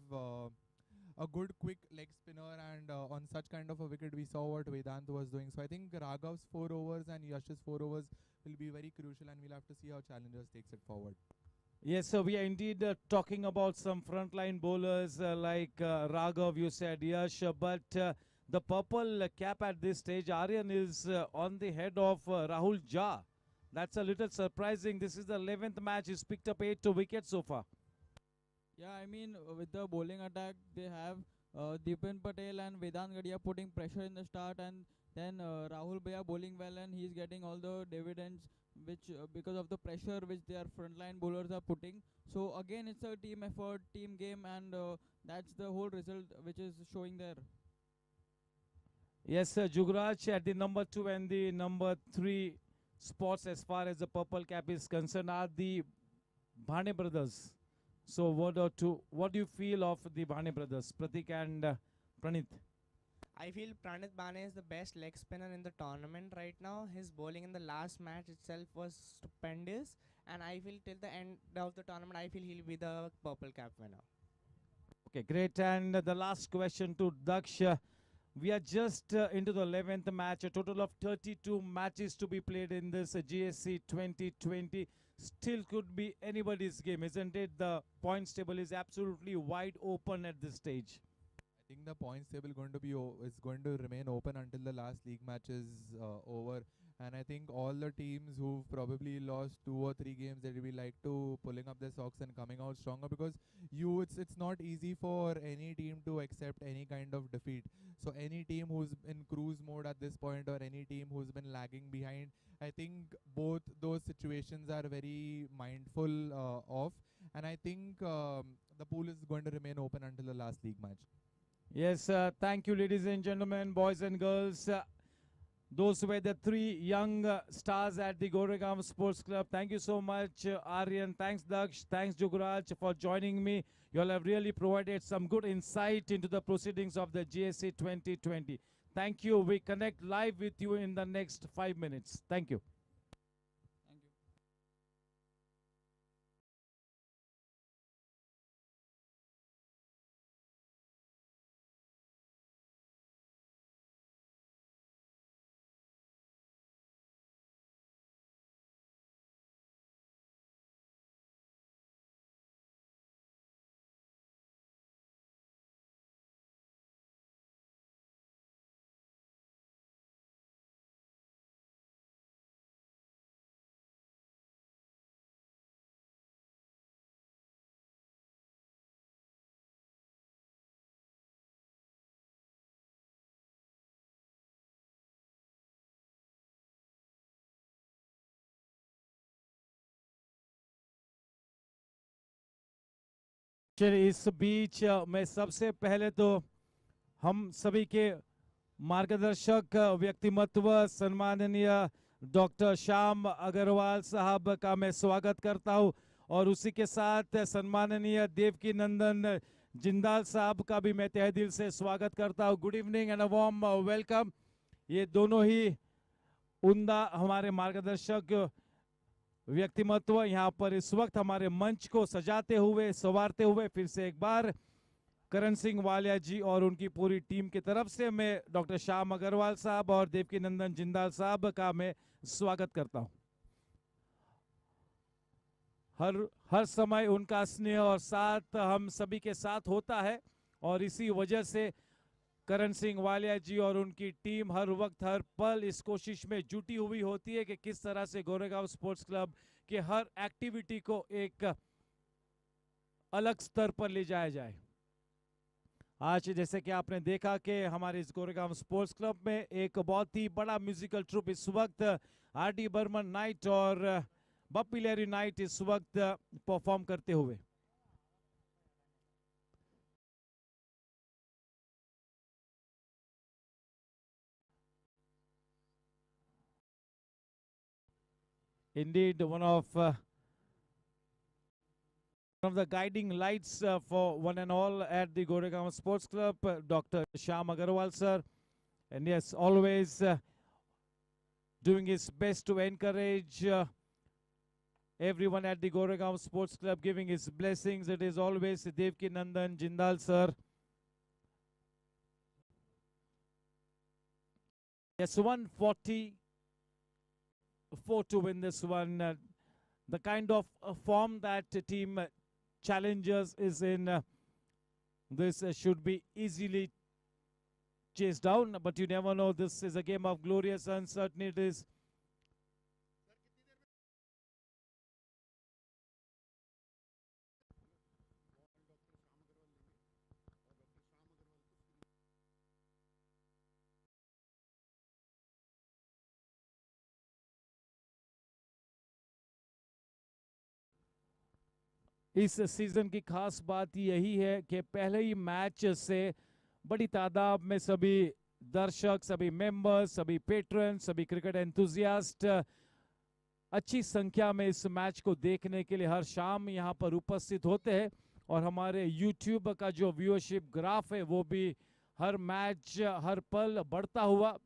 a good quick leg spinner, and on such kind of a wicket we saw what Vedant was doing. So I think Raghav's 4 overs and Yash's 4 overs will be very crucial, and we'll have to see how Challengers takes it forward. Yes, so we are indeed talking about some frontline bowlers like Raghav, you said, Yash, but the purple cap at this stage, Aryan, is on the head of Rahul Jha. That's a little surprising. This is the 11th match. He's picked up 8 wickets so far. Yeah, I mean, with the bowling attack, they have Dipen Patel and Vedant Gadia putting pressure in the start, and then Rahul Bhaiya bowling well, and he's getting all the dividends which because of the pressure which their frontline bowlers are putting. So again, it's a team effort, team game, and that's the whole result which is showing there. Yes, Jugraj at the number 2 and the number 3 spots as far as the purple cap is concerned are the Bhane brothers. So what do you feel of the Bhane brothers, Pratik and Pranit? I feel Pranit Bane is the best leg spinner in the tournament right now. His bowling in the last match itself was stupendous, and I feel till the end of the tournament, I feel he'll be the purple cap winner. Okay, great. And the last question to Daksh. We are just into the 11th match, a total of 32 matches to be played in this GSC 2020. Still could be anybody's game, isn't it? The points table is absolutely wide open at this stage. I think the points table is going to remain open until the last league match is over, and I think all the teams who've probably lost 2 or 3 games, they will be like to pulling up their socks and coming out stronger, because it's not easy for any team to accept any kind of defeat. So any team who's in cruise mode at this point, or any team who's been lagging behind, I think both those situations are very mindful of, and I think the pool is going to remain open until the last league match. Yes, thank you, ladies and gentlemen, boys and girls. Those were the 3 young stars at the Goregaon Sports Club. Thank you so much, Aryan. Thanks, Daksh. Thanks, Juguraj, for joining me. You all have really provided some good insight into the proceedings of the GSC 2020. Thank you. We connect live with you in the next 5 minutes. Thank you. चलिए, इस बीच मैं सबसे पहले तो हम सभी के मार्गदर्शक व्यक्तिमत्व सम्माननीय डॉक्टर श्याम अग्रवाल साहब का मैं स्वागत करता हूं और उसी के साथ सम्माननीय देवकी नंदन जिंदाल साहब का भी मैं तहे दिल से स्वागत करता हूं। Good evening and a warm welcome. ये दोनों ही उम्दा हमारे मार्गदर्शक व्यक्तिमत्व यहाँ पर इस वक्त हमारे मंच को सजाते हुए संवारते हुए फिर से एक बार करण सिंह वालिया जी और उनकी पूरी टीम की तरफ से मैं डॉक्टर श्याम अग्रवाल साहब और देवकी नंदन जिंदाल साहब का मैं स्वागत करता हूं। हर समय उनका स्नेह और साथ हम सभी के साथ होता है और इसी वजह से करण सिंह वालिया जी और उनकी टीम हर वक्त हर पल इस कोशिश में जुटी हुई होती है कि किस तरह से गोरेगांव स्पोर्ट्स क्लब के हर एक्टिविटी को एक अलग स्तर पर ले जाया जाए। आज जैसे कि आपने देखा कि हमारे इस गोरेगांव स्पोर्ट्स क्लब में एक बहुत ही बड़ा म्यूजिकल ट्रुप इस वक्त आर.डी. बर्मन नाइट और बप्पी लहरी नाइट इस वक्त परफॉर्म करते हुए indeed one of the guiding lights for one and all at the Goregaon Sports Club, Dr. Shyam Agarwal sir, and yes, always doing his best to encourage everyone at the Goregaon Sports Club, giving his blessings. It is always Devki Nandan Jindal sir. Yes, 144 to win this one. The kind of form that team Challengers is in, this should be easily chased down, but you never know. This is a game of glorious uncertainties. इस season की खास बात यही है कि पहले ही match से बड़ी तादाद में सभी दर्शक, सभी मेंबर्स, सभी पेट्रन, सभी क्रिकेट एंथुजियास्ट अच्छी संख्या में इस मैच को देखने के लिए हर शाम यहां पर उपस्थित होते हैं और हमारे YouTube का जो व्यूअरशिप ग्राफ है वो भी हर मैच हर पल बढ़ता हुआ।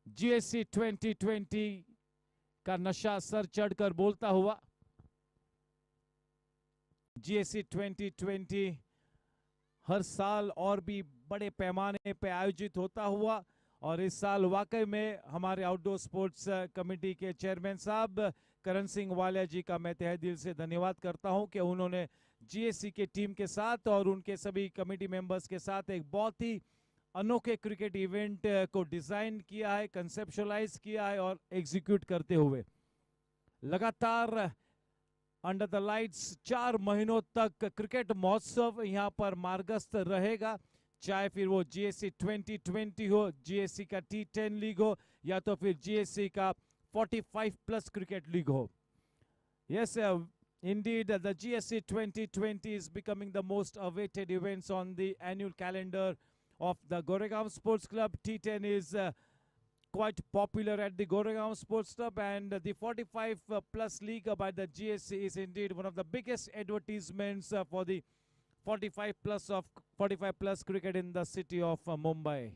GSC 2020 का नशा सर चढ़कर बोलता हुआ। GSC 2020 हर साल और भी बड़े पैमाने पे आयोजित होता हुआ और इस साल वाकई में हमारे आउटडोर स्पोर्ट्स कमेटी के चेयरमैन साहब करण सिंह वालिया जी का मैं तहे दिल से धन्यवाद करता हूं कि उन्होंने GSC के टीम के साथ और उनके सभी कमेटी मेंबर्स के साथ एक बहुत ही अनोखे क्रिकेट इवेंट को डिजाइन किया है, कंसेप्चुअलाइज किया है और एग्जीक्यूट करते हुए लगातार अंडर द लाइट्स 4 महीनों तक क्रिकेट महोत्सव यहां पर मार्गस्थ रहेगा, चाहे फिर वो GSC 2020 हो, GSC का T10 लीग हो या तो फिर GSC का 45+ क्रिकेट लीग हो। Yes, indeed, the GSC 2020 is becoming the most awaited events on the annual calendar of the Goregaon Sports Club. T10 is quite popular at the Goregaon Sports Club, and the 45+ league by the GSC is indeed one of the biggest advertisements for the 45+ cricket in the city of Mumbai.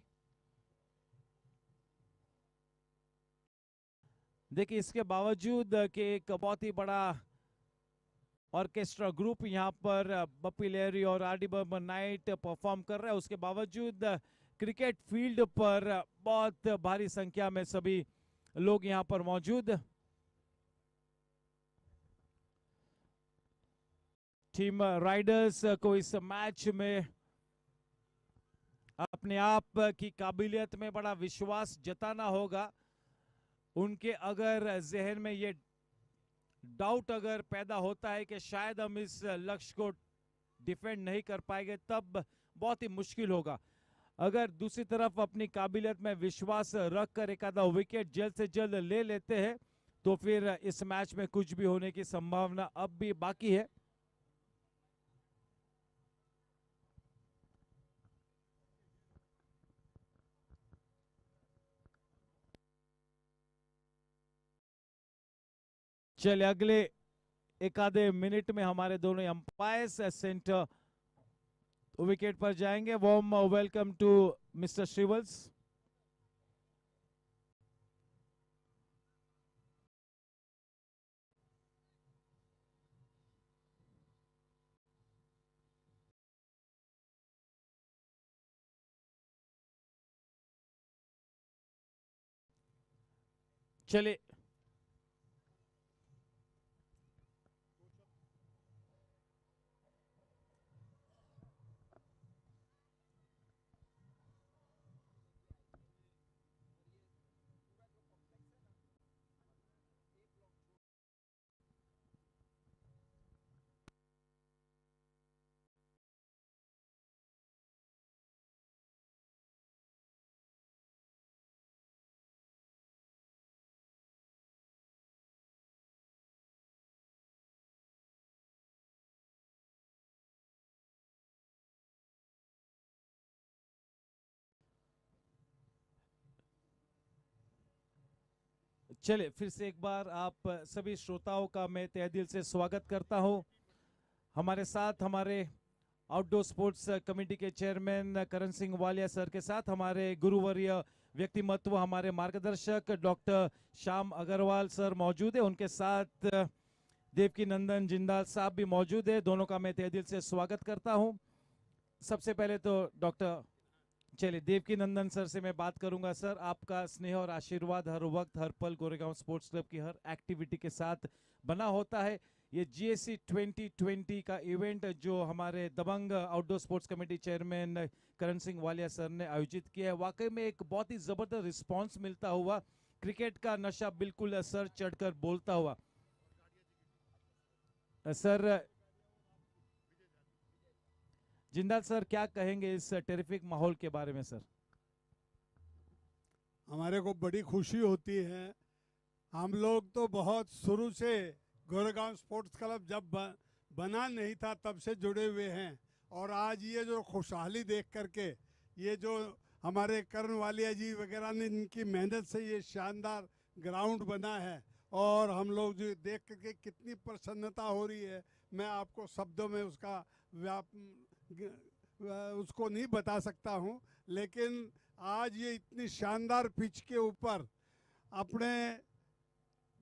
देखिए, इसके बावजूद कि एक बहुत ही बड़ा orchestra group यहाँ पर बप्पी लहरी और आर.डी. बर्मन नाइट परफॉर्म कर रहा है, उसके बावजूद क्रिकेट फील्ड पर बहुत भारी संख्या में सभी लोग यहाँ पर मौजूद। टीम राइडर्स को इस मैच में अपने आप की काबिलियत में बड़ा विश्वास जताना होगा। उनके अगर जहन में ये डाउट अगर पैदा होता है कि शायद हम इस लक्ष्य को डिफेंड नहीं कर पाएंगे, तब बहुत ही मुश्किल होगा। अगर दूसरी तरफ अपनी काबिलियत में विश्वास रखकर एक आधा विकेट जल्द से जल्द ले लेते हैं तो फिर इस मैच में कुछ भी होने की संभावना अब भी बाकी है। चलिए अगले एक आधे मिनट में हमारे दोनों अंपायर्स सेंटर विकेट पर जाएंगे। Warm welcome to mister Shrivals. चलिए चलिए फिर से एक बार आप सभी श्रोताओं का मैं तहे दिल से स्वागत करता हूं। हमारे साथ हमारे आउटडोर स्पोर्ट्स कमेटी के चेयरमैन करण सिंह वालिया सर के साथ हमारे गुरुवर्य व्यक्तिमत्व हमारे मार्गदर्शक डॉक्टर श्याम अग्रवाल सर मौजूद है। उनके साथ देवकी नंदन जिंदाल साहब भी मौजूद है। दोनों का मैं तहे दिल से स्वागत करता हूं। सबसे पहले तो डॉक्टर चलिए देवकी नंदन सर से मैं बात करूंगा। सर आपका स्नेह और आशीर्वाद हर वक्त हर पल गोरेगांव स्पोर्ट्स क्लब की हर एक्टिविटी के साथ बना होता है। ये GSC 2020 का इवेंट जो हमारे दबंग outdoor sports committee chairman Karan Singh Walia sir ने आयोजित किया है, वाकई में एक बहुत ही जबरदस्त रिस्पांस मिलता हुआ, क्रिकेट का नशा बिल्कुल सर चढ़कर बोलता हुआ। सर जिंदाल सर क्या कहेंगे इस टेरिफिक माहौल के बारे में? सर हमारे को बड़ी खुशी होती है। हम लोग तो बहुत शुरू से गोरेगांव स्पोर्ट्स क्लब जब बना नहीं था तब से जुड़े हुए हैं, और आज ये जो खुशहाली देख करके ये जो हमारे करण वालिया जी वगैरह ने इनकी मेहनत से ये शानदार ग्राउंड बना है, और हम लोग जो देख करके कितनी प्रसन्नता हो रही है, मैं आपको शब्दों में उसको नहीं बता सकता हूँ। लेकिन आज ये इतनी शानदार पिच के ऊपर अपने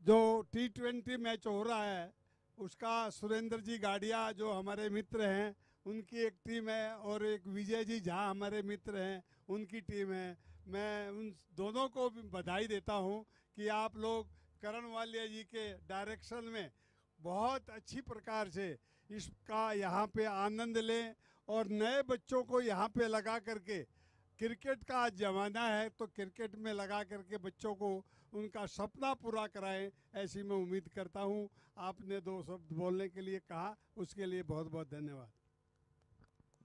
जो T20 मैच हो रहा है उसका सुरेंद्र जी गाड़िया जो हमारे मित्र हैं उनकी एक टीम है, और एक विजय जी झा हमारे मित्र हैं उनकी टीम है। मैं उन दोनों को भी बधाई देता हूँ कि आप लोग करण वालिया जी के डायरेक्शन में बहुत अच्छी प्रकार से इसका यहाँ पे आनंद लें, और नए बच्चों को यहाँ पे लगा करके, क्रिकेट का आज ज़माना है तो क्रिकेट में लगा करके बच्चों को उनका सपना पूरा कराएं, ऐसी मैं उम्मीद करता हूँ। आपने 2 शब्द बोलने के लिए कहा, उसके लिए बहुत बहुत धन्यवाद।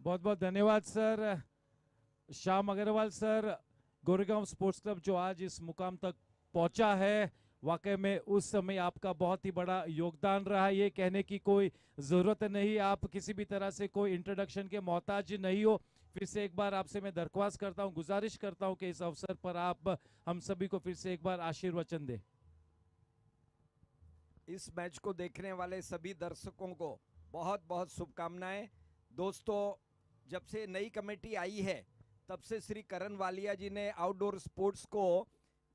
बहुत बहुत धन्यवाद sir. Shyam Agarwal sir, Goregaon sports club जो आज इस मुकाम तक पहुंचा है, वाकई में उस समय आपका बहुत ही बड़ा योगदान रहा। ये कहने की कोई ज़रूरत नहीं, आप किसी भी तरह से कोई इंट्रोडक्शन के मोहताज नहीं हो। फिर से एक बार आपसे मैं दरख्वास्त करता हूं, गुजारिश करता हूं कि इस अवसर पर आप हम सभी को फिर से एक बार आशीर्वचन दें। इस मैच को देखने वाले सभी दर्शकों को बहुत बहुत शुभकामनाएं। दोस्तों, जब से नई कमेटी आई है तब से श्री करण वालिया जी ने आउटडोर स्पोर्ट्स को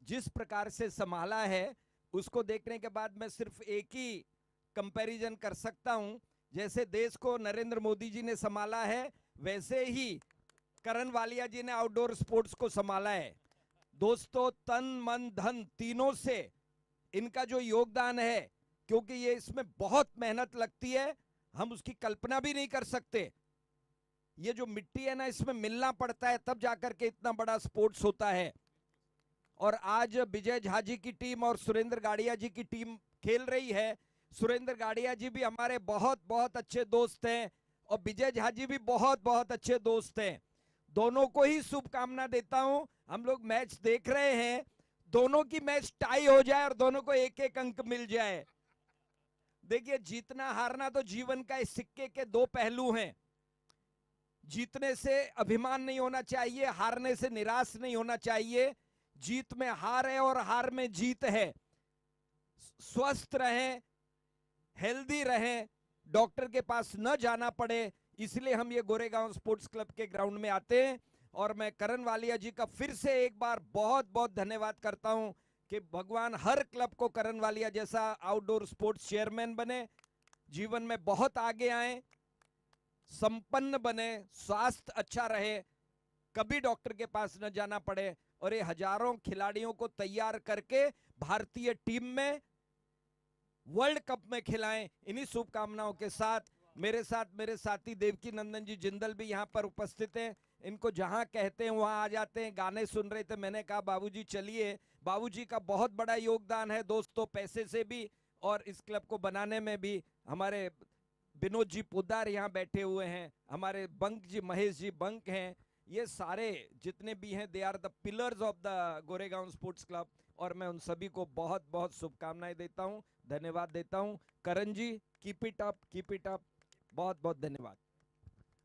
जिस प्रकार से संभाला है, उसको देखने के बाद मैं सिर्फ एक ही कंपैरिजन कर सकता हूं। जैसे देश को नरेंद्र मोदी जी ने संभाला है, वैसे ही करण वालिया जी ने आउटडोर स्पोर्ट्स को संभाला है। दोस्तों, तन मन धन तीनों से इनका जो योगदान है, क्योंकि ये इसमें बहुत मेहनत लगती है, हम उसकी कल्पना भी नहीं कर सकते। ये जो मिट्टी है ना, इसमें मिलना पड़ता है तब जाकर के इतना बड़ा स्पोर्ट्स होता है। और आज विजय झा जी की टीम और सुरेंद्र गाड़िया जी की टीम खेल रही है। सुरेंद्र गाड़िया जी भी हमारे बहुत बहुत अच्छे दोस्त हैं, और विजय झा जी भी बहुत बहुत अच्छे दोस्त हैं। दोनों को ही शुभकामना देता हूं। हम लोग मैच देख रहे हैं, दोनों की मैच टाई हो जाए और दोनों को एक एक अंक मिल जाए। देखिए, जीतना हारना तो जीवन का इस सिक्के के 2 पहलू हैं। जीतने से अभिमान नहीं होना चाहिए, हारने से निराश नहीं होना चाहिए। जीत में हार है और हार में जीत है। स्वस्थ रहें, हेल्दी रहें, डॉक्टर के पास न जाना पड़े, इसलिए हम ये गोरेगांव स्पोर्ट्स क्लब के ग्राउंड में आते हैं। और मैं करण वालिया जी का फिर से एक बार बहुत बहुत धन्यवाद करता हूं कि भगवान हर क्लब को करण वालिया जैसा आउटडोर स्पोर्ट्स चेयरमैन बने, जीवन में बहुत आगे आए, संपन्न बने, स्वास्थ्य अच्छा रहे, कभी डॉक्टर के पास न जाना पड़े, और ये हजारों खिलाड़ियों को तैयार करके भारतीय टीम में वर्ल्ड कप में खिलाएं। इन्हीं शुभकामनाओं के साथ मेरे साथी देवकी नंदन जी जिंदल भी यहाँ पर उपस्थित हैं। इनको जहां कहते हैं वहां आ जाते हैं। गाने सुन रहे थे, मैंने कहा बाबूजी चलिए। बाबूजी का बहुत बड़ा योगदान है दोस्तों, पैसे से भी और इस क्लब को बनाने में भी। हमारे विनोद जी पोद्दार यहाँ बैठे हुए हैं, हमारे बंक जी, महेश जी बंक हैं, ये सारे जितने भी हैं, they are the pillars of the Goregaon sports club. और मैं उन सभी को बहुत बहुत शुभकामनाएं देता हूं, धन्यवाद देता हूं। Karan ji, keep it up, keep it up, बहुत बहुत धन्यवाद।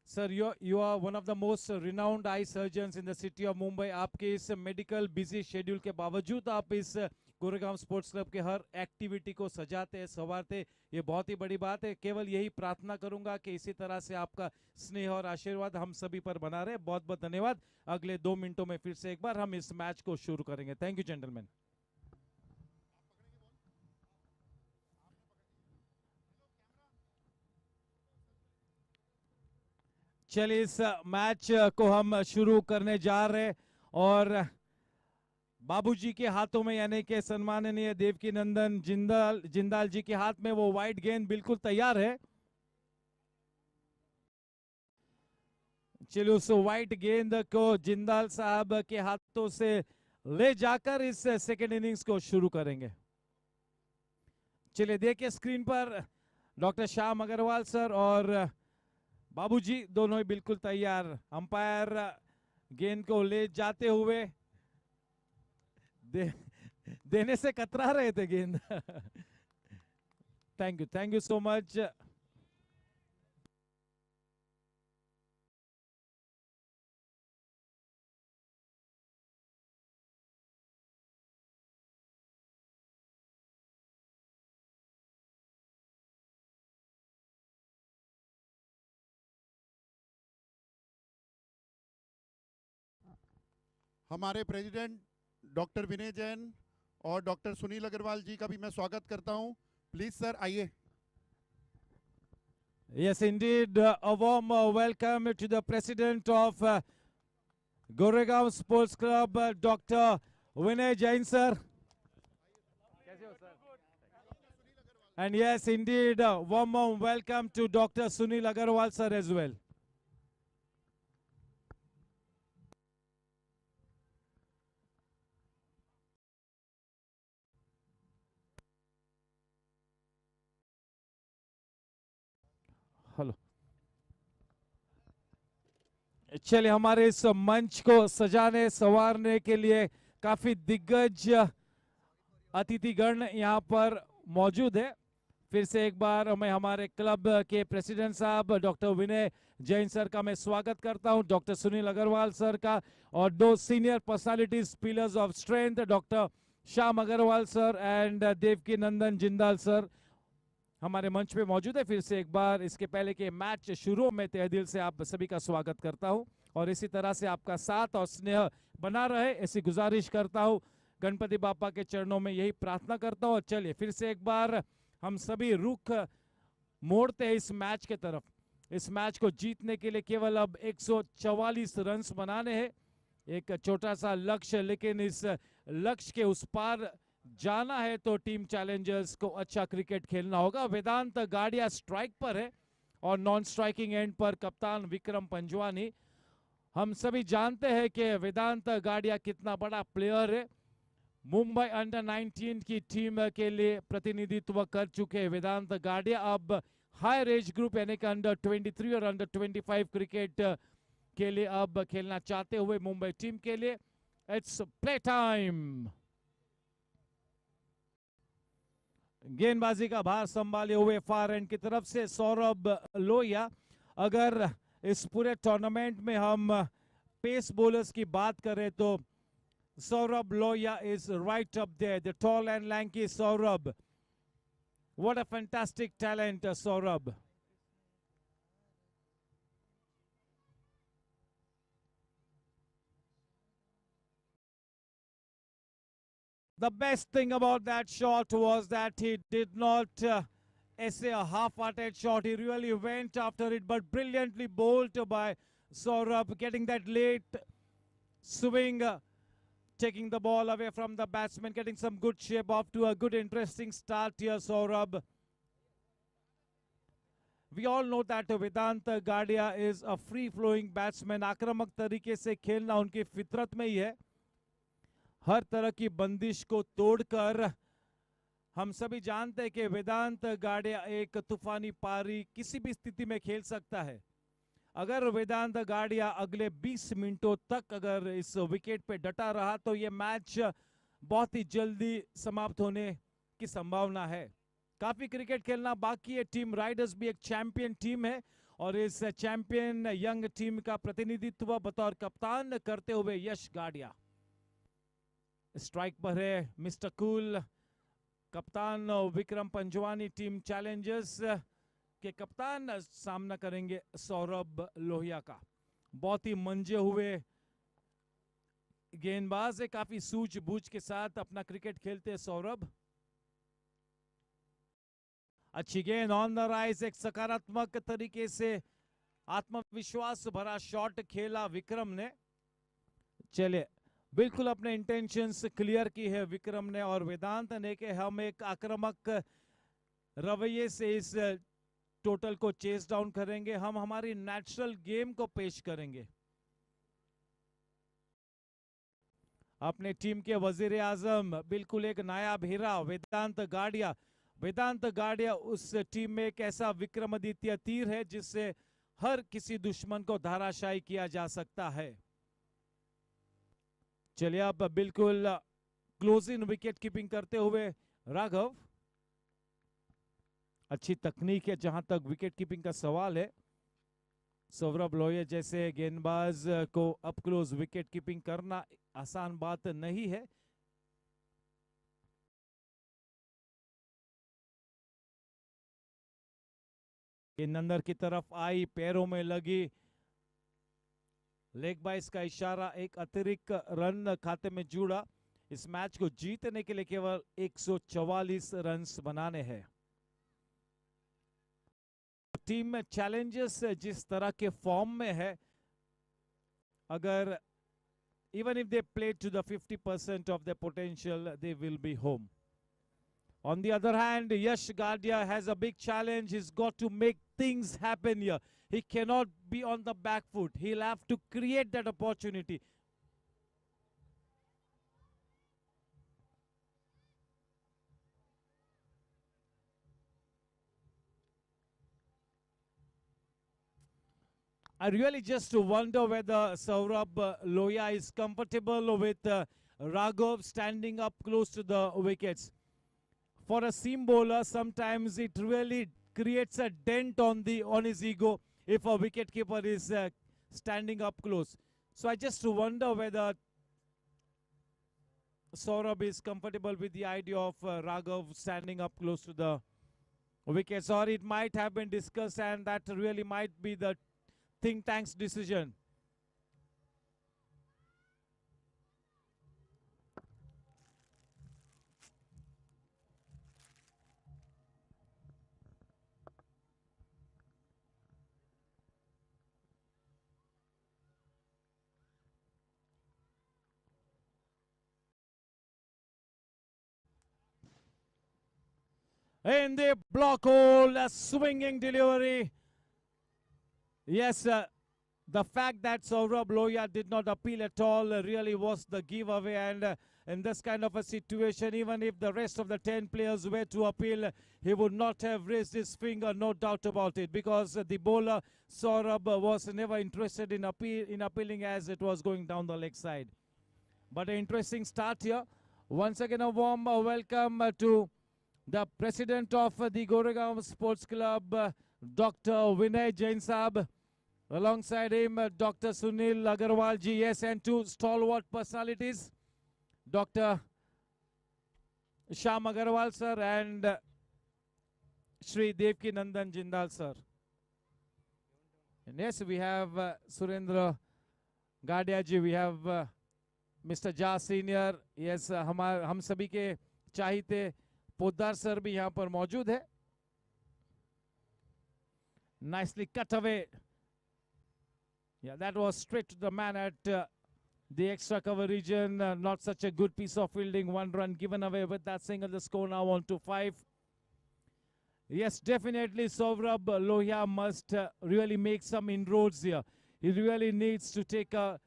Sir, you are one of the most renowned eye surgeons in the city of Mumbai. आपके इस मेडिकल बिजी शेड्यूल के बावजूद आप इस गोरेगांव स्पोर्ट्स क्लब के हर एक्टिविटी को सजाते हैं, संवारते, ये बहुत ही बड़ी बात है। केवल यही प्रार्थना करूंगा कि इसी तरह से आपका स्नेह और आशीर्वाद हम सभी पर बना रहे। बहुत बहुत धन्यवाद। अगले 2 मिनटों में फिर से एक बार हम इस मैच को शुरू करेंगे। Thank you gentleman. चलिए इस मैच को हम शुरू करने जा रहे हैं, और बाबूजी के हाथों में यानी कि सम्माननीय देवकी नंदन जिंदाल जी के हाथ में वो वाइट गेंद बिल्कुल तैयार है। चलिए उस वाइट गेंद को जिंदाल साहब के हाथों से ले जाकर इस सेकेंड इनिंग्स को शुरू करेंगे। चलिए देखिए स्क्रीन पर डॉक्टर श्याम अग्रवाल सर और बाबूजी दोनों ही बिल्कुल तैयार। अंपायर गेंद को ले जाते हुए देने से कतरा रहे थे गेंद। Thank you so much. हमारे प्रेसिडेंट डॉक्टर विनय जैन और डॉक्टर सुनील अग्रवाल जी का भी मैं स्वागत करता हूं। प्लीज सर आइए। Yes, indeed. A warm welcome to the president of Goregaon Sports Club, Dr. Vinay Jain, sir. And yes, indeed, warm welcome to Dr. Sunil Agarwal, sir, as well. Hello. चलिए हमारे इस मंच को सजाने संवारने के लिए काफी दिग्गज अतिथिगण यहाँ पर मौजूद है। फिर से एक बार मैं हमारे क्लब के प्रेसिडेंट साहब डॉक्टर विनय जैन सर का मैं स्वागत करता हूं, डॉक्टर सुनील अग्रवाल सर का, और 2 senior personalities, pillars of strength, doctor Shyam Agarwal sir and Devki Nandan Jindal sir हमारे मंच पे मौजूद है। फिर से एक बार इसके पहले के मैच शुरू में तहे दिल से आप सभी का स्वागत करता हूं, और इसी तरह से आपका साथ और स्नेह बना रहे ऐसी गुजारिश करता हूं। गणपति बापा के चरणों में यही प्रार्थना करता हूं। और चलिए फिर से एक बार हम सभी रुख मोड़ते हैं इस मैच के तरफ। इस मैच को जीतने के लिए केवल अब 144 रन बनाने हैं, एक छोटा सा लक्ष्य, लेकिन इस लक्ष्य के उस पार जाना है तो टीम चैलेंजर्स को अच्छा क्रिकेट खेलना होगा। वेदांत गाड़िया स्ट्राइक पर है और नॉन स्ट्राइकिंग एंड पर कप्तान विक्रम पंजवानी। हम सभी जानते हैं कि वेदांत गाड़िया कितना बड़ा प्लेयर है। मुंबई अंडर 19 की टीम के लिए प्रतिनिधित्व कर चुके हैं वेदांत गाड़िया। अब हायर एज ग्रुप यानी कि अंडर 23 और अंडर 25 क्रिकेट के लिए अब खेलना चाहते हुए मुंबई टीम के लिए। It's play time. गेंदबाजी का भार संभाले हुए फार एंड की तरफ से सौरभ लोहिया। अगर इस पूरे टूर्नामेंट में हम पेस बॉलर्स की बात करें तो Saurabh Loya is right up there, the tall and lanky Saurabh. What a fantastic talent, Saurabh. The best thing about that shot was that he did not essay a half-hearted shot. He really went after it, but brilliantly bowled by Saurabh, getting that late swing, taking the ball away from the batsman, getting some good shape off to a good, interesting start here, Saurabh. We all know that Vedant Gadia is a free-flowing batsman. आक्रामक तरीके से खेलना उनकी फितरत में ही है. हर तरह की बंदिश को तोड़कर हम सभी जानते हैं कि वेदांत गाडिया एक तूफानी पारी किसी भी स्थिति में खेल सकता है. अगर वेदांत गाडिया अगले 20 मिनटों तक अगर इस विकेट पे डटा रहा तो ये मैच बहुत ही जल्दी समाप्त होने की संभावना है. काफी क्रिकेट खेलना बाकी है. टीम राइडर्स भी एक चैंपियन टीम है और इस चैंपियन यंग टीम का प्रतिनिधित्व बतौर कप्तान करते हुए यश गाडिया. स्ट्राइक पर है मिस्टर कूल. कप्तान विक्रम पंजवानी टीम चैलेंजर्स के कप्तान सामना करेंगे सौरभ लोहिया का. बहुत ही मंजे हुए गेंदबाज है. काफी सूझबूझ के साथ अपना क्रिकेट खेलते हैं सौरभ. अच्छी गेंद ऑन द राइज. एक सकारात्मक तरीके से आत्मविश्वास भरा शॉट खेला विक्रम ने. चलिए, बिल्कुल अपने इंटेंशंस क्लियर की है विक्रम ने और वेदांत ने कि हम एक आक्रामक रवैये से इस टोटल को चेस डाउन करेंगे. हम हमारी नेचुरल गेम को पेश करेंगे. अपने टीम के वजीर आजम बिल्कुल एक नायाब हीरा वेदांत गाडिया. वेदांत गाडिया उस टीम में एक ऐसा विक्रमादित्य तीर है जिससे हर किसी दुश्मन को धाराशायी किया जा सकता है. चलिए, अब बिल्कुल क्लोज इन विकेट कीपिंग करते हुए राघव. अच्छी तकनीक है जहां तक विकेट कीपिंग का सवाल है. सौरभ लोहिया जैसे गेंदबाज को अप क्लोज विकेट कीपिंग करना आसान बात नहीं है. गेंद अंदर की तरफ आई, पैरों में लगी. लेग बाइस का इशारा. एक अतिरिक्त रन खाते में जुड़ा. इस मैच को जीतने के लिए केवल 144 रन्स बनाने हैं. टीम में चैलेंजेस जिस तरह के फॉर्म में है, अगर even if they play to the 50% of their potential, they will be home. On the other hand, Yash Gadia has a big challenge. He's got to make things happen here. He cannot be on the back foot. He'll have to create that opportunity. I really just wonder whether Saurabh Lohiya is comfortable with Raghav standing up close to the wickets. For a seam bowler, sometimes it really creates a dent on his ego if a wicketkeeper is standing up close. So I just wonder whether Saurabh is comfortable with the idea of Raghav standing up close to the wickets, or it might have been discussed and that really might be the think tank's decision. In the block hole, a swinging delivery. Yes, the fact that Saurabh Lohiya did not appeal at all really was the giveaway, and in this kind of a situation, even if the rest of the 10 players were to appeal, he would not have raised his finger, no doubt about it, because the bowler Saurabh was never interested in appealing as it was going down the leg side. But an interesting start here. Once again, a warm welcome to the president of the Goregaon Sports Club, Dr. Vinay Jain Saab. Alongside him, Dr. Sunil Agarwal ji, yes, and two stalwart personalities, Dr. Shyam Agarwal sir and Shri Devki Nandan Jindal sir. And yes, we have Surendra Gadia ji, we have Mr. Jha Senior. Yes, हम सभी के चाहते Poddar sir भी यहाँ पर मौजूद है. Nicely cut away. Yeah, that was straight to the man at the extra cover region. Not such a good piece of fielding. 1 run given away with that single. The score now on to 5. Yes, definitely Sovrab Lohia must really make some inroads here. He really needs to take a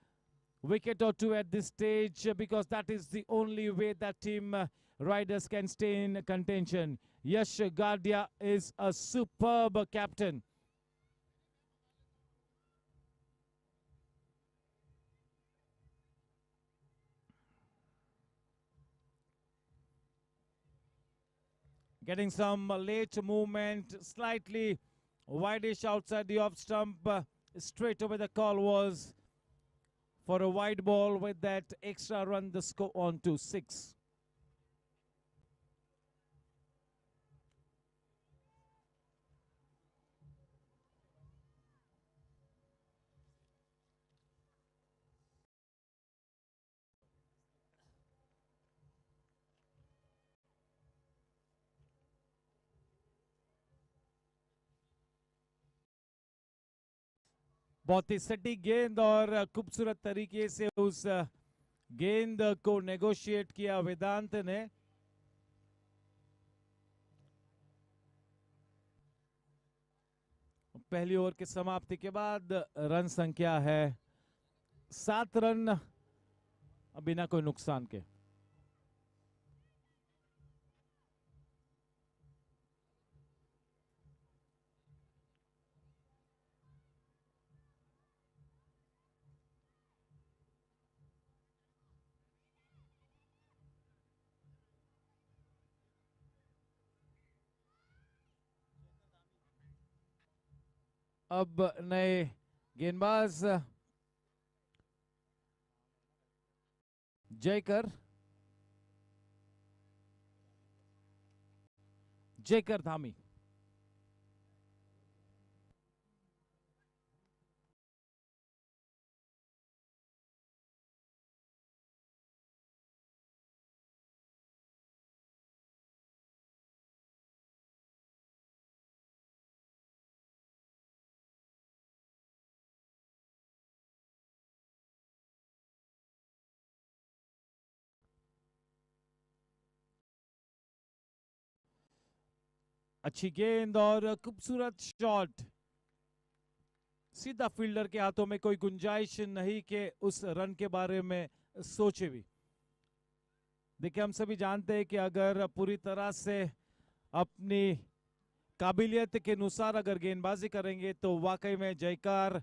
wicket or two at this stage because that is the only way that team riders can stay in contention. Yash Gadia is a superb captain. Getting some late movement, slightly wideish outside the off stump. Straight away the call was for a wide ball. With that extra run, the score on to 6. बहुत ही सटीक गेंद और खूबसूरत तरीके से उस गेंद को नेगोशिएट किया वेदांत ने. पहली ओवर की समाप्ति के बाद रन संख्या है 7 रन बिना कोई नुकसान के. अब नए गेंदबाज जयकर धामी. अच्छी गेंद और खूबसूरत शॉट. सीधा फील्डर के हाथों में कोई गुंजाइश नहीं कि उस रन के बारे में सोचे भी. देखिए, हम सभी जानते हैं कि अगर पूरी तरह से अपनी काबिलियत के अनुसार अगर गेंदबाजी करेंगे तो वाकई में जयकार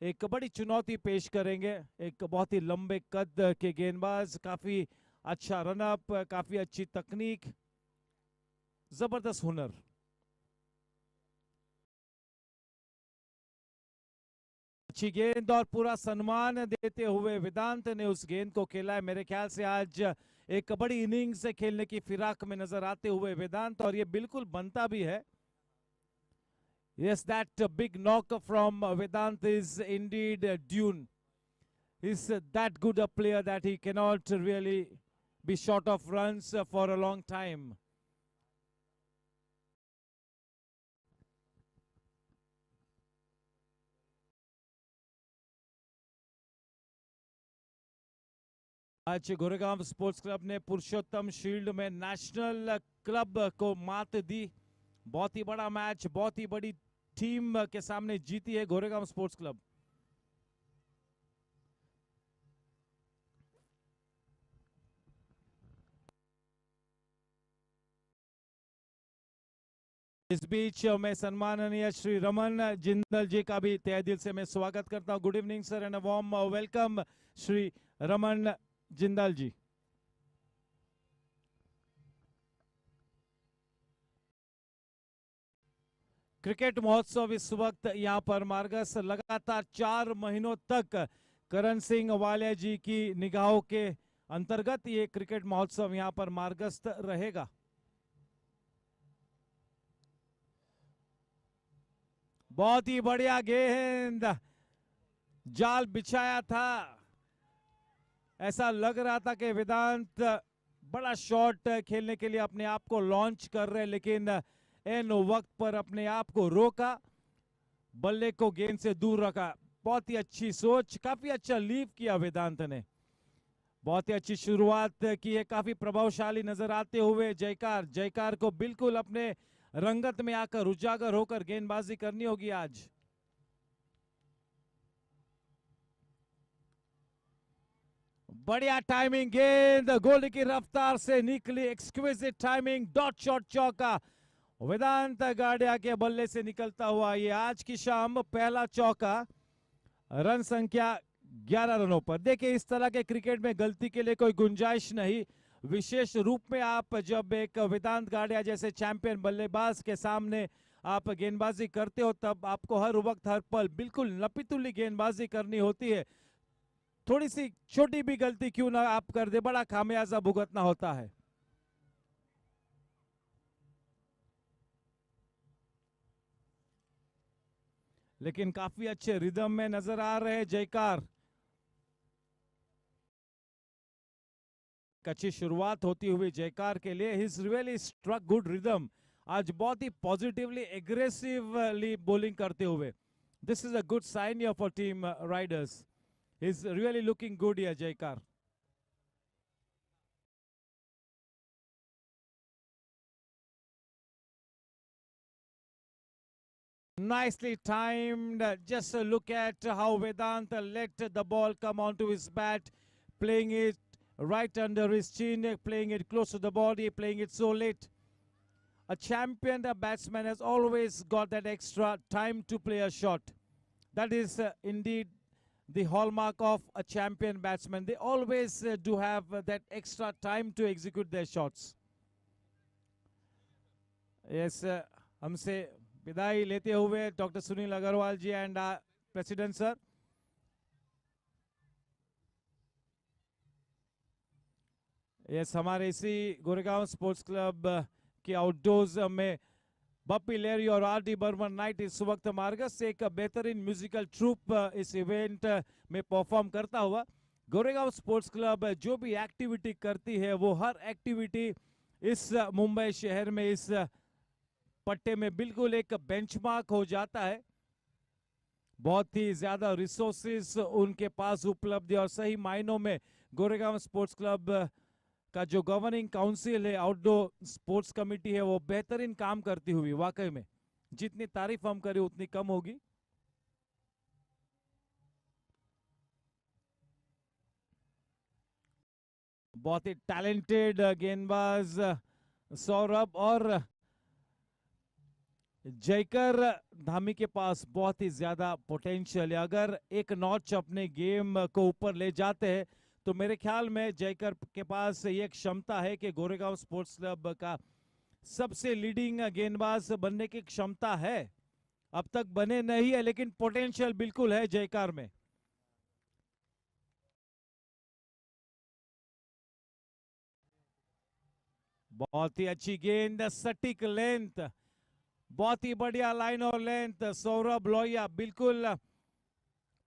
एक बड़ी चुनौती पेश करेंगे. एक बहुत ही लंबे कद के गेंदबाज, काफी अच्छा रनअप, काफी अच्छी तकनीक, जबरदस्त हुनर. अच्छी गेंद और पूरा सम्मान देते हुए वेदांत ने उस गेंद को खेला है. मेरे ख्याल से आज एक बड़ी इनिंग्स खेलने की फिराक में नजर आते हुए वेदांत, और ये बिल्कुल बनता भी है. Yes, that big knock from Vedant is indeed due. He's that good a player that he cannot really be short of runs for a long time. आज गोरेगांव स्पोर्ट्स क्लब ने पुरुषोत्तम शील्ड में नेशनल क्लब को मात दी. बहुत ही बड़ा match, बहुत ही बड़ी team के सामने जीती है गोरेगांव स्पोर्ट्स क्लब. इस बीच मैं सम्माननीय श्री रमन जिंदल जी का भी तहे दिल से मैं स्वागत करता हूं. Good evening sir and a warm welcome Shri Raman Jindal ji. Cricket महोत्सव इस वक्त यहां पर मार्गस. लगातार 4 महीनों तक करण सिंह वालिया जी की निगाहों के अंतर्गत ये क्रिकेट महोत्सव यहां पर मार्गस्थ रहेगा. बहुत ही बढ़िया गेंद, जाल बिछाया था। ऐसा लग रहा था कि वेदांत बड़ा शॉट खेलने के लिए अपने आप को लॉन्च कर रहे, लेकिन एन वक्त पर अपने आप को रोका, बल्ले को गेंद से दूर रखा। बहुत ही अच्छी सोच, काफी अच्छा लीव किया वेदांत ने। बहुत ही अच्छी शुरुआत की है, काफी प्रभावशाली नजर आते हुए जयकार को बिल्कुल अपने रंगत में आकर उजागर होकर गेंदबाजी करनी होगी आज। बढ़िया टाइमिंग गेंद, गोली की रफ्तार से निकली, एक्सक्विजिट टाइमिंग, डॉट शॉट चौका। वेदांत गाडिया के बल्ले से निकलता हुआ ये आज की शाम पहला चौका, रन संख्या 11 रनों पर। देखिए, इस तरह के क्रिकेट में गलती के लिए कोई गुंजाइश नहीं, विशेष रूप में आप जब एक वेदांत गाडिया जैसे चैंपियन बल्लेबाज के सामने आप गेंदबाजी करते हो, तब आपको हर वक्त हर पल बिल्कुल नपीतुली गेंदबाजी करनी होती है। थोड़ी सी छोटी भी गलती क्यों ना आप कर दे, बड़ा खामियाजा भुगतना होता है। लेकिन काफी अच्छे रिदम में नजर आ रहे हैं जयकार। अच्छी शुरुआत होती हुई जयकार के लिए, his really struck good rhythm. आज बहुत ही पॉजिटिवली एग्रेसिवली बॉलिंग करते हुए, this is a good sign for team riders. He is really looking good here Jaykar. Nicely timed. Just look at how Vedanta let the ball come onto his bat, playing it right under his chin, playing it close to the body, playing it so late. A champion, a batsman has always got that extra time to play a shot. That is indeed the hallmark of a champion batsman. They always do have that extra time to execute their shots. Yes, हमसे विदाई लेते हुए doctor Sunil Agarwal ji and president sir. Yes, हमारे इसी Goregaon sports club के outdoors में बप्पी लेरी और R D Burman night इस वक्त मार्गस एक बेहतरीन म्यूजिकल ट्रूप इस इवेंट में परफॉर्म करता हुआ। गोरेगांव स्पोर्ट्स क्लब जो भी एक्टिविटी करती है, वो हर एक्टिविटी इस मुंबई शहर में, इस पट्टे में बिल्कुल एक बेंचमार्क हो जाता है। बहुत ही ज्यादा रिसोर्सेस उनके पास उपलब्ध है और सही मायनों में गोरेगांव स्पोर्ट्स क्लब का जो गवर्निंग काउंसिल है, आउटडोर स्पोर्ट्स कमेटी है, वो बेहतरीन काम करती हुई, वाकई में जितनी तारीफ हम करें उतनी कम होगी। बहुत ही टैलेंटेड गेंदबाज सौरभ और जयकर धामी के पास बहुत ही ज्यादा पोटेंशियल है। अगर एक नॉच अपने गेम को ऊपर ले जाते हैं तो मेरे ख्याल में जयकर के पास ये क्षमता है कि गोरेगांव स्पोर्ट्स क्लब का सबसे लीडिंग गेंदबाज बनने की क्षमता है। अब तक बने नहीं है, लेकिन पोटेंशियल बिल्कुल है जयकार में। बहुत ही अच्छी गेंद, सटीक लेंथ, बहुत ही बढ़िया लाइन और लेंथ। सौरभ लोहिया बिल्कुल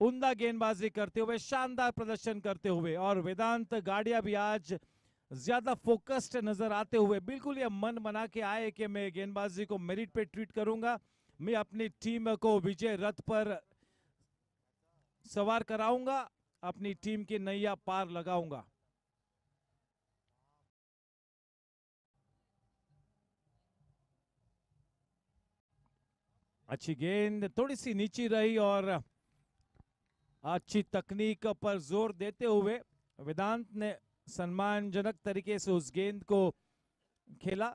उम्दा गेंदबाजी करते हुए, शानदार प्रदर्शन करते हुए, और वेदांत गाडिया भी आज ज्यादा फोकस्ड नजर आते हुए बिल्कुल ये मन बना के आए कि मैं गेंदबाजी को मेरिट पे ट्रीट करूंगा, मैं अपनी टीम को विजय रथ पर सवार कराऊंगा, अपनी टीम की नैया पार लगाऊंगा। अच्छी गेंद थोड़ी सी नीची रही और अच्छी तकनीक पर जोर देते हुए वेदांत ने सम्मानजनक तरीके से उस गेंद को खेला।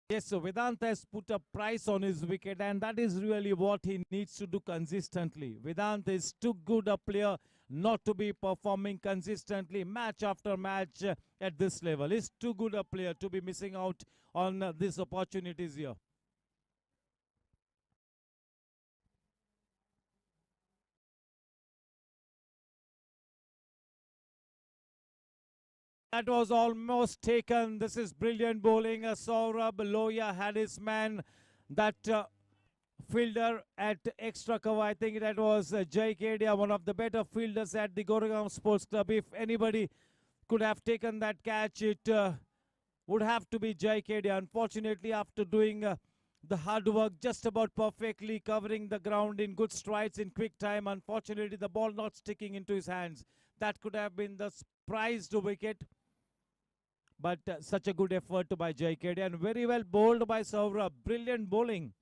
Yes, so Vedanta has put a price on his wicket, and that is really what he needs to do consistently. Vedanta is too good a player not to be performing consistently match after match at this level. He's too good a player to be missing out on these opportunities here. That was almost taken. This is brilliant bowling. Saurabh Lohia had his man. That fielder at extra cover, I think that was Jai Kedia, one of the better fielders at the Goregaon Sports Club. If anybody could have taken that catch, it would have to be Jai Kedia. Unfortunately, after doing the hard work just about perfectly, covering the ground in good strides in quick time, unfortunately the ball not sticking into his hands. That could have been the prized wicket. But such a good effort by Jai Kedia, and very well bowled by Saurabh. Brilliant bowling.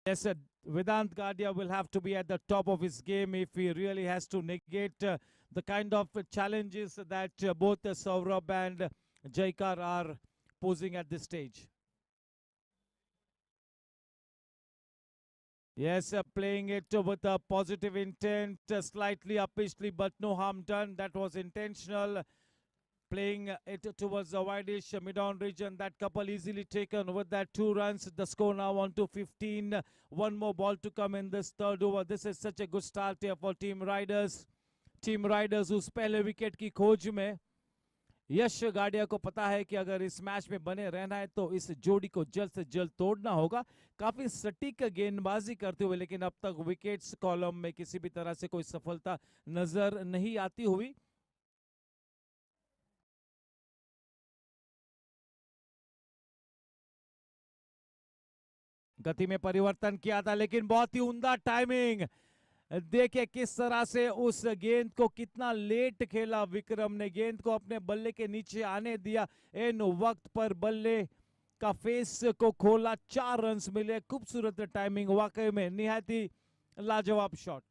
Yes, Vedant Gadia will have to be at the top of his game if he really has to negate the kind of challenges that both Saurabh and Jaikar are posing at this stage. Yes, playing it with a positive intent, slightly uppishly, but no harm done. That was intentional. Playing it towards the wideish mid-on region. That couple easily taken with that 2 runs. The score now on to 15. One more ball to come in this third over. This is such a good start here for Team Riders. Team Riders उस पहले wicket की खोज में यश गाडिया को पता है कि अगर इस मैच में बने रहना है तो इस जोड़ी को जल्द से जल्द तोड़ना होगा. काफी सटीक गेंदबाजी करते हुए, लेकिन अब तक विकेट्स कॉलम में किसी भी तरह से कोई सफलता नजर नहीं आती हुई. गति में परिवर्तन किया था, लेकिन बहुत ही उम्दा टाइमिंग. देखिए किस तरह से उस गेंद को कितना लेट खेला विक्रम ने. गेंद को अपने बल्ले के नीचे आने दिया. इन वक्त पर बल्ले का फेस को खोला. 4 रन्स मिले. खूबसूरत टाइमिंग, वाकई में निहायत ही लाजवाब शॉट.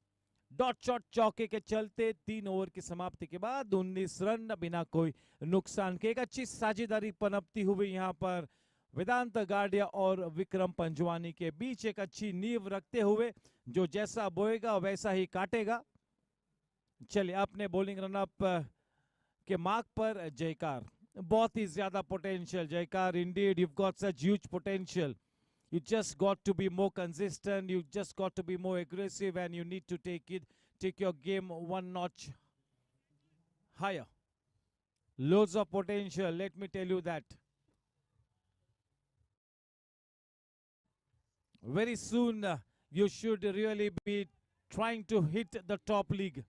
डॉट शॉट चौके के चलते 3 ओवर की समाप्ति के बाद 19 रन बिना कोई नुकसान के. एक अच्छी साझेदारी पनपती हुई यहाँ पर वेदांत गाडिया और विक्रम पंजवानी के बीच. एक अच्छी नींव रखते हुए जो जैसा बोएगा वैसा ही काटेगा. चलिए अपने बॉलिंग रनअप के मार्क पर जयकार. बहुत ही ज्यादा पोटेंशियल जयकार. Indeed you've got such huge potential. You just got to be more consistent. You just got to be more aggressive, and you need to take your game one notch higher. Loads of potential, let me tell you that. Very soon you should really be trying to hit the top league.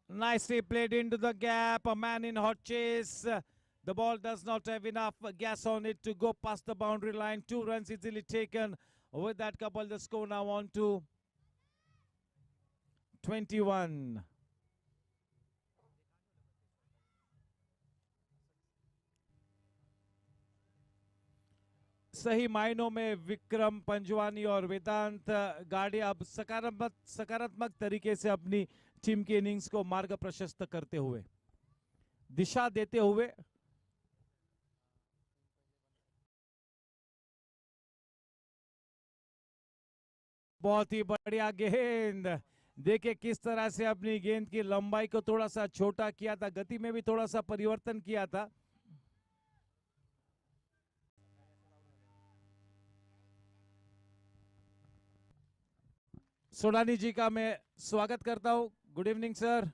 Nicely played into the gap. A man in hot chase. The ball does not have enough gas on it to go past the boundary line. 2 runs easily taken. With that couple, the score now on to 21. सही मायनों में विक्रम पंजवानी और वेदांत गाडिया अब सकारात्मक तरीके से अपनी टीम की इनिंग्स को मार्ग प्रशस्त करते हुए, दिशा देते हुए बहुत ही बढ़िया गेंद. देखिए किस तरह से अपनी गेंद की लंबाई को थोड़ा सा छोटा किया था, गति में भी थोड़ा सा परिवर्तन किया था. सोडानी जी का मैं स्वागत करता हूं. Good evening sir.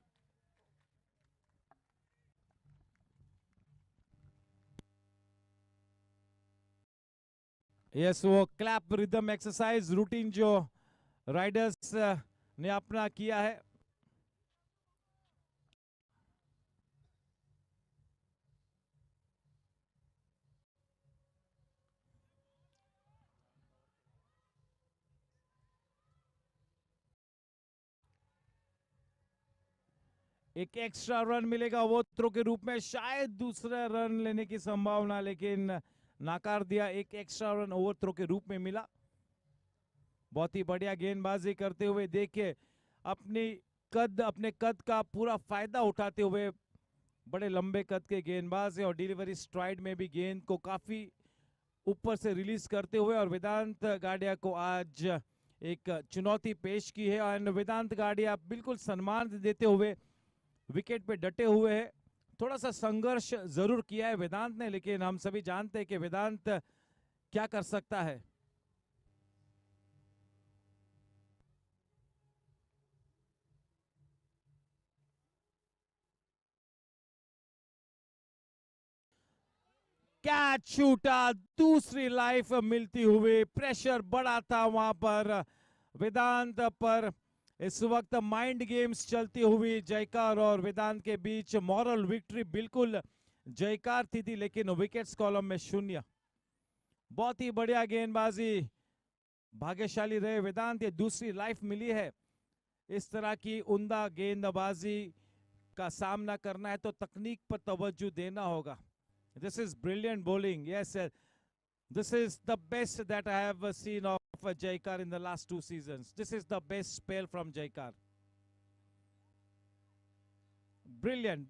यस, वो क्लैप रिदम एक्सरसाइज रूटीन जो राइडर्स ने अपना किया है. एक एक्स्ट्रा रन मिलेगा वो थ्रो के रूप में, शायद दूसरा रन लेने की संभावना, लेकिन नाकार दिया. एक एक्स्ट्रा रन ओवर थ्रो के रूप में मिला. बहुत ही बढ़िया गेंदबाजी करते हुए देखिए अपने कद का पूरा फायदा उठाते हुए, बड़े लंबे कद के गेंदबाज है और डिलीवरी स्ट्राइड में भी गेंद को काफी ऊपर से रिलीज करते हुए. और वेदांत गाडिया को आज एक चुनौती पेश की है, और वेदांत गाडिया बिल्कुल सम्मान देते हुए विकेट पे डटे हुए हैं. थोड़ा सा संघर्ष जरूर किया है वेदांत ने, लेकिन हम सभी जानते हैं कि वेदांत क्या कर सकता है। कैच छूटा, दूसरी लाइफ मिलती हुई, प्रेशर बड़ा था वहां पर वेदांत पर। इस वक्त माइंड गेम्स चलती हुई जयकार और वेदांत के बीच। मॉरल विक्ट्री बिल्कुल जयकार थी, लेकिन विकेट्स कॉलम में 0। बहुत ही बढ़िया गेंदबाजी, भाग्यशाली रहे वेदांत, ये दूसरी लाइफ मिली है। इस तरह की उम्दा गेंदबाजी का सामना करना है तो तकनीक पर तवज्जो देना होगा। This is brilliant bowling. Yes, this is the best that I have seen of Jaikar in the last 2 seasons. This is the best spell from Jaikar. Brilliant.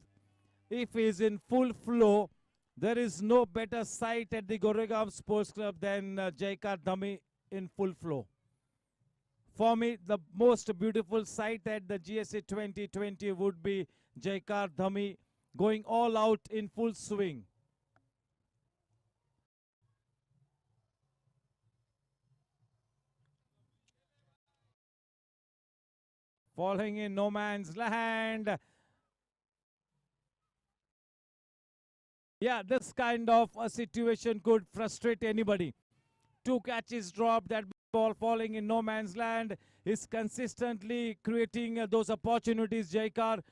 If he is in full flow, there is no better sight at the Goregaon Sports Club than Jaikar Dhami in full flow. For me, the most beautiful sight at the GSA 2020 would be Jaikar Dhami going all out in full swing. Falling in no man's land. Yeah, this kind of a situation could frustrate anybody. 2 catches dropped, that ball falling in no man's land is consistently creating those opportunities, Jaikar.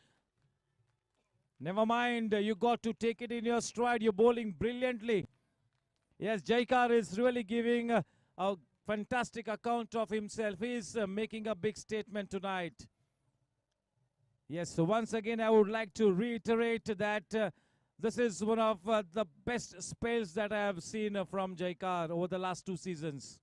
Never mind, you got to take it in your stride. You're bowling brilliantly. Yes, Jaikar is really giving a fantastic account of himself. He is making a big statement tonight. Yes, so once again, I would like to reiterate that this is one of the best spells that I have seen from Jaikar over the last 2 seasons.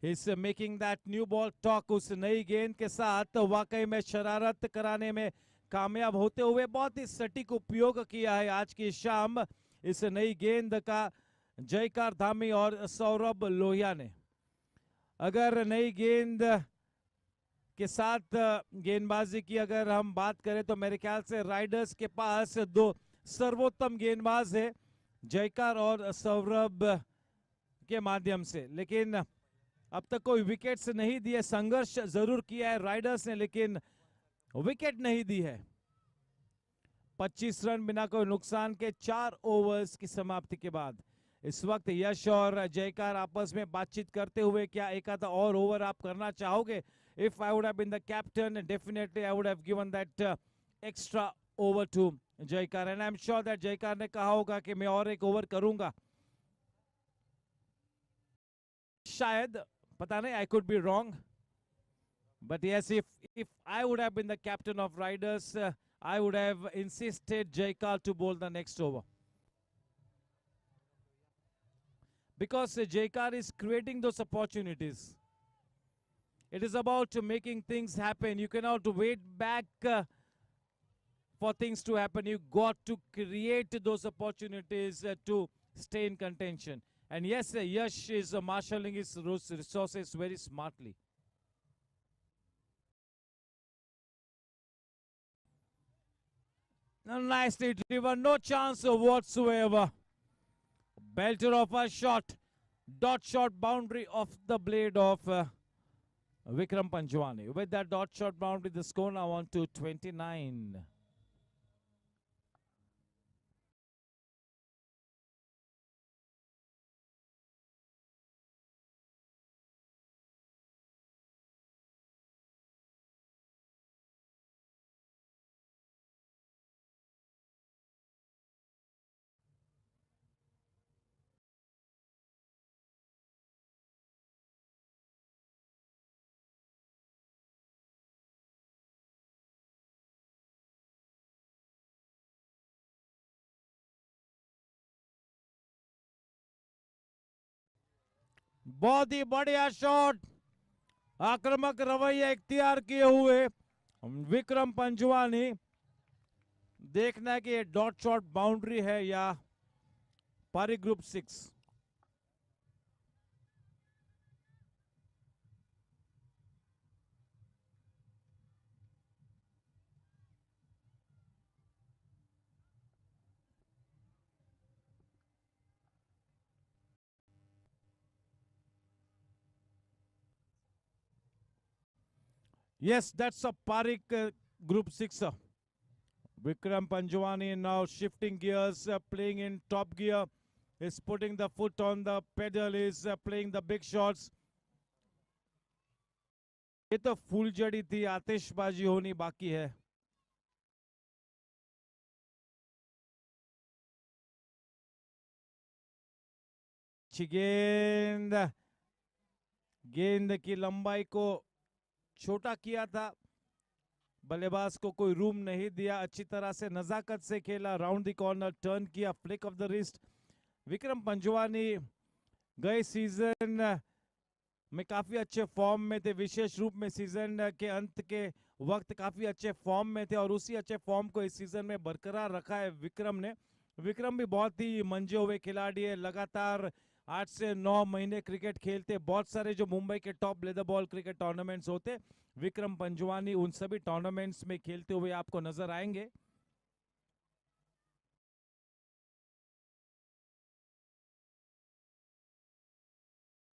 He's making that new ball talk उस नई गेंद के साथ वाकई में शरारत कराने में कामयाब होते हुए बहुत ही सटीक उपयोग किया है आज की शाम इस नई गेंद का जयकार धामी और सौरभ लोहिया ने। अगर नई गेंद के साथ गेंदबाजी की अगर हम बात करें तो मेरे ख्याल से राइडर्स के पास 2 सर्वोत्तम गेंदबाज है, जयकार और सौरभ के माध्यम से, लेकिन अब तक कोई विकेट्स नहीं दिए। संघर्ष जरूर किया है राइडर्स ने, लेकिन विकेट नहीं दी है। 25 रन बिना कोई नुकसान के 4 ओवर्स की समाप्ति के बाद इस वक्त यश और जयकार आपस में बातचीत करते हुए क्या एक आधा और ओवर आप करना चाहोगे? If I would have been the captain, definitely I would have given that extra over to Jaikar, and I'm sure that Jaikar ने कहा होगा कि मैं और एक ओवर करूंगा। शायद, पता नहीं, I could be wrong, but yes, if I would have been the captain of Riders, I would have insisted Jaikar to bowl the next over, because Jaikar is creating those opportunities. It is about making things happen. You cannot wait back for things to happen. You got to create those opportunities to stay in contention. And yes, Yash is marshalling his resources very smartly. Nicely driven, no chance whatsoever. Belter of a shot, dot shot boundary off the blade of Vikram Panjwani. With that dot shot boundary, the score now on to 29. बहुत ही बढ़िया shot, आक्रामक रवैया इख्तियार किए हुए विक्रम पंजवानी। देखना है कि ये डॉट शॉट बाउंड्री है या पारी group 6। Yes, that's a Parik group sixer. Vikram Panjwani now shifting gears, playing in top gear. Is putting the foot on the pedal, is playing the big shots. ये तो फूलझड़ी थी, आतिशबाजी होनी बाकी है. गेंद गेंद की लंबाई को छोटा किया था, बल्लेबाज को कोई रूम नहीं दिया, अच्छी तरह से नजाकत से खेला, राउंड द कॉर्नर टर्न किया, flick of the wrist. Vikram Panjwani गए सीजन में काफी अच्छे फॉर्म में थे, विशेष रूप में सीजन के अंत के वक्त काफी अच्छे फॉर्म में थे और उसी अच्छे फॉर्म को इस सीजन में बरकरार रखा है विक्रम ने. विक्रम भी बहुत ही मंजे हुए खिलाड़ी है, लगातार 8 से 9 महीने क्रिकेट खेलते. बहुत सारे जो मुंबई के top leather ball cricket tournaments होते, विक्रम पंजवानी उन सभी टूर्नामेंट्स में खेलते हुए आपको नजर आएंगे.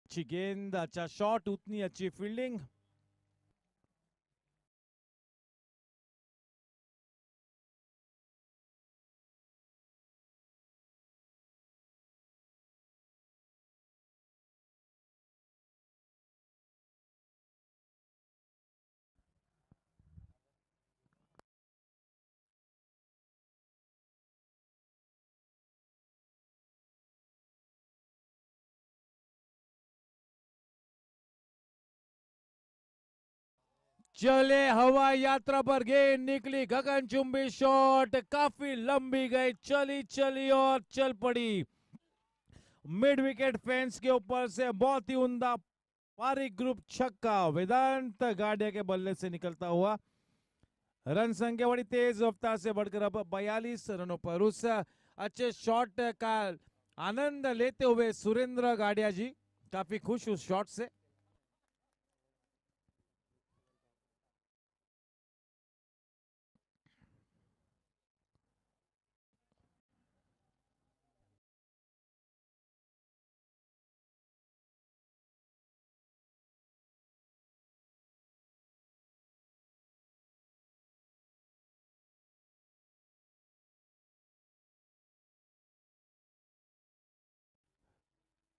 अच्छी गेंद, अच्छा शॉट, उतनी अच्छी फील्डिंग. चले हवाई यात्रा पर गेंद निकली, गगनचुंबी शॉट, काफी लंबी गई, चली चली और चल पड़ी. मिड विकेट फेंस के ऊपर से बहुत ही उम्दा पारिक ग्रुप छक्का, वेदांत गाडिया के बल्ले से निकलता हुआ. रन संख्या बड़ी तेज रफ्तार से बढ़कर अब 42 रनों पर. उस अच्छे शॉट का आनंद लेते हुए सुरेंद्र गाडिया जी काफी खुश उस शॉट से.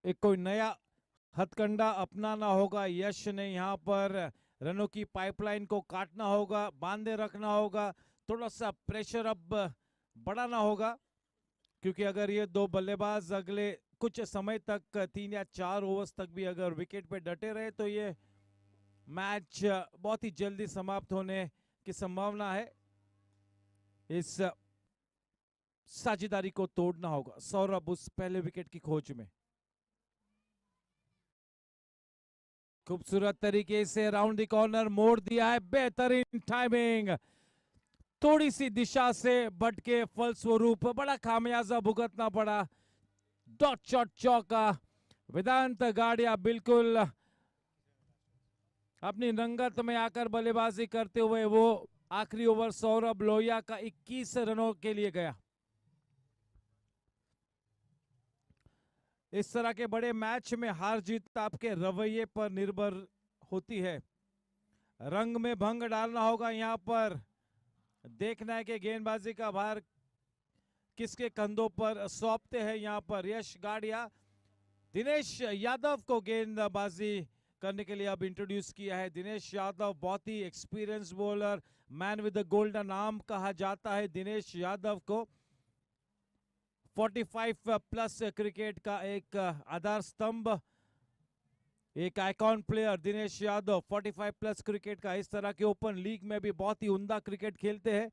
एक कोई नया हथकंडा अपनाना होगा यश ने, यहाँ पर रनों की पाइपलाइन को काटना होगा, बांधे रखना होगा, थोड़ा सा प्रेशर अब बढ़ाना होगा, क्योंकि अगर ये दो बल्लेबाज अगले कुछ समय तक 3 या 4 ओवर्स तक भी अगर विकेट पे डटे रहे तो ये मैच बहुत ही जल्दी समाप्त होने की संभावना है. इस साझेदारी को तोड़ना होगा. सौरभ उस पहले विकेट की खोज में खूबसूरत तरीके से राउंड द कॉर्नर मोड़ दिया है, बेहतरीन टाइमिंग, थोड़ी सी दिशा से भटके, फलस्वरूप बड़ा खामियाजा भुगतना पड़ा. डॉट शॉट चौका, वेदांत गाडिया बिल्कुल अपनी रंगत में आकर बल्लेबाजी करते हुए वो आखिरी ओवर सौरभ लोहिया का 21 रनों के लिए गया. इस तरह के बड़े मैच में हार जीत आपके रवैये पर निर्भर होती है. रंग में भंग डालना होगा, यहाँ पर देखना है कि गेंदबाजी का भार किसके कंधों पर सौंपते हैं. यहाँ पर यश गाडिया दिनेश यादव को गेंदबाजी करने के लिए अब इंट्रोड्यूस किया है. दिनेश यादव बहुत ही experience bowler, man with the golden arm कहा जाता है दिनेश यादव को. 45 प्लस क्रिकेट का एक आधार स्तंभ, एक icon player Dinesh Yadav. 45 plus cricket का, इस तरह के ओपन लीग में भी बहुत ही उम्दा क्रिकेट खेलते हैं.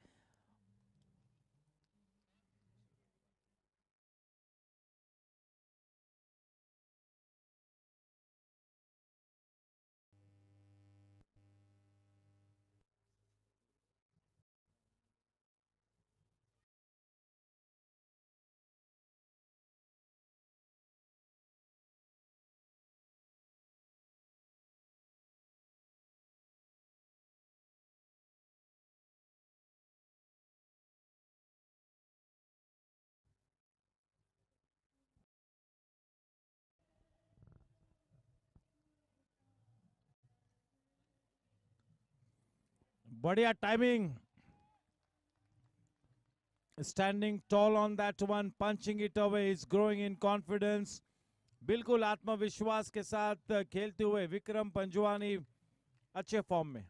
बढ़िया timing, standing tall on that one, punching it away, is growing in confidence. बिल्कुल आत्मविश्वास के साथ खेलते हुए विक्रम पंजवानी अच्छे फॉर्म में।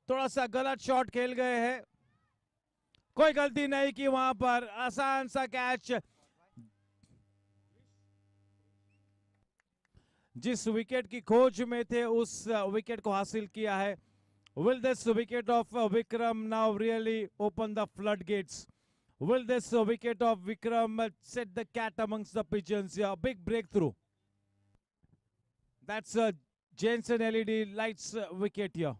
थोड़ा सा गलत शॉट खेल गए हैं, कोई गलती नहीं की वहां पर, आसान सा कैच। जिस विकेट की खोज में थे उस विकेट को हासिल किया है। Will this wicket of Vikram now really open the floodgates? Will this wicket of Vikram set the cat amongst the pigeons? Yeah, big breakthrough. That's a Jensen LED lights wicket here.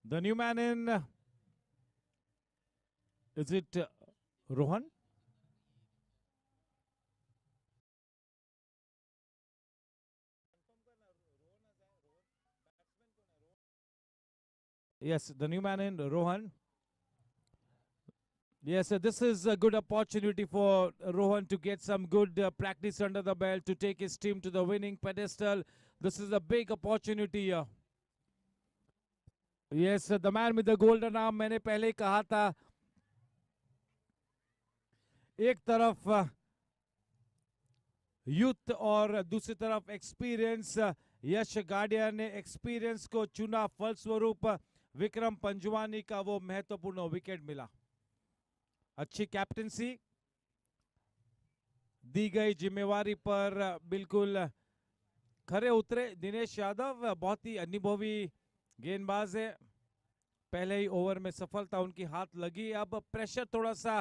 The new man in, is it Rohan? Yes, the new man in Rohan. Yes, this is a good opportunity for Rohan to get some good practice under the belt, to take his team to the winning pedestal. This is a big opportunity here. Yes, the man with the golden arm, मैंने पहले ही कहा था, एक तरफ youth और दूसरी तरफ experience. यश गाडिया ने एक्सपीरियंस को चुना, फलस्वरूप विक्रम पंजवानी का वो महत्वपूर्ण विकेट मिला। अच्छी कैप्टेंसी, दी गई जिम्मेवारी पर बिल्कुल खरे उतरे दिनेश यादव। बहुत ही अनुभवी गेंदबाज है, पहले ही ओवर में सफलता उनकी हाथ लगी। अब प्रेशर थोड़ा सा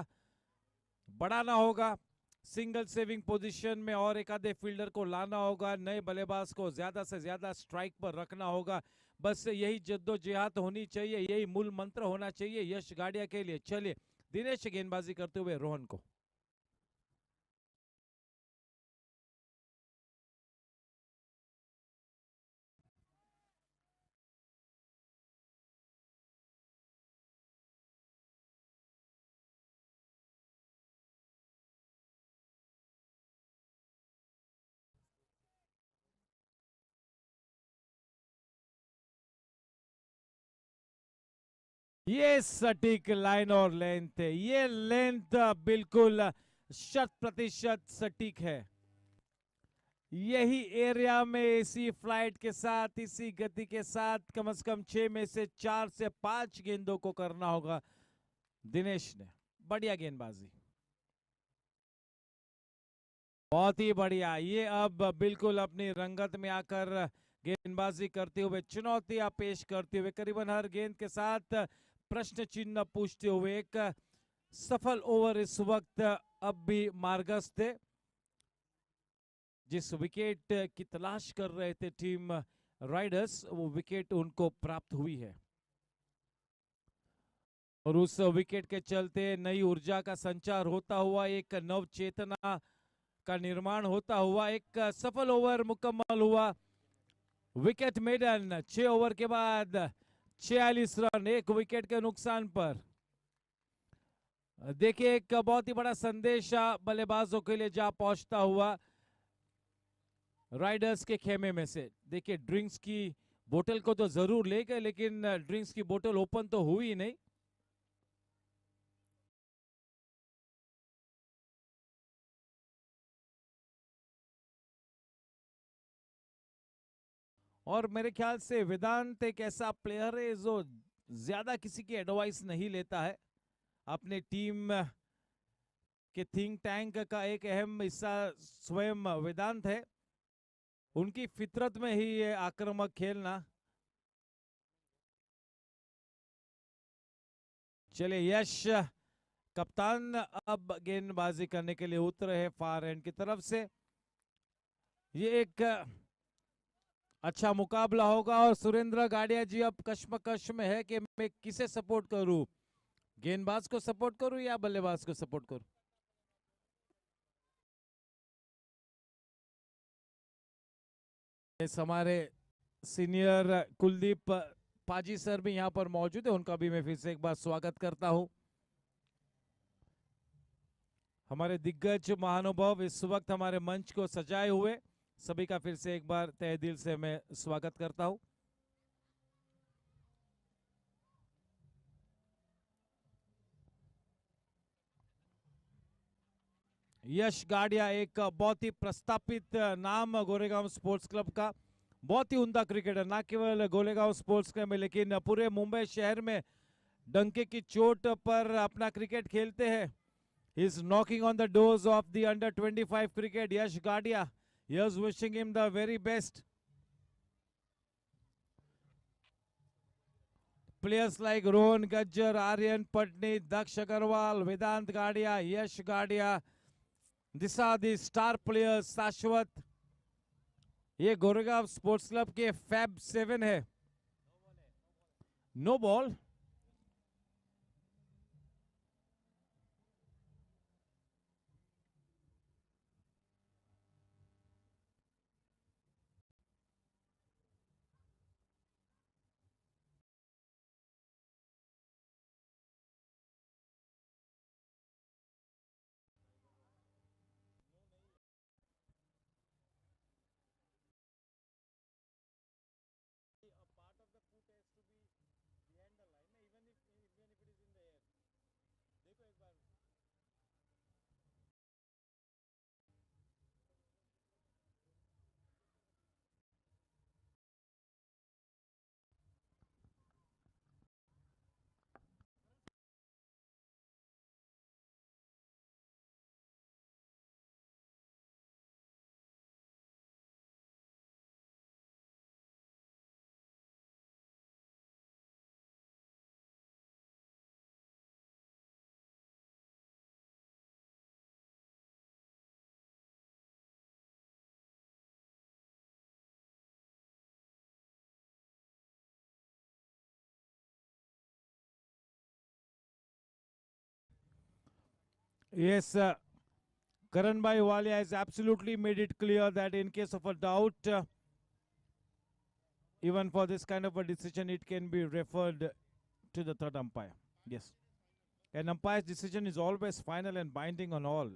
बढ़ाना होगा, सिंगल सेविंग पोजीशन में और एक आधे फील्डर को लाना होगा, नए बल्लेबाज को ज्यादा से ज्यादा स्ट्राइक पर रखना होगा। बस यही जद्दोजहद होनी चाहिए, यही मूल मंत्र होना चाहिए यश गाडिया के लिए। चलिए दिनेश गेंदबाजी करते हुए रोहन को। ये सटीक लाइन और लेंथ है, ये लेंथ बिल्कुल 100% सटीक है। यही एरिया में इसी फ्लाइट के साथ, इसी गति के साथ कम से कम 6 में से 4 से 5 गेंदों को करना होगा दिनेश ने। बढ़िया गेंदबाजी, बहुत ही बढ़िया। ये अब बिल्कुल अपनी रंगत में आकर गेंदबाजी करते हुए, चुनौतियां पेश करते हुए, करीबन हर गेंद के साथ प्रश्न चिन्ह पूछते हुए एक सफल ओवर इस वक्त अब भी मार्गस्थ है। जिस विकेट की तलाश कर रहे थे टीम राइडर्स, वो विकेट उनको प्राप्त हुई है और उस विकेट के चलते नई ऊर्जा का संचार होता हुआ, एक नव चेतना का निर्माण होता हुआ एक सफल ओवर मुकम्मल हुआ। विकेट मेडन 6 ओवर के बाद 46 रन, एक विकेट के नुकसान पर। देखिए एक बहुत ही बड़ा संदेश बल्लेबाजों के लिए जा पहुंचता हुआ राइडर्स के खेमे में से। देखिए ड्रिंक्स की बोतल को तो जरूर ले गए, लेकिन ड्रिंक्स की बोतल ओपन तो हुई नहीं। और मेरे ख्याल से वेदांत एक ऐसा प्लेयर है जो ज्यादा किसी की एडवाइस नहीं लेता है। अपने टीम के थिंक टैंक का एक अहम हिस्सा स्वयं वेदांत है। उनकी फितरत में ही ये आक्रामक खेलना चलिए यश कप्तान अब गेंदबाजी करने के लिए उतरे हैं फार एंड की तरफ से। ये एक अच्छा मुकाबला होगा और सुरेंद्र गाड़िया जी अब कश्मकश में है कि मैं किसे सपोर्ट करूं, गेंदबाज को सपोर्ट करूं या बल्लेबाज को सपोर्ट करूं। इस हमारे सीनियर कुलदीप पाजी सर भी यहाँ पर मौजूद है, उनका भी मैं फिर से एक बार स्वागत करता हूं। हमारे दिग्गज महानुभाव इस वक्त हमारे मंच को सजाए हुए सभी का फिर से एक बार तहे दिल से मैं स्वागत करता हूं। यश गाड़िया एक बहुत ही प्रस्तापित नाम गोरेगांव स्पोर्ट्स क्लब का, बहुत ही उम्दा क्रिकेटर, ना केवल गोरेगांव स्पोर्ट्स क्लब में लेकिन पूरे मुंबई शहर में डंके की चोट पर अपना क्रिकेट खेलते हैं। He is knocking on the doors of the under 25 cricket. Yash Gadia, here's wishing him the very best. Players like Rohan Gajjar, Aryan Patni, Daksh Agarwal, Vedant Gadia, Yash Gadia, these are the star players. Shashwat, ये Goregaon sports club के fab 7 है। No ball, yes, Karan Bhai Walia has absolutely made it clear that in case of a doubt, even for this kind of a decision, it can be referred to the third umpire. Yes. An umpire's decision is always final and binding on all.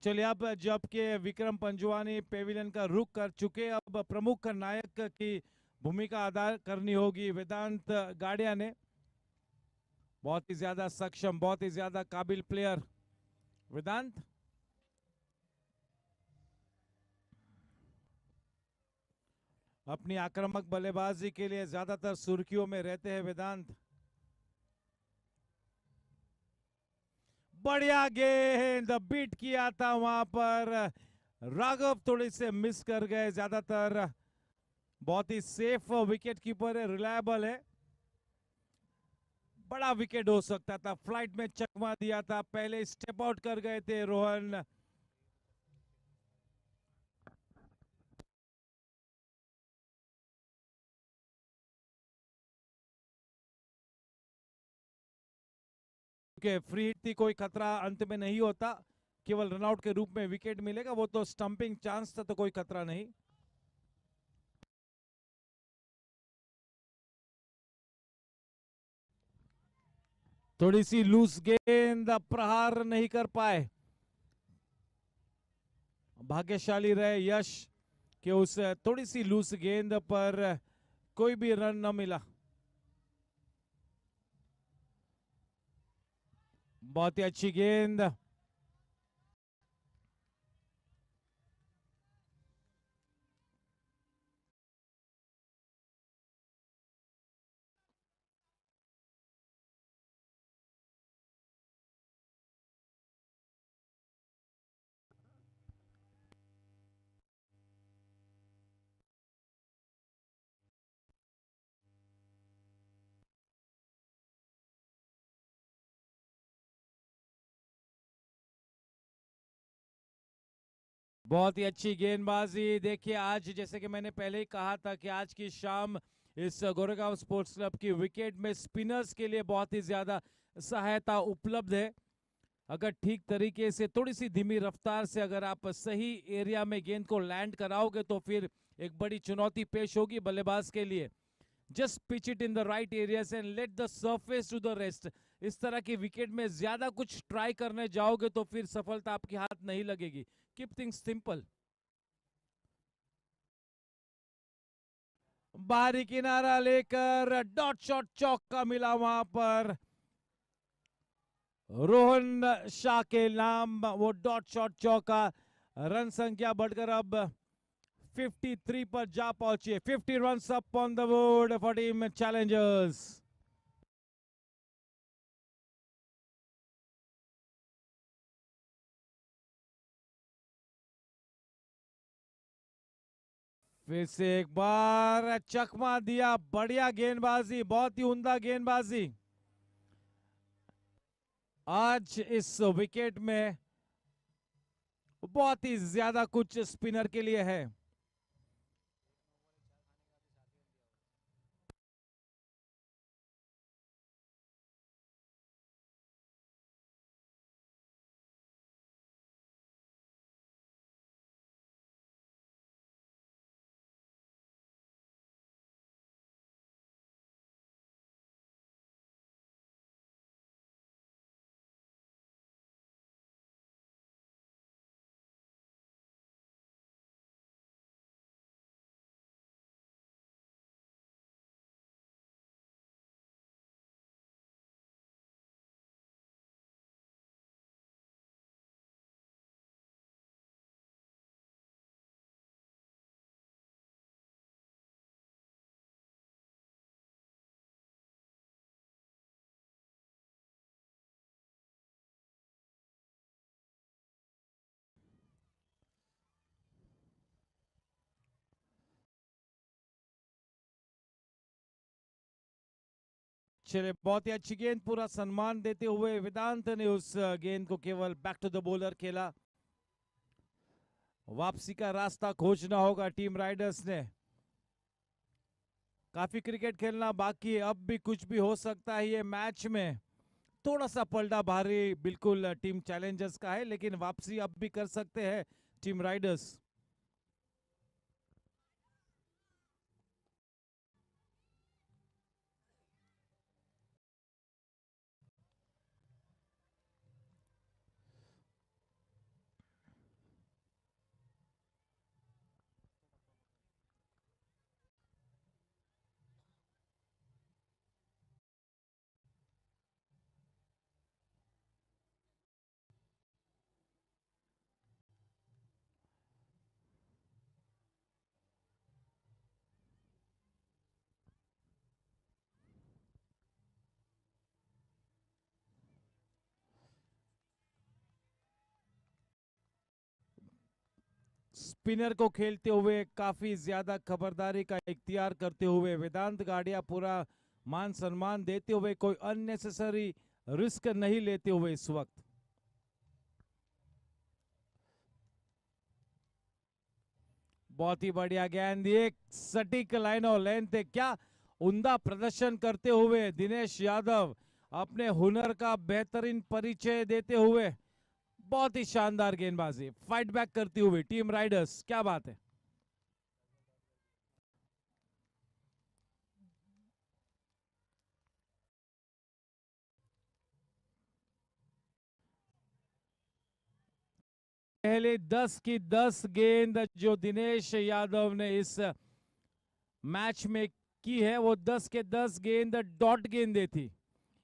चलिए अब जबकि Vikram Panjwani Pavilion का रुख कर चुके, अब प्रमुख नायक की भूमिका अदा करनी होगी वेदांत गाड़िया ने। बहुत ही ज्यादा सक्षम, बहुत ही ज्यादा काबिल प्लेयर वेदांत। अपनी आक्रामक बल्लेबाजी के लिए ज्यादातर सुर्खियों में रहते हैं वेदांत। बढ़िया गेंद बीट किया था वहां पर, राघव थोड़ी से मिस कर गए। ज्यादातर बहुत ही सेफ विकेट कीपर है, रिलायबल है, बड़ा विकेट हो सकता था। फ्लाइट में चकमा दिया था, पहले स्टेप आउट कर गए थे रोहन। फ्री हिट थी, कोई खतरा अंत में नहीं होता, केवल रनआउट के रूप में विकेट मिलेगा, वो तो स्टंपिंग चांस था, तो कोई खतरा नहीं। थोड़ी सी लूज गेंद, प्रहार नहीं कर पाए। भाग्यशाली रहे यश कि उस थोड़ी सी लूज गेंद पर कोई भी रन न मिला। बहुत ही अच्छी गेंद, बहुत ही अच्छी गेंदबाजी। देखिए आज जैसे कि मैंने पहले ही कहा था कि आज की शाम इस गोरेगांव स्पोर्ट्स क्लब की विकेट में स्पिनर्स के लिए बहुत ही ज्यादा सहायता उपलब्ध है। अगर ठीक तरीके से थोड़ी सी धीमी रफ्तार से अगर आप सही एरिया में गेंद को लैंड कराओगे तो फिर एक बड़ी चुनौती पेश होगी बल्लेबाज के लिए। Just pitch it in the right areas and let the surface to the rest. इस तरह की विकेट में ज्यादा कुछ ट्राई करने जाओगे तो फिर सफलता आपके हाथ नहीं लगेगी। Keep things simple. बाहरी किनारा लेकर डॉट शॉट चौका मिला वहां पर रोहन शाह के नाम, वो डॉट शॉट चौका। रन संख्या बढ़कर अब 53 पर जा पहुंची। 50 runs up on the board for team Challengers. फिर से एक बार चकमा दिया। बढ़िया गेंदबाजी, बहुत ही उम्दा गेंदबाजी आज इस विकेट में बहुत ही ज्यादा कुछ स्पिनर के लिए है। चले, बहुत ही अच्छी गेंद, पूरा सम्मान देते हुए वेदांत ने उस गेंद को केवल बैक टू द बॉलर खेला। वापसी का रास्ता खोजना होगा टीम राइडर्स ने। काफी क्रिकेट खेलना बाकी है, अब भी कुछ भी हो सकता है ये मैच में। थोड़ा सा पलटा भारी बिल्कुल टीम चैलेंजर्स का है, लेकिन वापसी अब भी कर सकते हैं टीम राइडर्स। स्पिनर को खेलते हुए काफी ज्यादा खबरदारी का इख्तियार करते हुए वेदांत गाड़िया पूरा मान सम्मान देते हुए, कोई अननेसेसरी रिस्क नहीं लेते हुए इस वक्त। बहुत ही बढ़िया गेंद, एक सटीक लाइन और लेंथ है। क्या उम्दा प्रदर्शन करते हुए दिनेश यादव अपने हुनर का बेहतरीन परिचय देते हुए, बहुत ही शानदार गेंदबाजी, फाइट बैक करती हुई टीम राइडर्स, क्या बात है। पहले 10 की 10 गेंद जो दिनेश यादव ने इस मैच में की है, वो 10 के 10 गेंद डॉट गेंदे थी।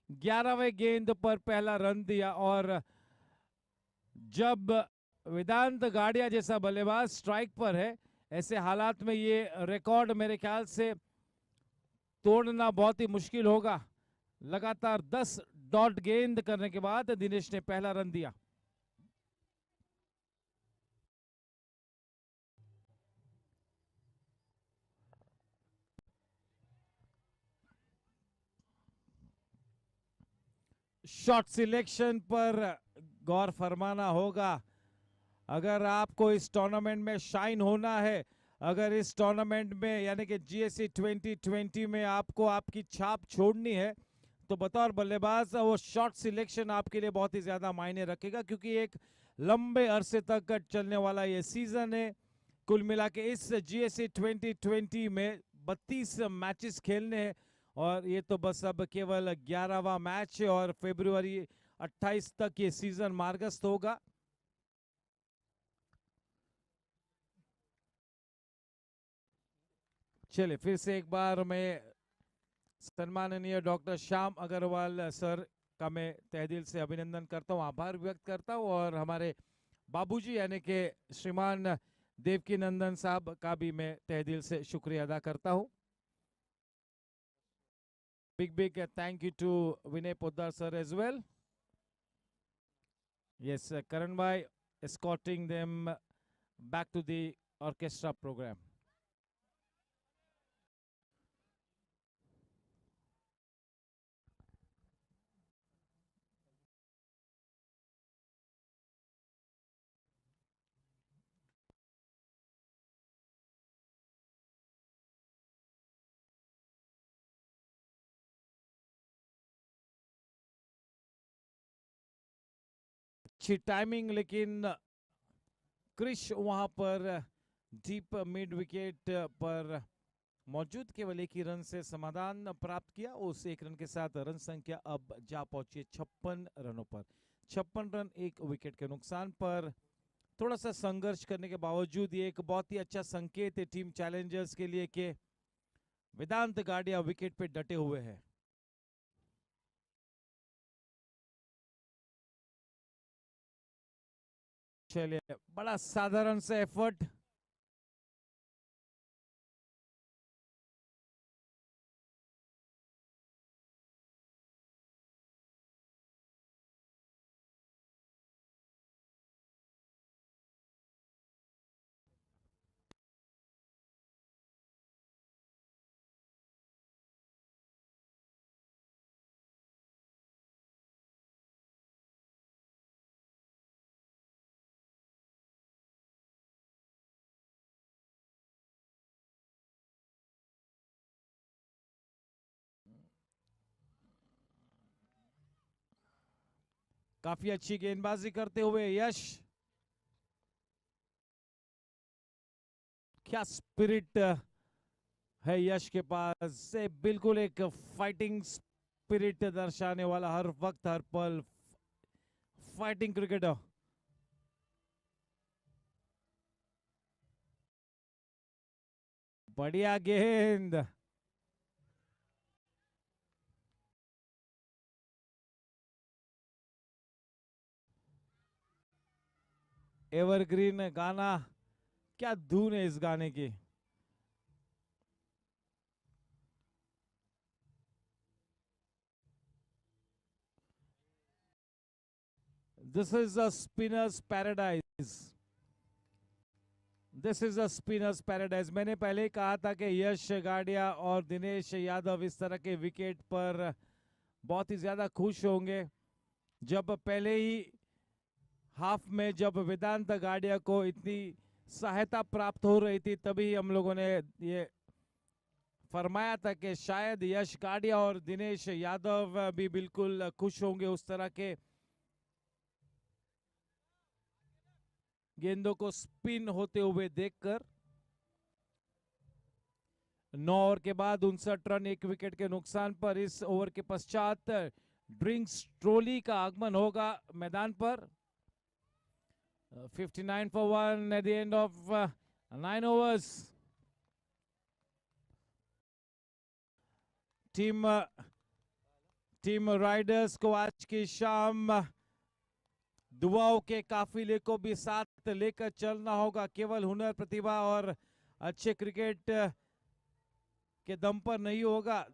11वें गेंद पर पहला रन दिया, और जब वेदांत गाड़िया जैसा बल्लेबाज स्ट्राइक पर है, ऐसे हालात में ये रिकॉर्ड मेरे ख्याल से तोड़ना बहुत ही मुश्किल होगा। लगातार 10 डॉट गेंद करने के बाद दिनेश ने पहला रन दिया। शॉट सिलेक्शन पर गौर फरमाना होगा। अगर आपको इस टूर्नामेंट में शाइन होना है, अगर इस टूर्नामेंट में यानी कि जीएससी 2020 में आपको आपकी छाप छोड़नी है, तो बतौर बल्लेबाज वो शॉट सिलेक्शन आपके लिए बहुत ही ज्यादा मायने रखेगा, क्योंकि एक लंबे अरसे तक चलने वाला ये सीजन है। कुल मिला के इस जीएससी 2020 में 32 मैचेस खेलने हैं, और ये तो बस अब केवल 11वां मैच है, और फरवरी 28 तक ये सीजन मार्गस्थ होगा। चलिए फिर से एक बार मैं सम्माननीय डॉक्टर श्याम अग्रवाल सर का मैं तहे दिल से अभिनंदन करता हूँ, आभार व्यक्त करता हूँ, और हमारे बाबूजी यानी कि श्रीमान देवकी नंदन साहब का भी मैं तहे दिल से शुक्रिया अदा करता हूँ। big thank you to Vinay Poddar sir as well. Yes, Karan bhai escorting them back to the orchestra program. अच्छी टाइमिंग, लेकिन क्रिश वहां पर डीप मिड विकेट पर मौजूद केवल एक ही रन से समाधान प्राप्त किया। उस एक रन के साथ रन संख्या अब जा पहुंची 56 रनों पर। 56 रन एक विकेट के नुकसान पर थोड़ा सा संघर्ष करने के बावजूद ये एक बहुत ही अच्छा संकेत है टीम चैलेंजर्स के लिए कि वेदांत गाडिया विकेट पे डटे हुए हैं। चलिए, बड़ा साधारण सा एफर्ट, काफी अच्छी गेंदबाजी करते हुए यश। क्या स्पिरिट है यश के पास, से बिल्कुल एक फाइटिंग स्पिरिट दर्शाने वाला, हर वक्त हर पल फाइटिंग क्रिकेटर। बढ़िया गेंद, एवरग्रीन गाना, क्या धुन है इस गाने की। This is a spinners paradise, this is a spinners paradise. मैंने पहले ही कहा था कि यश गाडिया और दिनेश यादव इस तरह के विकेट पर बहुत ही ज्यादा खुश होंगे। जब पहले ही हाफ में जब वेदांत गाडिया को इतनी सहायता प्राप्त हो रही थी, तभी हम लोगों ने ये फरमाया था कि शायद यश गाडिया और दिनेश यादव भी बिल्कुल खुश होंगे उस तरह के गेंदों को स्पिन होते हुए देखकर। 9 ओवर के बाद 59 रन एक विकेट के नुकसान पर। इस ओवर के पश्चात ड्रिंक्स ट्रॉली का आगमन होगा मैदान पर। 59 for 1 at the end of 9 overs. Team Riders को आज की शाम दुआओं के काफिले को भी साथ लेकर चलना होगा। केवल हुनर, प्रतिभा और अच्छे क्रिकेट के दम पर नहीं होगा।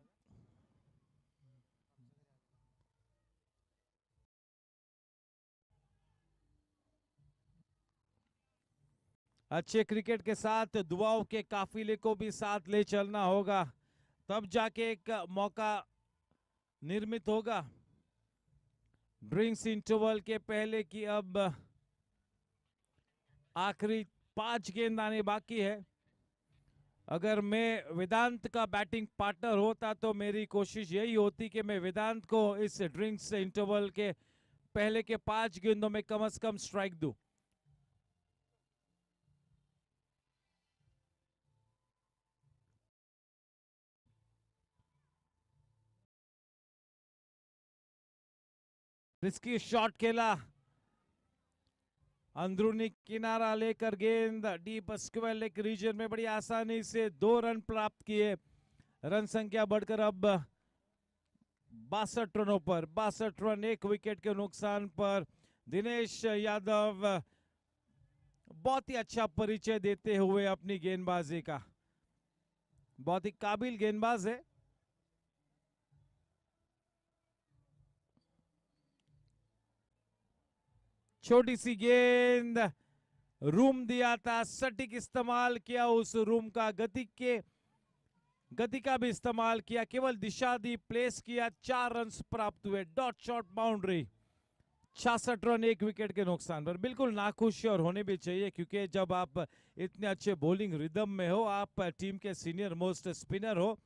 अच्छे क्रिकेट के साथ दुआओं के काफिले को भी साथ ले चलना होगा, तब जाके एक मौका निर्मित होगा। ड्रिंक्स इंटरवल के पहले की अब आखिरी 5 गेंद आने बाकी है। अगर मैं वेदांत का बैटिंग पार्टनर होता तो मेरी कोशिश यही होती कि मैं वेदांत को इस ड्रिंक्स इंटरवल के पहले के 5 गेंदों में कम से कम स्ट्राइक दूं। रिस्की शॉट खेला, अंदरूनी किनारा लेकर गेंद डीप स्क्वायर लेग रीजन में बड़ी आसानी से 2 रन प्राप्त किए। रन संख्या बढ़कर अब 62 रनों पर, 62 रन 1 विकेट के नुकसान पर। दिनेश यादव बहुत ही अच्छा परिचय देते हुए अपनी गेंदबाजी का, बहुत ही काबिल गेंदबाज है। छोटी सी गेंद, रूम दिया था, सटीक इस्तेमाल किया उस रूम का, गति का भी इस्तेमाल किया, केवल दिशा दी, प्लेस किया, 4 रन प्राप्त हुए। Dot shot boundary, 66 run 1 wicket के नुकसान पर। बिल्कुल नाखुश और होने भी चाहिए, क्योंकि जब आप इतने अच्छे बॉलिंग रिदम में हो, आप टीम के सीनियर मोस्ट स्पिनर हो,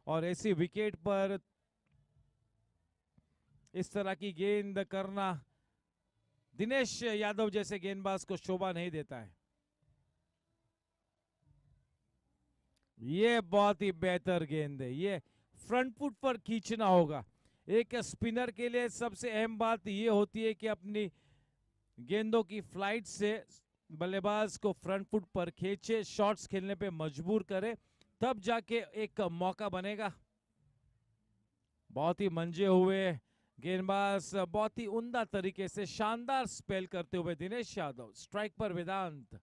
और ऐसी विकेट पर इस तरह की गेंद करना दिनेश यादव जैसे गेंदबाज को शोभा नहीं देता है। ये बहुत ही बेहतर गेंद है, ये फ्रंट फुट पर खींचना होगा। एक स्पिनर के लिए सबसे अहम बात ये होती है कि अपनी गेंदों की फ्लाइट से बल्लेबाज को फ्रंट फुट पर खींचे, शॉट्स खेलने पे मजबूर करे, तब जाके एक मौका बनेगा। बहुत ही मंजे हुए गेंदबाज, बहुत ही उम्दा तरीके से शानदार स्पेल करते हुए दिनेश यादव। स्ट्राइक पर वेदांत।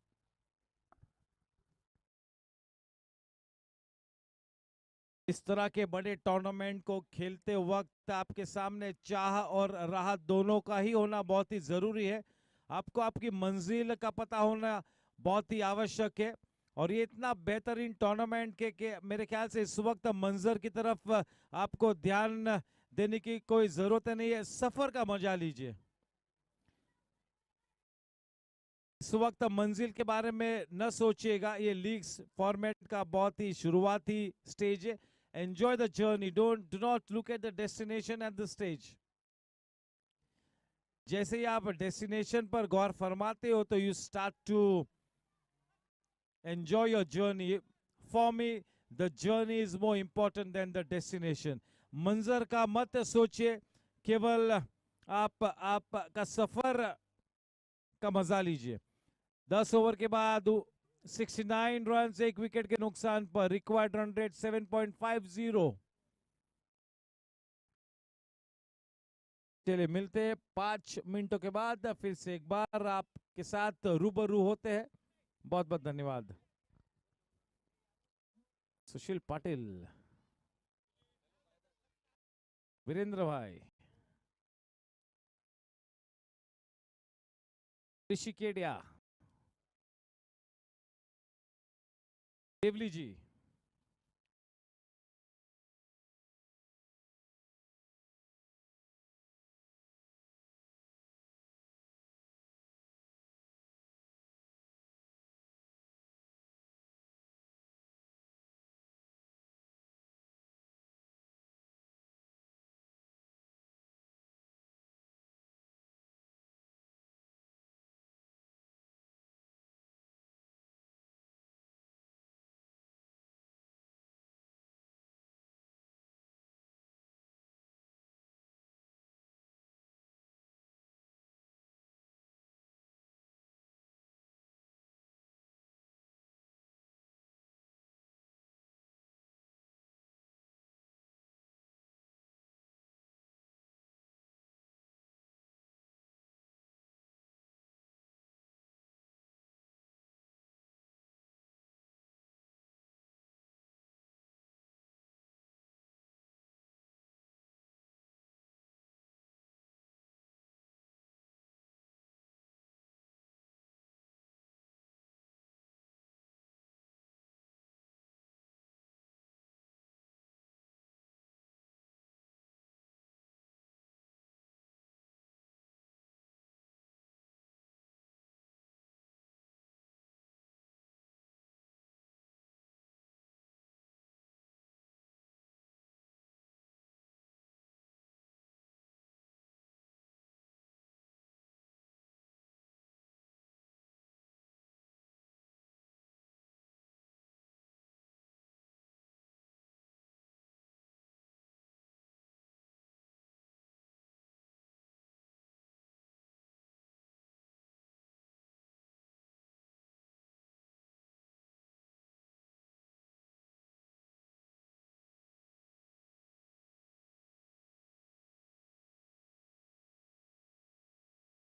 इस तरह के बड़े टूर्नामेंट को खेलते वक्त आपके सामने चाह और राहत दोनों का ही होना बहुत ही जरूरी है। आपको आपकी मंजिल का पता होना बहुत ही आवश्यक है। और ये इतना बेहतरीन टूर्नामेंट के मेरे ख्याल से इस वक्त मंजर की तरफ आपको ध्यान देने की कोई जरूरत नहीं है, सफर का मजा लीजिए। इस वक्त मंजिल के बारे में न सोचिएगा, ये लीग्स फॉर्मेट का बहुत ही शुरुआती स्टेज है। Enjoy the journey. Do not look at the destination at the stage. जैसे ही आप डेस्टिनेशन पर गौर फरमाते हो तो you start to enjoy your journey. For me, the journey is more important than the destination. मंजर का मत सोचिए, केवल आप का सफर का मजा लीजिए। 10 ओवर के बाद 69 रन 1 विकेट के नुकसान पर। Required run rate 7.50। चलिए मिलते हैं 5 मिनटों के बाद, फिर से एक बार आपके साथ रूबरू होते हैं। बहुत बहुत धन्यवाद। सुशील पाटिल, वीरेंद्र भाई, ऋषि केडिया, देवली जी,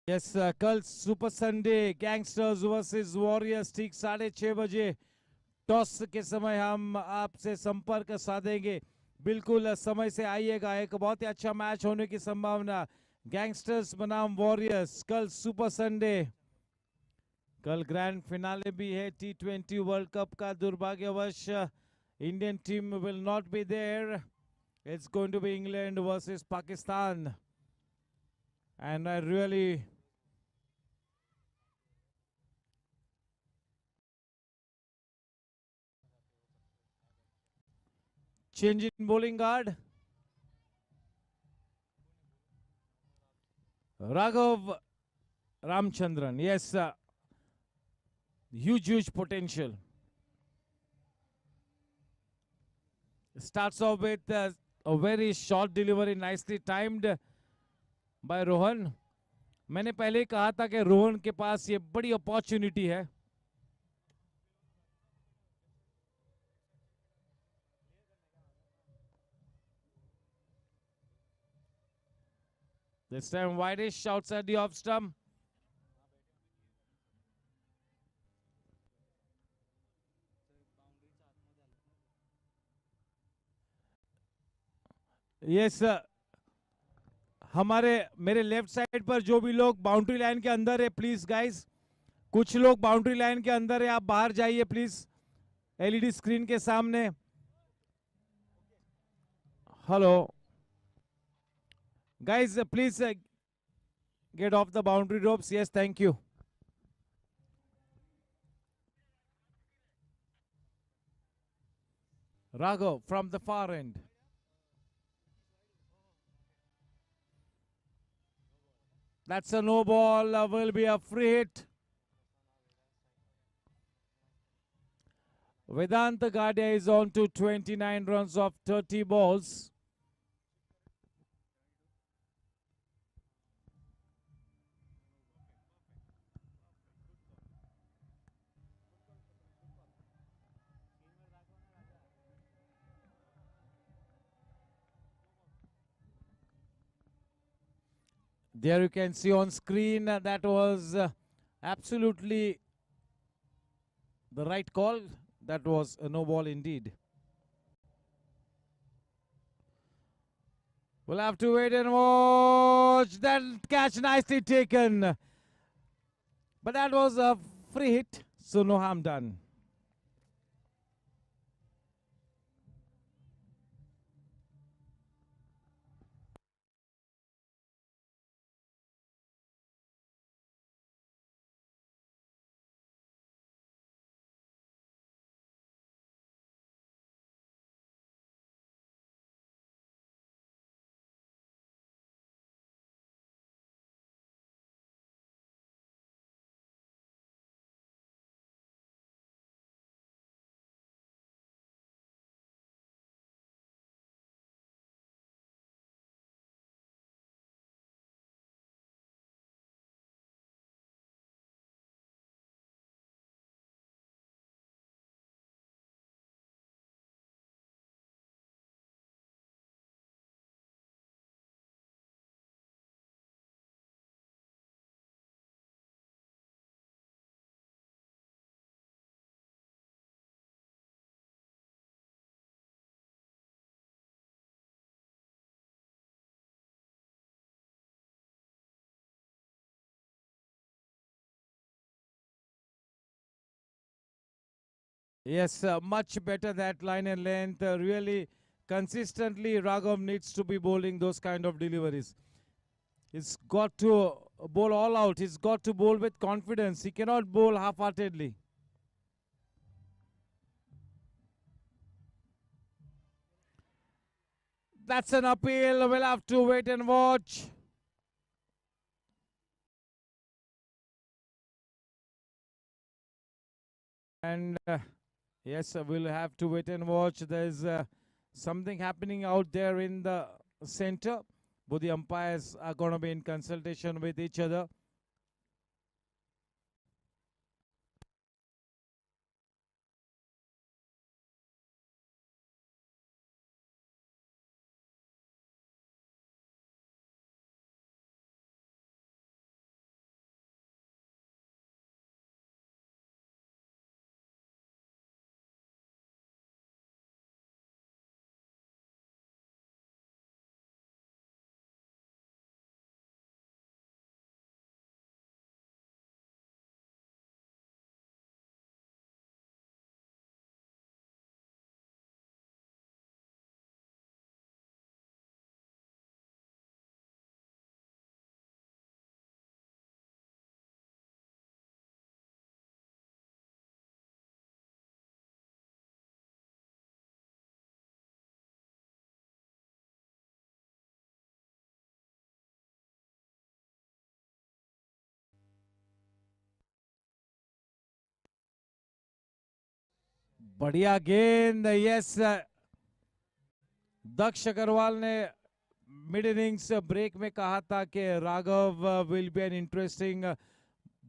यस कल super Sunday gangsters versus warriors ठीक 6:30 बजे टॉस के समय हम आपसे संपर्क साधेंगे। बिल्कुल समय से आइएगा, एक बहुत ही अच्छा मैच होने की संभावना। गैंगस्टर्स बनाम वॉरियर्स कल सुपर संडे। कल ग्रैंड फिनाले भी है T20 वर्ल्ड कप का। दुर्भाग्यवश Indian team will not be there. It's going to be England versus Pakistan and I really change in bowling guard. Raghav Ramchandran, yes, huge potential. Starts off with a very short delivery, nicely timed by Rohan. मैंने पहले ही कहा था कि रोहन के पास ये बड़ी opportunity है। This time wideish outside the off stump. Yes, हमारे मेरे लेफ्ट साइड पर जो भी लोग बाउंड्री लाइन के अंदर है, प्लीज गाइस, कुछ लोग बाउंड्री लाइन के अंदर है, आप बाहर जाइए प्लीज एलईडी स्क्रीन के सामने। Hello guys, please get off the boundary ropes. Yes, thank you. Raghav from the far end. That's a no ball, will be a free hit. Vedanta Gadia is on to 29 runs of 30 balls. There you can see on screen that was absolutely the right call. That was a no ball indeed. We'll have to wait and watch. That catch nicely taken. But that was a free hit, so no harm done. Yes, much better that line and length. Really consistently, Raghav needs to be bowling those kind of deliveries. He's got to bowl all out. He's got to bowl with confidence. He cannot bowl half-heartedly. That's an appeal. We'll have to wait and watch. And yes, we'll have to wait and watch. There's something happening out there in the center. Both the umpires are going to be in consultation with each other. बढ़िया गेंद, yes. दक्ष अग्रवाल ने mid innings break में कहा था कि Raghav will be an interesting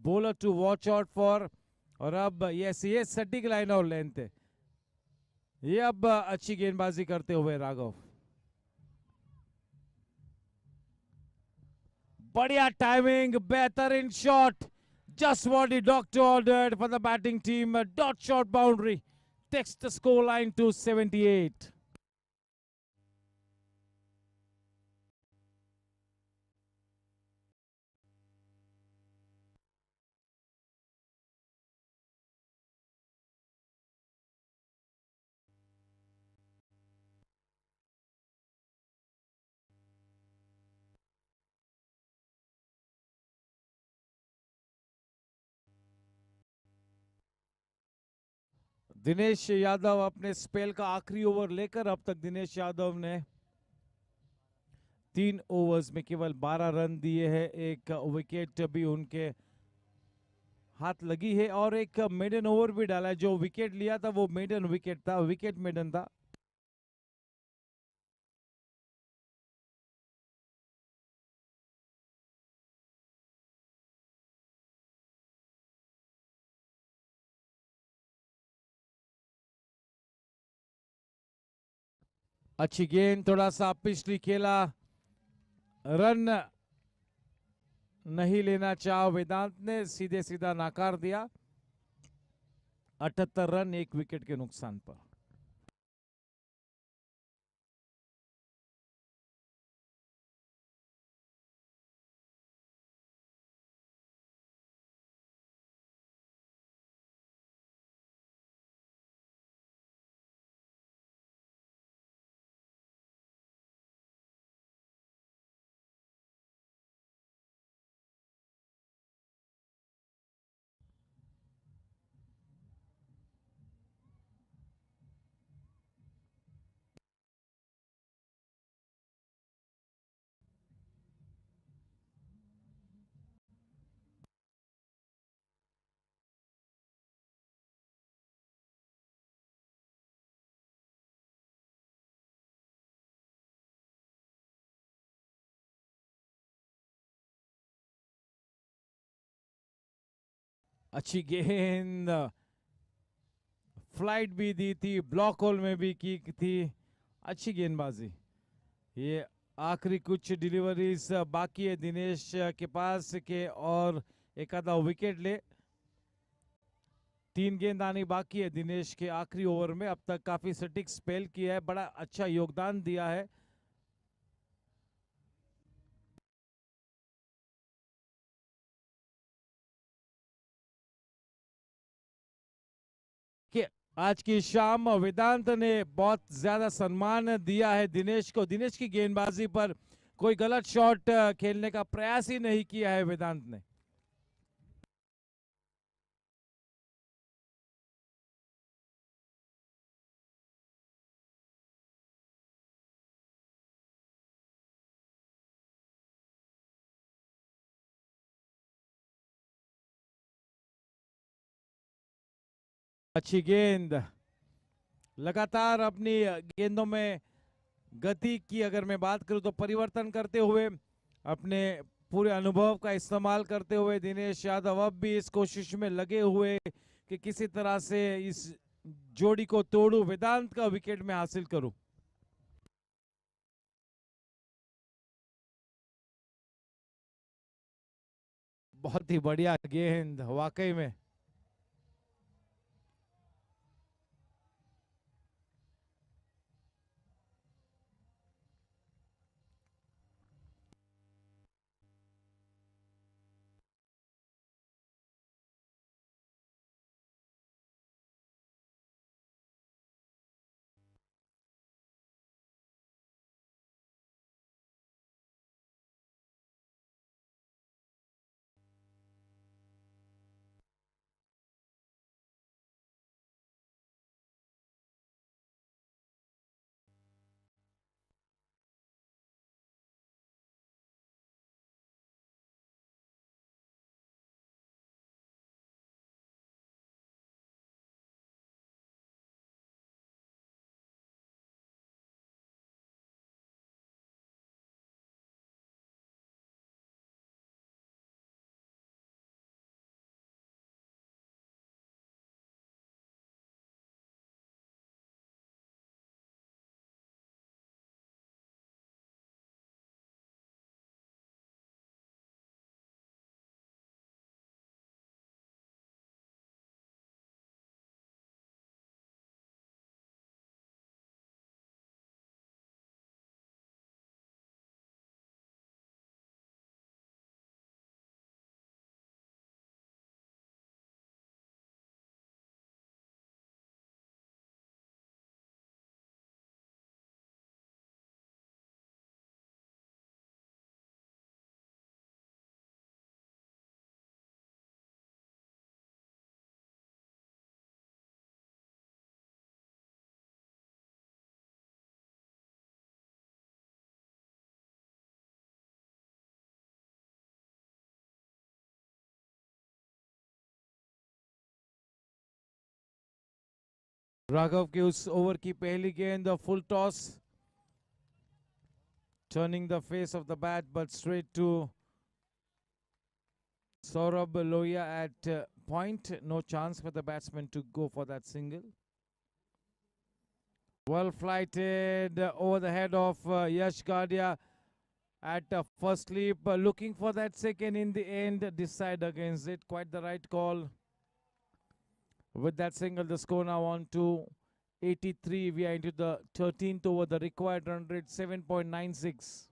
bowler to watch out for, और अब yes, ये सटीक लाइन और लेंथ है। ये अब अच्छी गेंदबाजी करते हुए राघव, बढ़िया टाइमिंग, बेहतरीन shot, just what the doctor ordered for the batting team. A dot shot boundary takes the score line to 78. Dinesh Yadav अपने स्पेल का आखिरी ओवर लेकर, अब तक दिनेश यादव ने 3 ओवर्स में केवल 12 रन दिए हैं। एक विकेट भी उनके हाथ लगी है और एक मेडन ओवर भी डाला है। जो विकेट लिया था वो मेडन विकेट था, विकेट मेडन था। अच्छी गेंद, थोड़ा सा पिछली खेला, रन नहीं लेना चाहा वेदांत ने, सीधे सीधा नाकार दिया। 78 रन एक विकेट के नुकसान पर। अच्छी गेंद, फ्लाइट भी दी थी, ब्लॉक होल में भी की थी, अच्छी गेंदबाजी। ये आखिरी कुछ डिलीवरीज बाकी है दिनेश के पास के, और एक आधा विकेट ले। 3 गेंद आनी बाकी है दिनेश के आखिरी ओवर में। अब तक काफी सटीक स्पेल किया है, बड़ा अच्छा योगदान दिया है। कि आज की शाम वेदांत ने बहुत ज्यादा सम्मान दिया है दिनेश को। दिनेश की गेंदबाजी पर कोई गलत शॉट खेलने का प्रयास ही नहीं किया है वेदांत ने। अच्छी गेंद, लगातार अपनी गेंदों में गति की अगर मैं बात करूं तो परिवर्तन करते हुए, अपने पूरे अनुभव का इस्तेमाल करते हुए दिनेश यादव अब भी इस कोशिश में लगे हुए कि किसी तरह से इस जोड़ी को तोड़ूं, वेदांत का विकेट में हासिल करूं। बहुत ही बढ़िया गेंद वाकई में। राघव के उस ओवर की पहली गेंद, full toss, turning the face of the bat, but straight to Saurabh Lohia at point. No chance for the batsman to go for that single. Well flighted over the head of Yash Gadia at first leap, looking for that second. In the end, decide against it. Quite the right call. With that single, the score now on to 83. We are into the 13th over. The required run rate 7.96.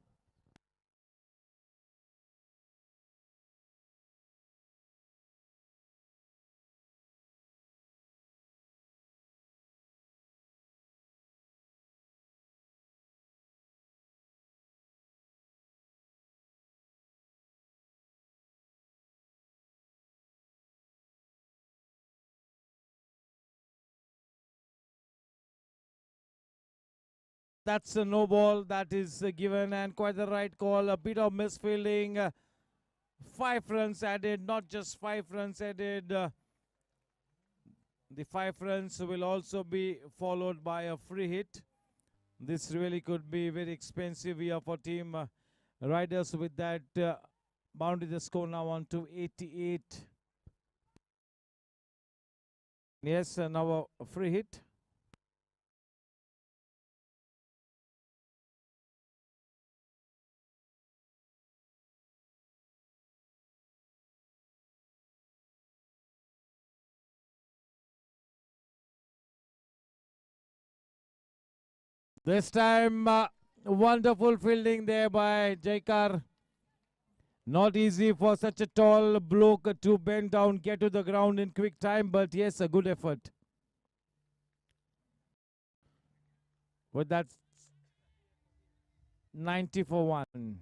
That's a no ball that is given, and quite the right call. A bit of misfielding. 5 runs added, not just 5 runs added. The 5 runs will also be followed by a free hit. This really could be very expensive here for team riders. With that boundary, the score now on to 88. Yes, now a free hit. This time, wonderful fielding there by Jaikar. Not easy for such a tall bloke to bend down, get to the ground in quick time, but yes, a good effort. With that 90 for 1.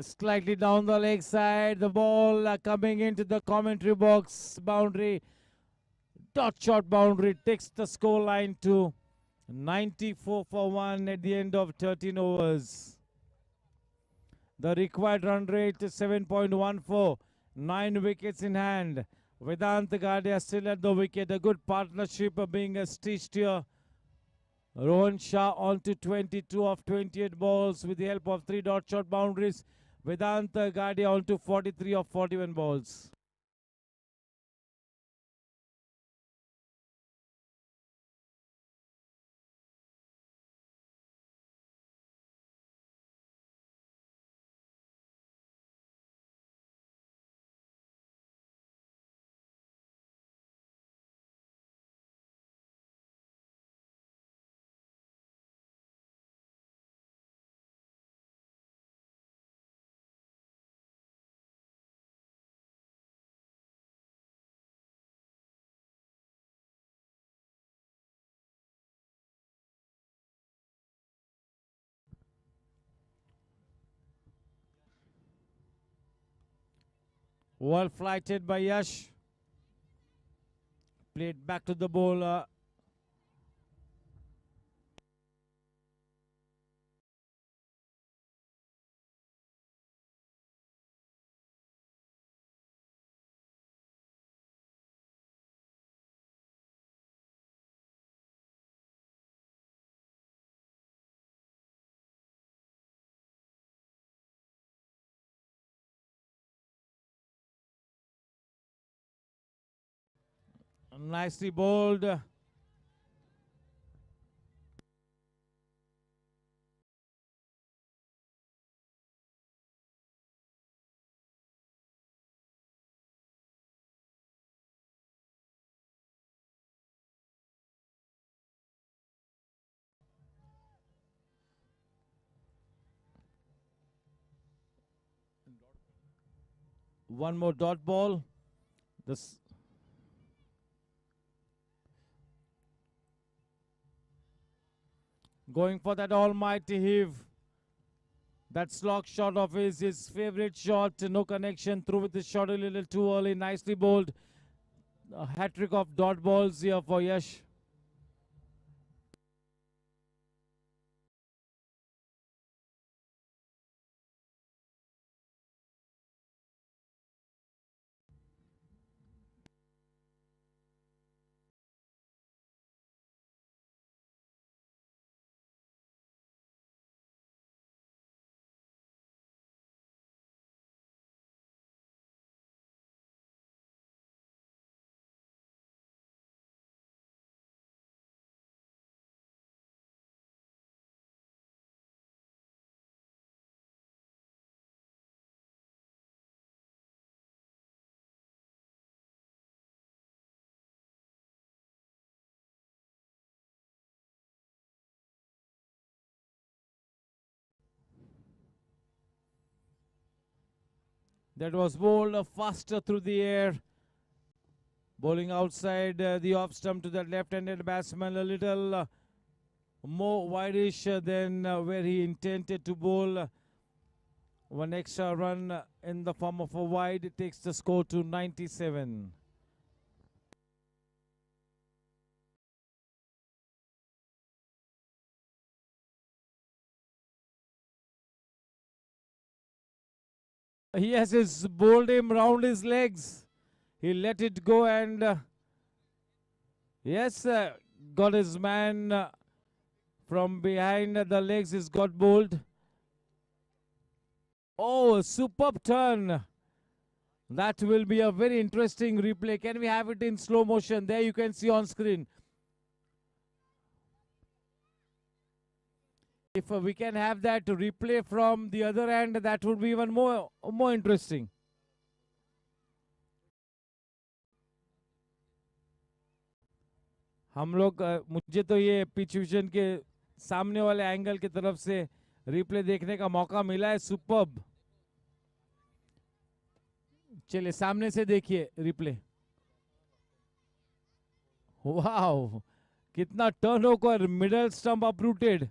Slightly down the leg side, the ball coming into the commentary box boundary. Dot shot boundary takes the score line to 94 for 1 at the end of 13 overs. The required run rate is 7.14. 9 wickets in hand. Vedant Gadia still at the wicket. A good partnership being stitched here. Rohan Shah on to 22 of 28 balls with the help of 3 dot shot boundaries. Vedant Gadia on to 43 of 41 balls. Well flighted by Yash. Played back to the bowler. Nicely bowled. one more dot ball. This going for that almighty heave. That slog shot of his favorite shot. No connection. Through with the shot a little too early. Nicely bowled. A hat trick of dot balls here for Yash. That was bowled faster through the air. Bowling outside the off stump to that left-handed batsman, a little more wideish than where he intended to bowl. One extra run in the form of a wide. It takes the score to 97. Yes, it's bowled him round his legs. He let it go and yes, got his man from behind the legs. He's got bowled. Oh, superb turn. That will be a very interesting replay. Can we have it in slow motion? There you can see on screen. If we can have that replay from the other end, that would be even more interesting. हम लोग मुझे तो ये pitch vision के सामने वाले angle की तरफ से रिप्ले देखने का मौका मिला है. सुपर्ब. चलिए सामने से देखिए रिप्ले. वाओ, कितना टर्न होकर middle stump uprooted.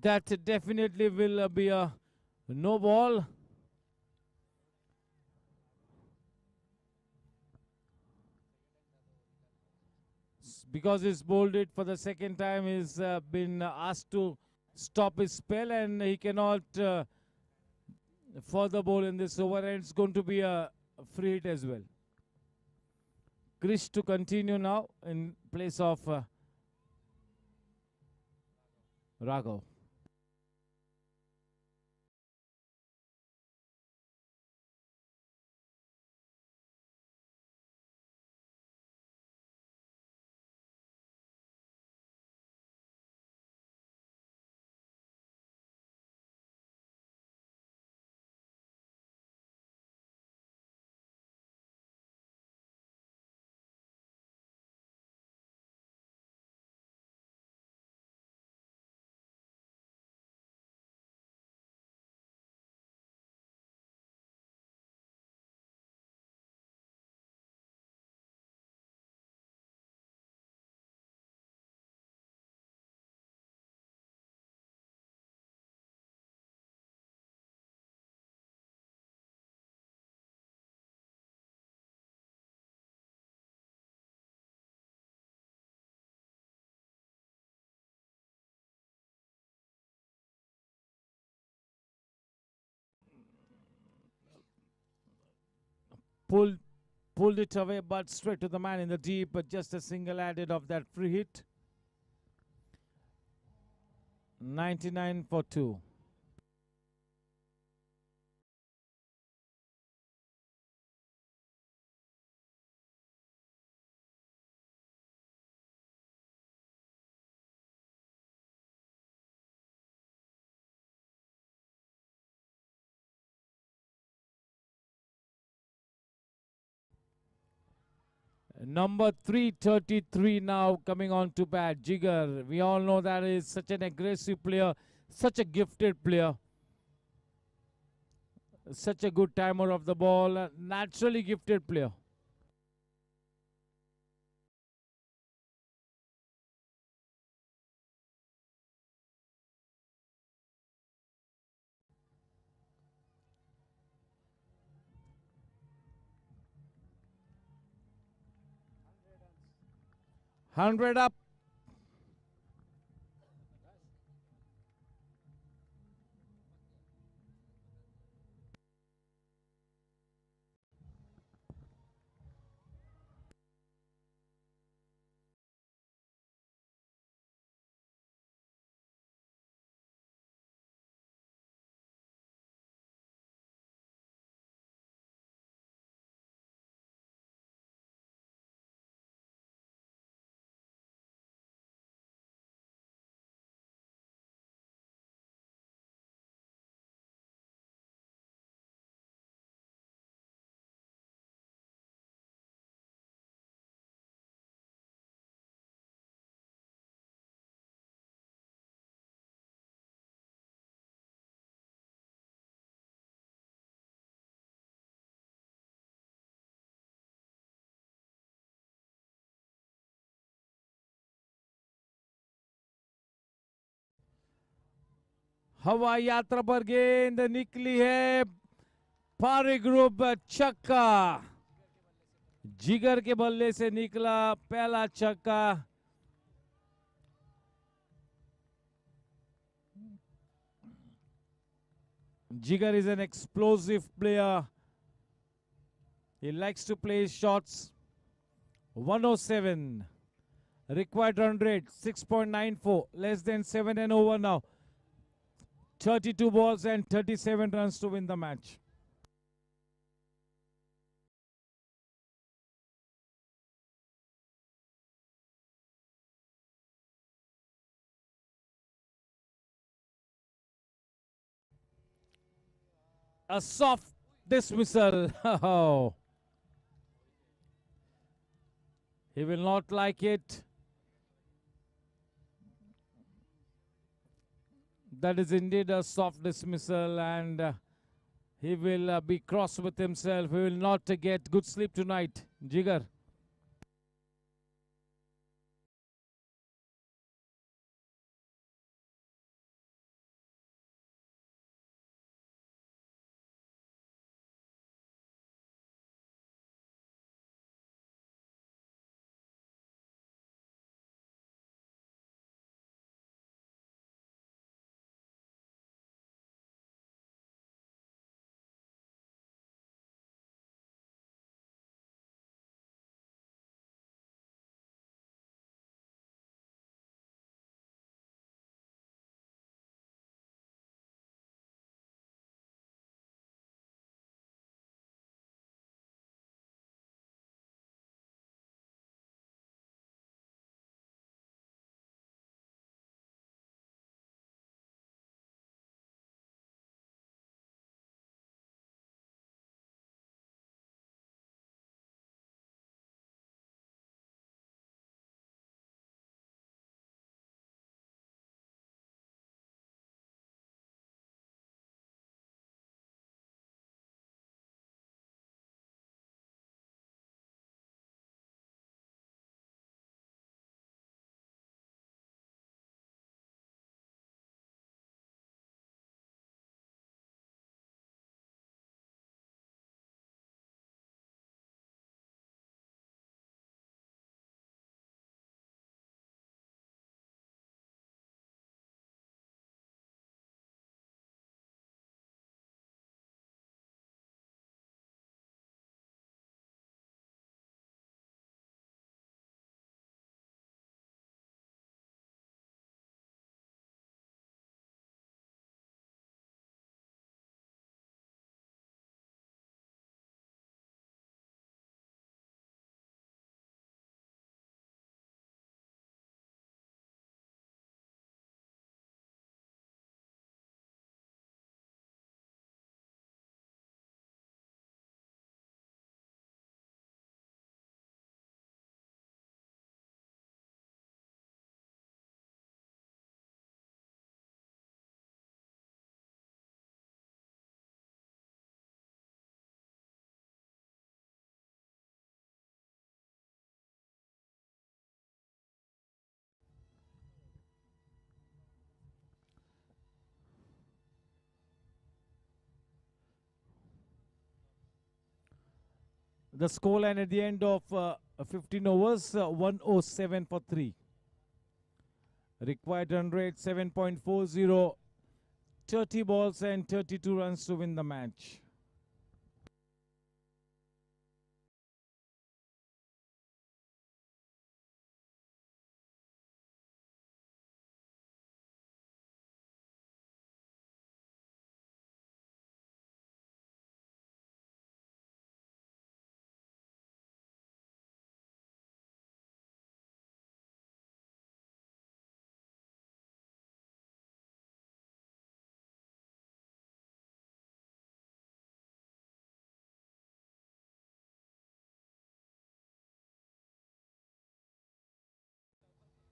That definitely will be a no ball. Because he's bowled it for the second time, he's been asked to stop his spell and he cannot further bowl in this over, and it's going to be a free hit as well. Krish to continue now in place of Raghav. pulled it away, but straight to the man in the deep, but just a single added of that free hit. 99 for 2. Number 333 now coming on to bat, Jigar. We all know that is such an aggressive player, such a gifted player, such a good timer of the ball, a naturally gifted player. Hundred up. हवाई यात्रा पर गेंद निकली है, पारी group छक्का, जिगर के बल्ले से निकला पहला छक्का। Jigar is an explosive player. He likes to play shots. 107. Required run rate 6.94. Less than 7 and over now. 32 balls and 37 runs to win the match. A soft dismissal. Oh. He will not like it. That is indeed a soft dismissal, and he will be cross with himself. He will not get good sleep tonight, Jigar. The scoreline at the end of 15 overs, 107 for 3. Required run rate 7.40, 30 balls and 32 runs to win the match.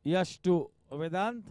Yash to Vedant.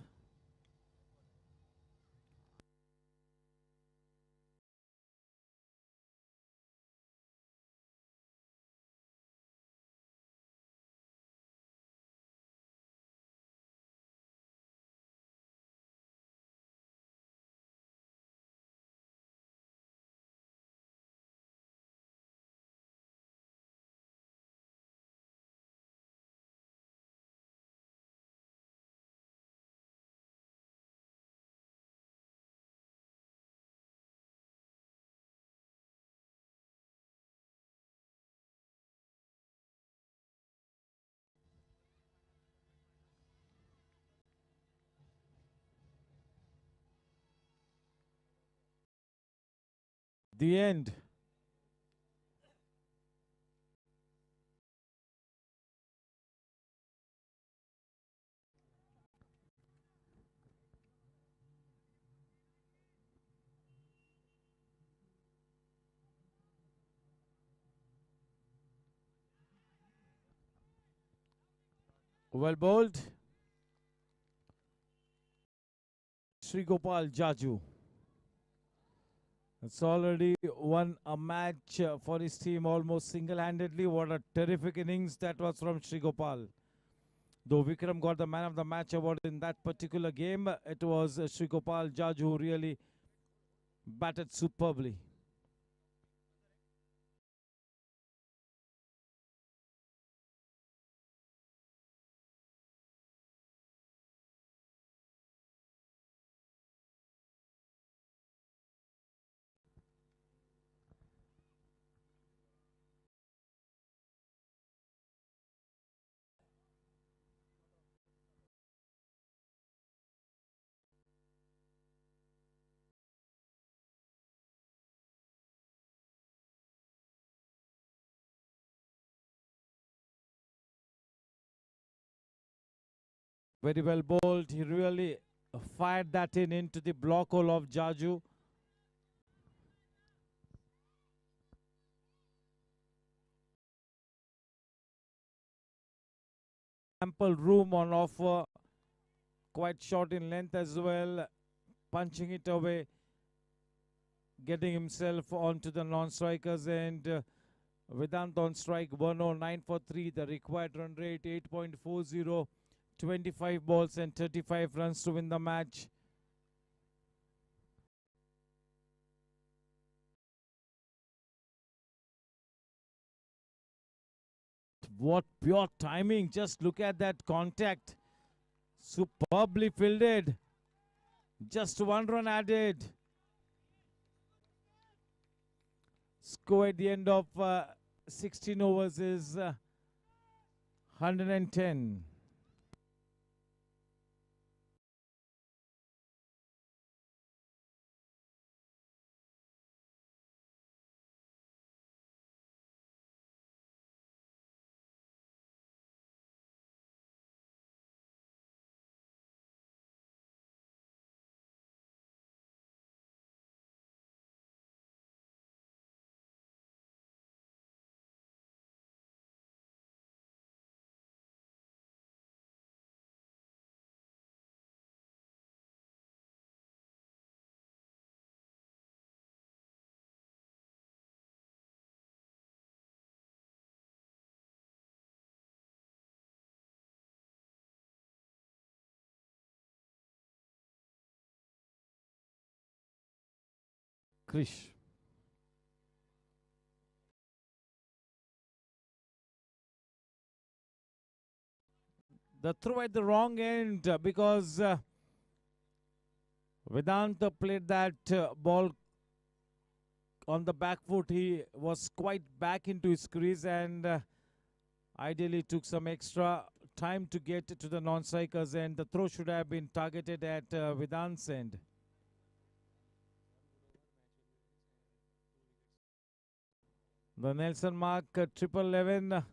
The end. Well bowled. Sri Gopal Jaju. It's already won a match for his team almost single-handedly. What a terrific innings that was from Sri Gopal. Though Vikram got the man of the match award in that particular game, it was Sri Gopal Jaju who really batted superbly. Very well bowled. He really fired that into the block hole of Jaju. Ample room on offer. Quite short in length as well. Punching it away. Getting himself onto the non-strikers and Vedant on strike 109 for 3. The required run rate 8.40. 25 balls and 35 runs to win the match. What pure timing. Just look at that contact. Superbly fielded. Just 1 run added. Score at the end of 16 overs is 110. Krish. The throw at the wrong end because Vedanta played that ball on the back foot. He was quite back into his crease and ideally took some extra time to get to the non-strikers, and the throw should have been targeted at Vedant's end. The Nelson Mark triple 11.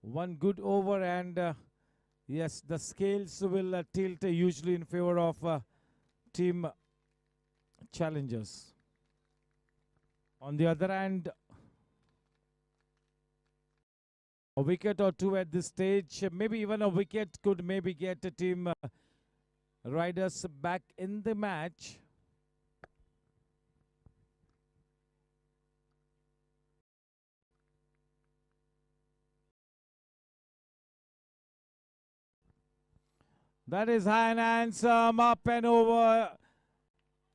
One good over, and yes, the scales will tilt usually in favor of team challengers. On the other hand, a wicket or two at this stage, maybe even a wicket could maybe get a team riders back in the match. That is high and handsome, up and over.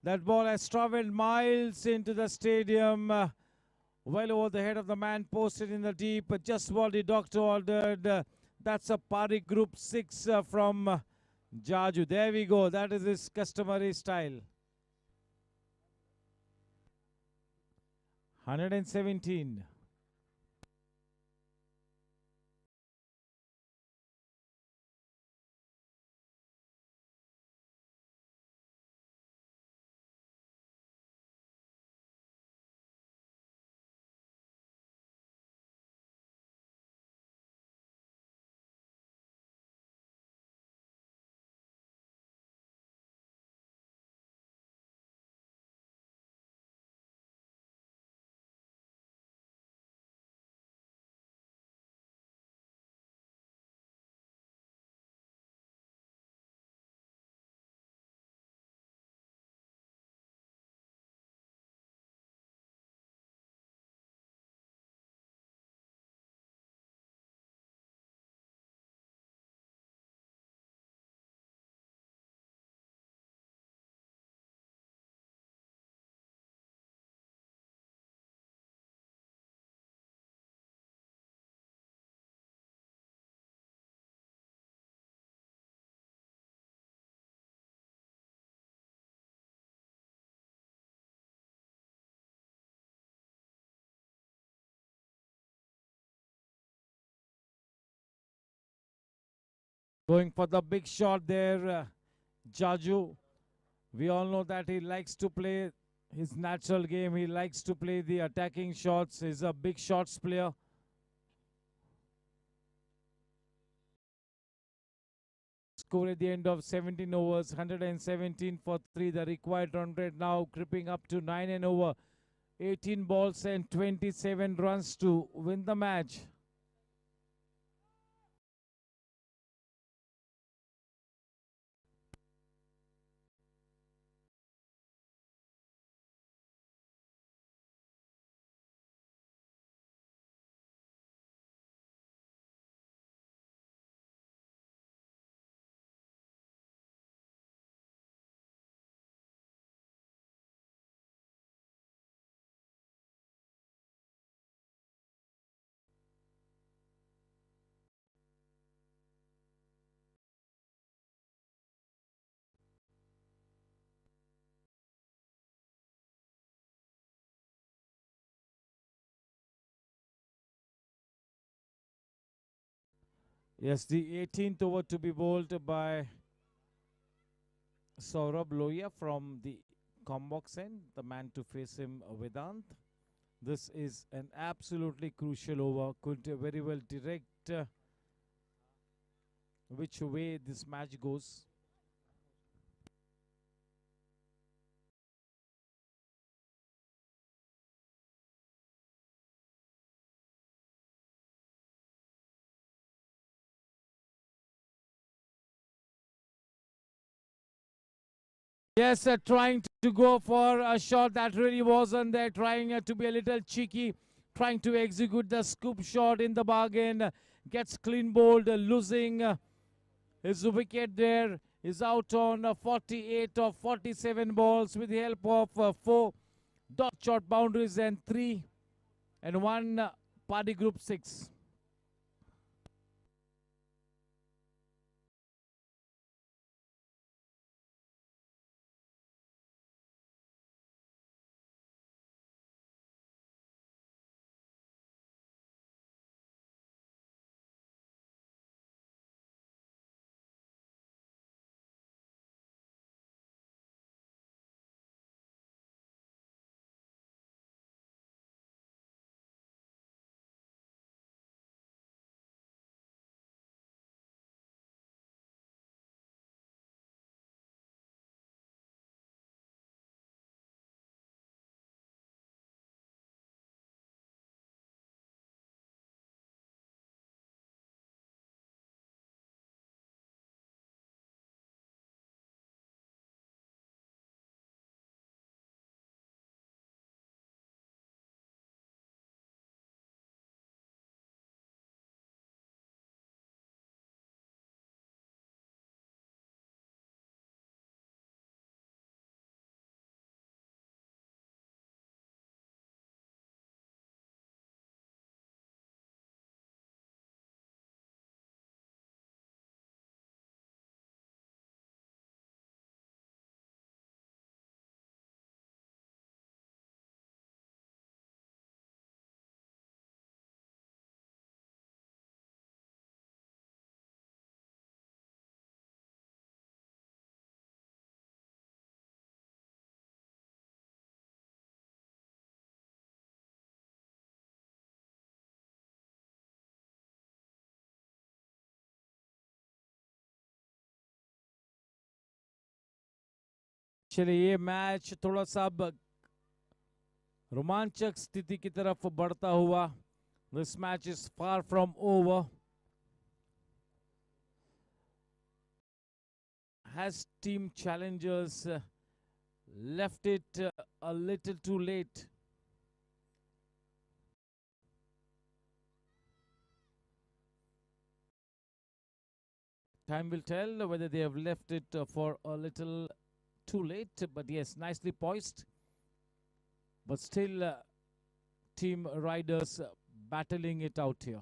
That ball has traveled miles into the stadium, well over the head of the man posted in the deep. Just what the doctor ordered. That's a Pari Group 6 from Jaju. There we go. That is his customary style. 117. Going for the big shot there, Jaju. We all know that he likes to play his natural game. He likes to play the attacking shots. He's a big shots player. Score at the end of 17 overs, 117 for 3. The required run rate now creeping up to 9 and over. 18 balls and 27 runs to win the match. Yes, the 18th over to be bowled by Saurabh Lohia from the Combox end, the man to face him, Vedant. This is an absolutely crucial over, could very well direct which way this match goes. Yes, trying to go for a shot that really wasn't there, trying to be a little cheeky, trying to execute the scoop shot in the bargain, gets clean bowled, losing his wicket there, is out on 48 of 47 balls with the help of 4 dot shot boundaries and 3 and 1 Party Group 6. चलिए ये match थोड़ा सा अब रोमांचक स्थिति की तरफ बढ़ता हुआ. This match is far from over. Has Team Challengers left it a little too late? Time will tell whether they have left it for a little too late, but yes, nicely poised. But still, Team Riders battling it out here.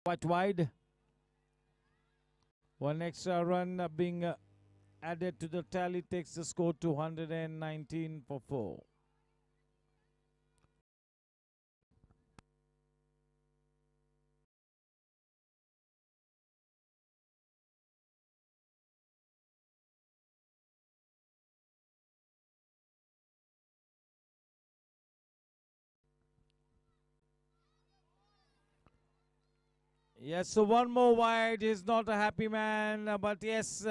Quite wide. One extra run being added to the tally takes the score to 119 for 4. Yes, so one more wide. He's not a happy man, but yes,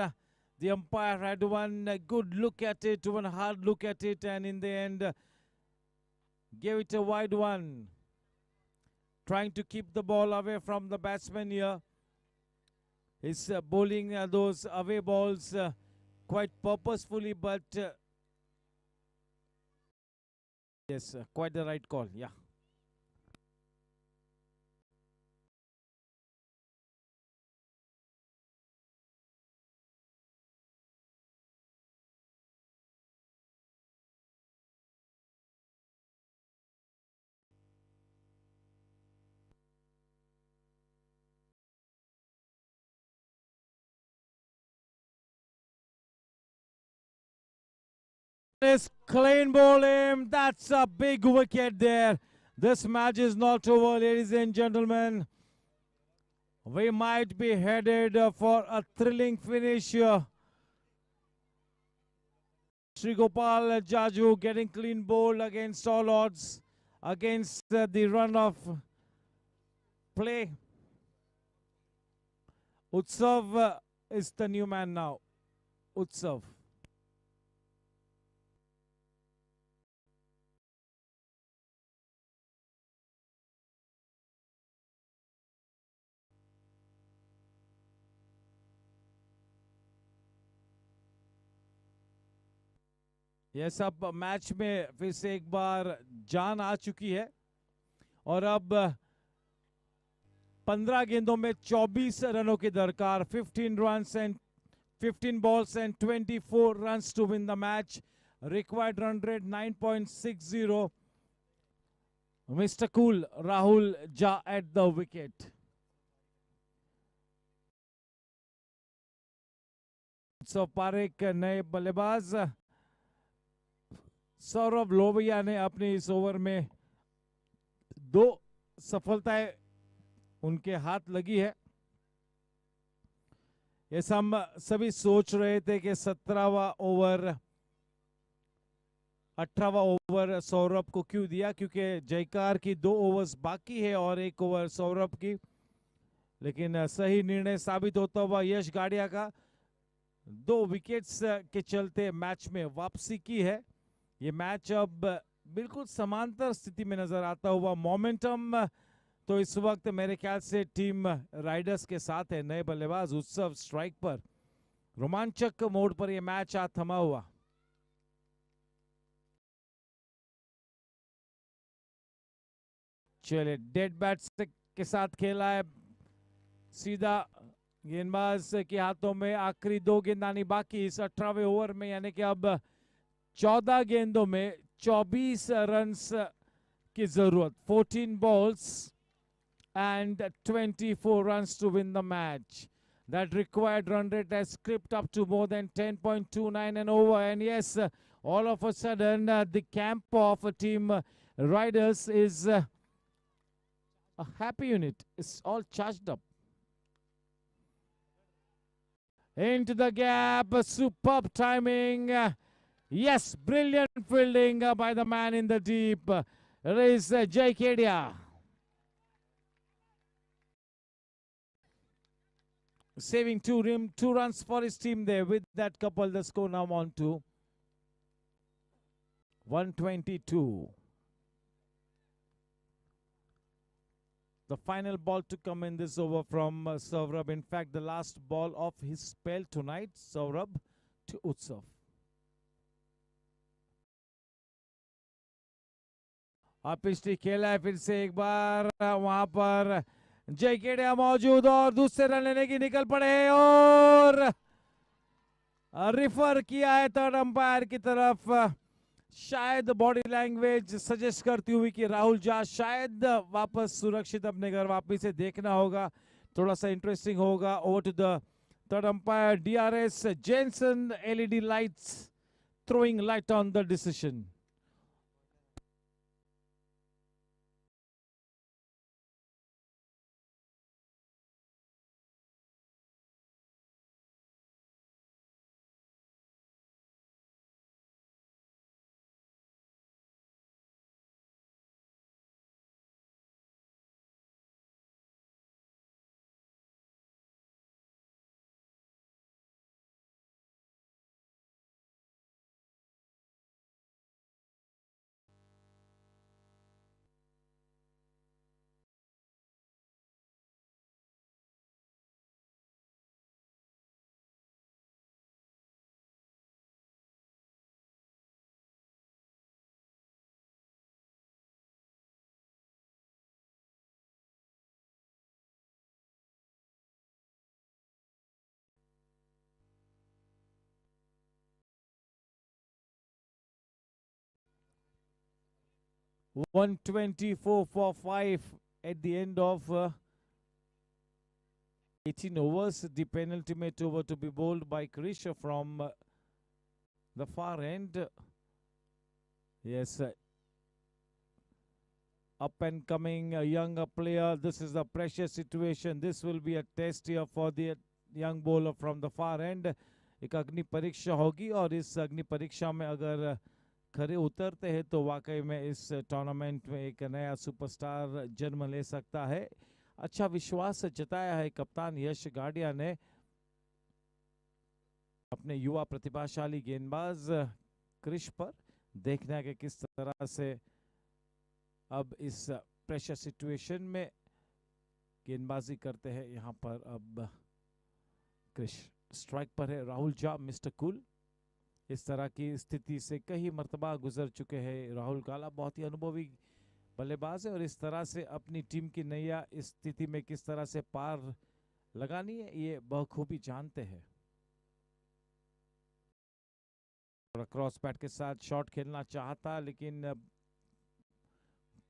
the umpire had one good look at it, one hard look at it, and in the end, gave it a wide one. Trying to keep the ball away from the batsman here. He's bowling those away balls quite purposefully, but yes, quite the right call, yeah. This clean ball him. That's a big wicket there. This match is not over, ladies and gentlemen. We might be headed for a thrilling finish here. Sri Gopal Jaju getting clean bowled against all odds, against the run of play. Utsav is the new man now. Utsav. ये सब match में फिर से एक बार जान आ चुकी है और अब 15 गेंदों में 24 रनों की दरकार. 15 runs and 15 balls and 24 runs to win the match. Required run rate 9.60. Mr. Cool Rahul Jha at the wicket. So Parekh नए बल्लेबाज. सौरभ लोबिया ने अपने इस ओवर में 2 सफलताएं उनके हाथ लगी है. ये हम सभी सोच रहे थे कि 17वां ओवर 18वां ओवर सौरभ को क्यों दिया, क्योंकि जयकार की 2 ओवर्स बाकी है और 1 ओवर सौरभ की. लेकिन सही निर्णय साबित होता हुआ यश गाड़िया का 2 विकेट्स के चलते मैच में वापसी की है. ये मैच अब बिल्कुल समांतर स्थिति में नजर आता हुआ. मोमेंटम तो इस वक्त मेरे ख्याल से टीम राइडर्स के साथ है. नए बल्लेबाज उत्सव स्ट्राइक पर. रोमांचक मोड पर ये मैच आज थमा हुआ. चलिए डेड बैट्स के साथ खेला है. सीधा गेंदबाज के हाथों में आखिरी 2 गेंदानी बाकी इस 18वें ओवर में, यानी कि अब 14 गेंदों में 24 रन्स की जरूरत. 14 balls and 24 runs to win the match. That required run rate has crept up to more than 10.29 and over. And yes, all of a sudden the camp of Team Riders is a happy unit. It's all charged up. Into the gap, superb timing. Yes, brilliant fielding by the man in the deep. It is Jay Kedia. Saving two runs for his team there. With that couple, the score now on to 122. The final ball to come in this over from Saurabh. In fact, the last ball of his spell tonight, Saurabh to Utsav. पिछली खेला है फिर से एक बार वहां पर जय केडिया मौजूद और दूसरे रन लेने की निकल पड़े और रिफर किया है थर्ड अंपायर की तरफ। शायद बॉडी लैंग्वेज सजेस्ट करती हुई कि राहुल जा शायद वापस सुरक्षित अपने घर वापस से देखना होगा, थोड़ा सा इंटरेस्टिंग होगा। Over to the third umpire DRS Jansen, LED lights throwing light on the decision. $124 for 5 at the end of 18 overs. The penultimate over to be bowled by Krisha from the far end. Yes, up and coming young player. This is a pressure situation. This will be a test here for the young bowler from the far end. एक अग्नि परीक्षा होगी और इस अग्नि परीक्षा में अगर खरे उतरते हैं तो वाकई में इस टूर्नामेंट में एक नया सुपरस्टार जन्म ले सकता है। अच्छा विश्वास जताया है कप्तान यश गाडिया ने अपने युवा प्रतिभाशाली गेंदबाज क्रिश पर। देखना है कि किस तरह से अब इस प्रेशर सिचुएशन में गेंदबाजी करते हैं। यहाँ पर अब क्रिश स्ट्राइक पर है। राहुल जा मिस्टर कूल इस तरह की स्थिति से कई मर्तबा गुजर चुके हैं। राहुल काला बहुत ही अनुभवी बल्लेबाज है और इस तरह से अपनी टीम की नैया इस स्थिति में किस तरह से पार लगानी है ये बखूबी जानते हैं। क्रॉस पैट के साथ शॉट खेलना चाहता लेकिन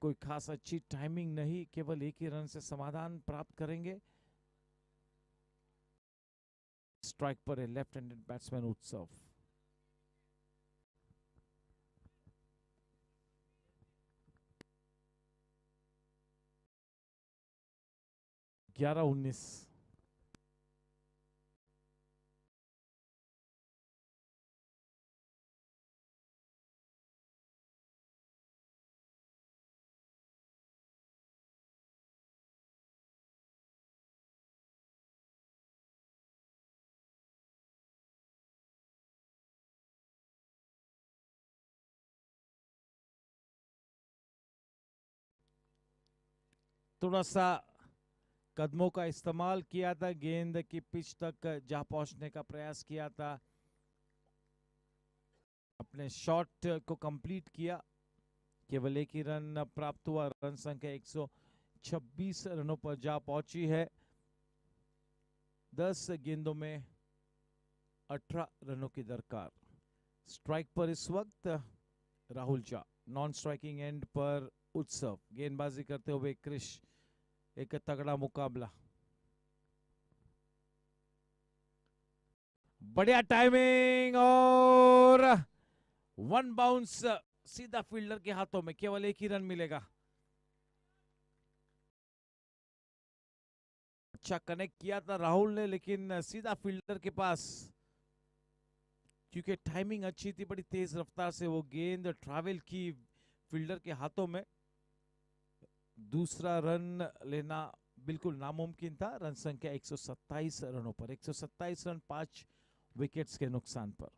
कोई खास अच्छी टाइमिंग नहीं, केवल एक ही रन से समाधान प्राप्त करेंगे। स्ट्राइक पर है लेफ्ट हैंडेड बैट्समैन उत्सव। ग्यारह 19 थोड़ा सा कदमों का इस्तेमाल किया था, गेंद की पिच तक जा पहुंचने का प्रयास किया था, अपने शॉट को कंप्लीट किया। केवल एक ही रन प्राप्त हुआ। रन संख्या 126 रनों पर जा पहुंची है। 10 गेंदों में 18 रनों की दरकार। स्ट्राइक पर इस वक्त राहुल जा, नॉन स्ट्राइकिंग एंड पर उत्सव। गेंदबाजी करते हुए क्रिश। एक तगड़ा मुकाबला। बढ़िया टाइमिंग और वन बाउंस सीधा फील्डर के हाथों में। केवल एक ही रन मिलेगा। अच्छा कनेक्ट किया था राहुल ने लेकिन सीधा फील्डर के पास। क्योंकि टाइमिंग अच्छी थी, बड़ी तेज रफ्तार से वो गेंद ट्रैवल की फील्डर के हाथों में। दूसरा रन लेना बिल्कुल नामुमकिन था। रन संख्या 127 रनों पर, 127 रन 5 विकेट्स के नुकसान पर।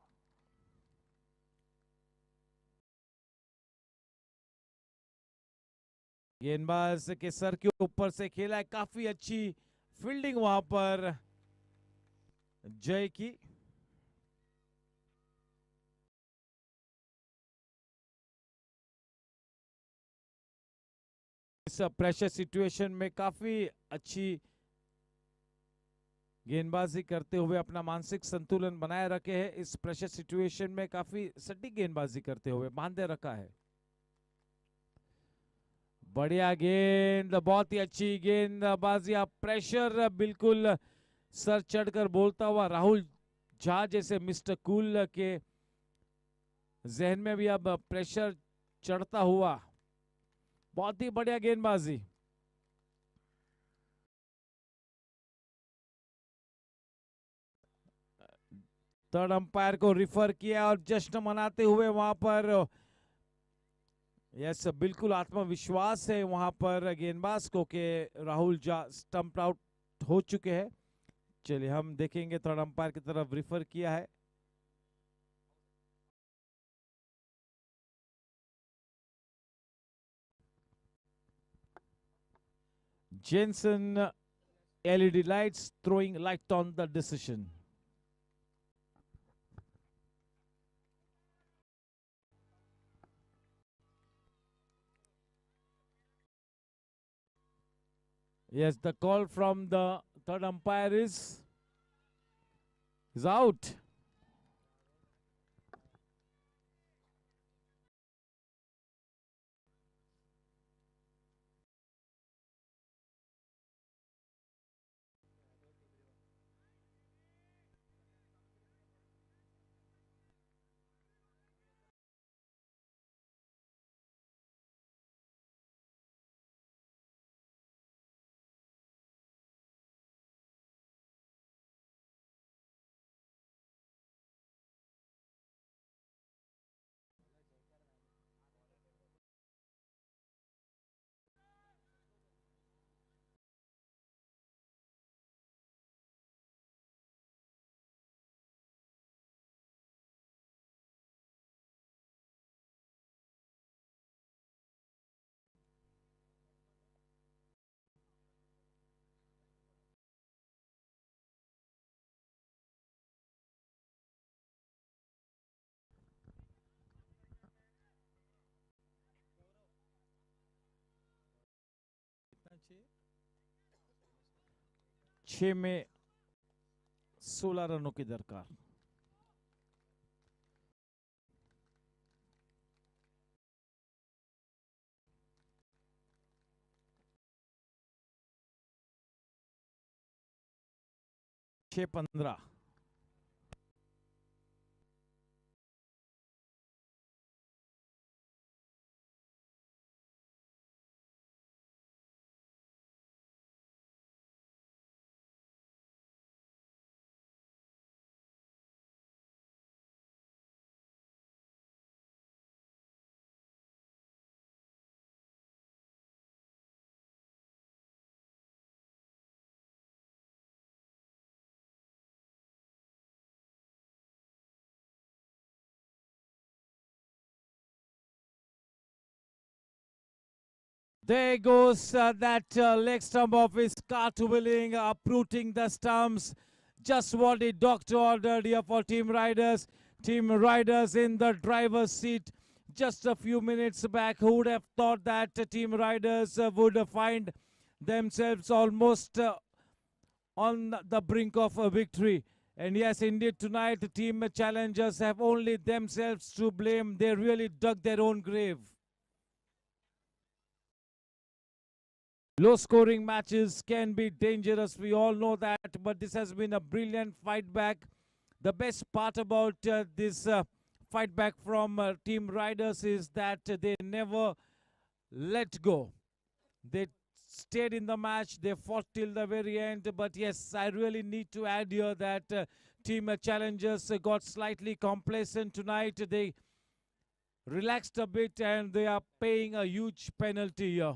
गेंदबाज के सर के ऊपर से खेला है, काफी अच्छी फील्डिंग वहां पर जय की। इस प्रेशर सिचुएशन में काफी अच्छी गेंदबाजी करते हुए अपना मानसिक संतुलन बनाए रखे है। इस प्रेशर सिचुएशन में काफी सटीक गेंदबाजी करते हुए बांधे रखा है। बढ़िया गेंद, बहुत ही अच्छी गेंदबाजी। अब प्रेशर बिल्कुल सर चढ़कर बोलता हुआ राहुल झा जैसे मिस्टर कूल के जहन में भी अब प्रेशर चढ़ता हुआ। बहुत ही बढ़िया गेंदबाजी। थर्ड अंपायर को रिफर किया और जश्न मनाते हुए वहां पर, यस बिल्कुल आत्मविश्वास है वहां पर गेंदबाज को कि राहुल झा स्टंप आउट हो चुके हैं। चलिए हम देखेंगे, थर्ड अंपायर की तरफ रिफर किया है। Jensen LED lights throwing light on the decision. Yes, the call from the third umpire is out. छह में 16 रनों की दरकार। छह 15। There goes that leg stump of his cartwheeling, uprooting the stumps. Just what the doctor ordered here for Team Riders. Team Riders in the driver's seat. Just a few minutes back, who would have thought that Team Riders would find themselves almost on the brink of a victory. And yes, indeed, tonight the team challengers have only themselves to blame. They really dug their own grave. Low-scoring matches can be dangerous. We all know that, but this has been a brilliant fight back. The best part about this fight back from Team Riders is that they never let go. They stayed in the match. They fought till the very end. But yes, I really need to add here that team challengers got slightly complacent tonight. They relaxed a bit and they are paying a huge penalty here.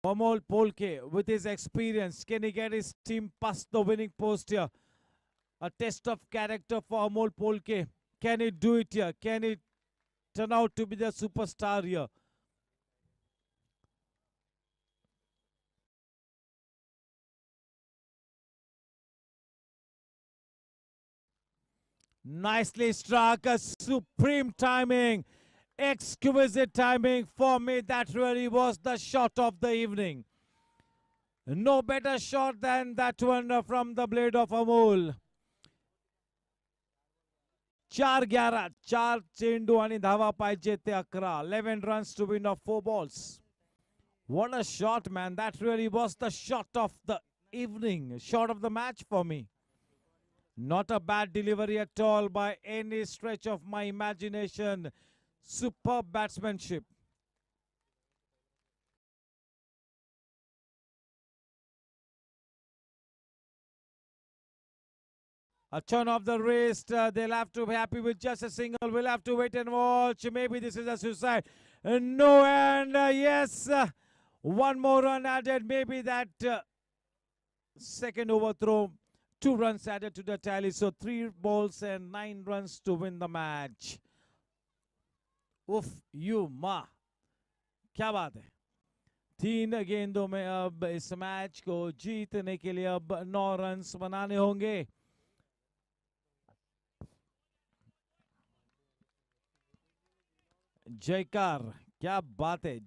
Amol Polke, with his experience, can he get his team past the winning post here? A test of character for Amol Polke. Can he do it here? Can he turn out to be the superstar here? Nicely struck, a supreme timing, exquisite timing. For me, that really was the shot of the evening. No better shot than that one from the blade of Amol. 4-11, 4 चेंडू आणि धावा पाहिजे ते 11. 11 runs to win of 4 balls. What a shot, man. That really was the shot of the evening, shot of the match for me. Not a bad delivery at all by any stretch of my imagination. Superb batsmanship. A turn of the wrist. They'll have to be happy with just a single. We'll have to wait and watch. Maybe this is a suicide. No, and yes. One more run added. Maybe that second overthrow. 2 runs added to the tally. So 3 balls and 9 runs to win the match. उफ you माँ, क्या बात है। 3 गेंदों में अब इस match को जीतने के लिए अब 9 रन्स बनाने होंगे। जयकार, क्या बात है।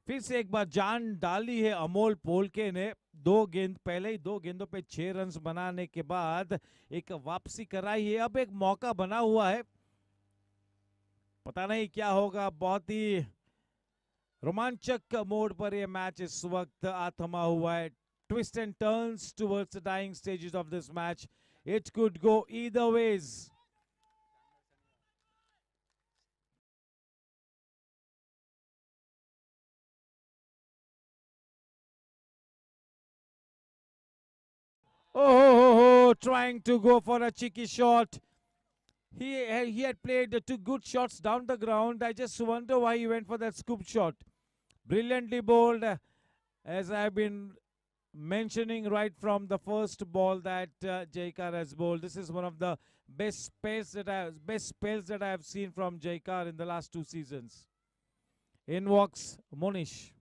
फिर से एक बार जान डाली है अमोल पोलके ने। 2 गेंद पहले ही 2 गेंदों पे 6 रन्स बनाने के बाद एक वापसी कराई है। अब एक मौका बना हुआ है, पता नहीं क्या होगा। बहुत ही रोमांचक मोड पर यह मैच इस वक्त आथमा हुआ है। Twists and turns towards the dying stages of this match. It could go either ways. Oh, trying to go for a cheeky shot. He had played 2 good shots down the ground. I just wonder why he went for that scoop shot. Brilliantly bowled, as I've been mentioning right from the first ball that Jaikar has bowled. This is one of the best spells that I have seen from Jaikar in the last 2 seasons. In walks Monish.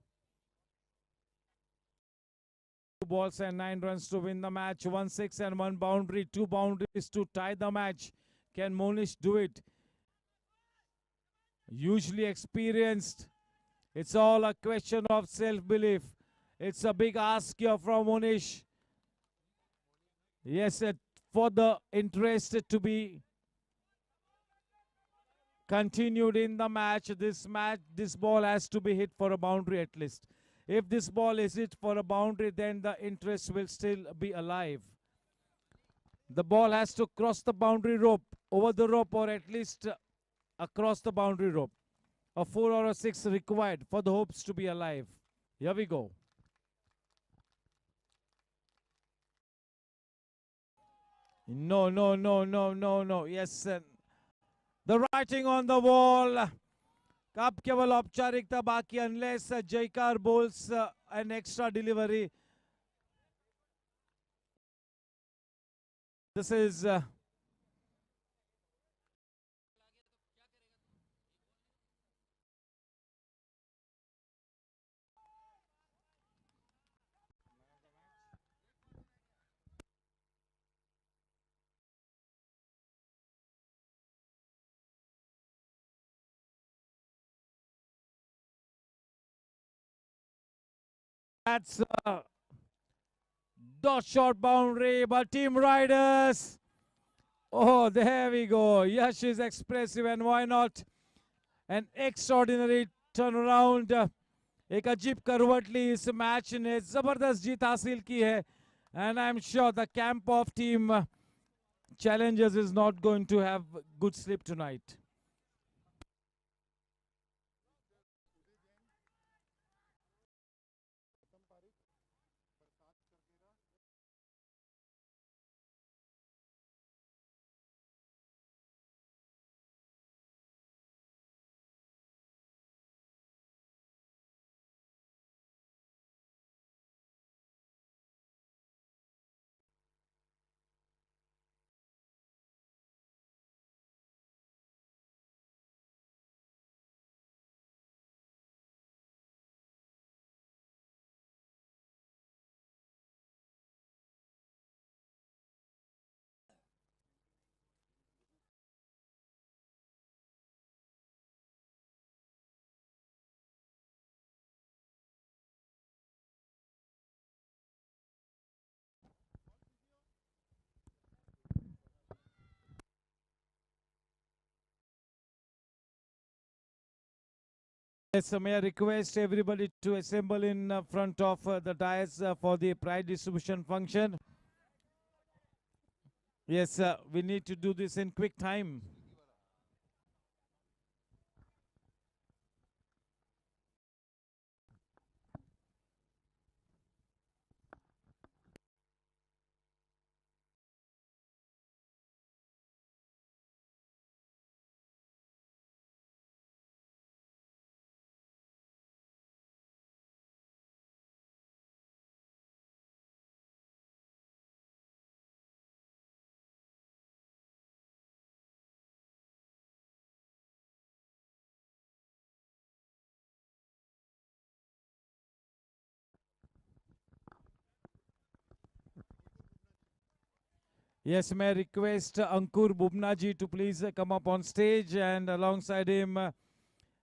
2 balls and 9 runs to win the match. 1 6 and 1 boundary. 2 boundaries to tie the match. Can Monish do it? Hugely experienced. It's all a question of self-belief. It's a big ask here from Monish. Yes, for the interest to be continued in the match, this ball has to be hit for a boundary at least. If this ball is hit for a boundary, then the interest will still be alive. The ball has to cross the boundary rope, over the rope, or at least across the boundary rope. A 4 or a 6 required for the hopes to be alive. Here we go. No, no, no, no, no, no. Yes, the writing on the wall. अब केवल औपचारिकता बाकी, unless Jaikar bowls an extra delivery. This is that's dot shot boundary, but Team Riders. Oh, there we go. Yash is expressive, and why not an extraordinary turnaround. एक अजीब करवट ली इस match ने, जबरदस्त जीत हासिल की है. And I'm sure the camp of Team Challengers is not going to have good sleep tonight. Yes, may I request everybody to assemble in front of the dais for the prize distribution function. Yes, we need to do this in quick time. Yes, may I request Ankur Bubnaji to please come up on stage, and alongside him,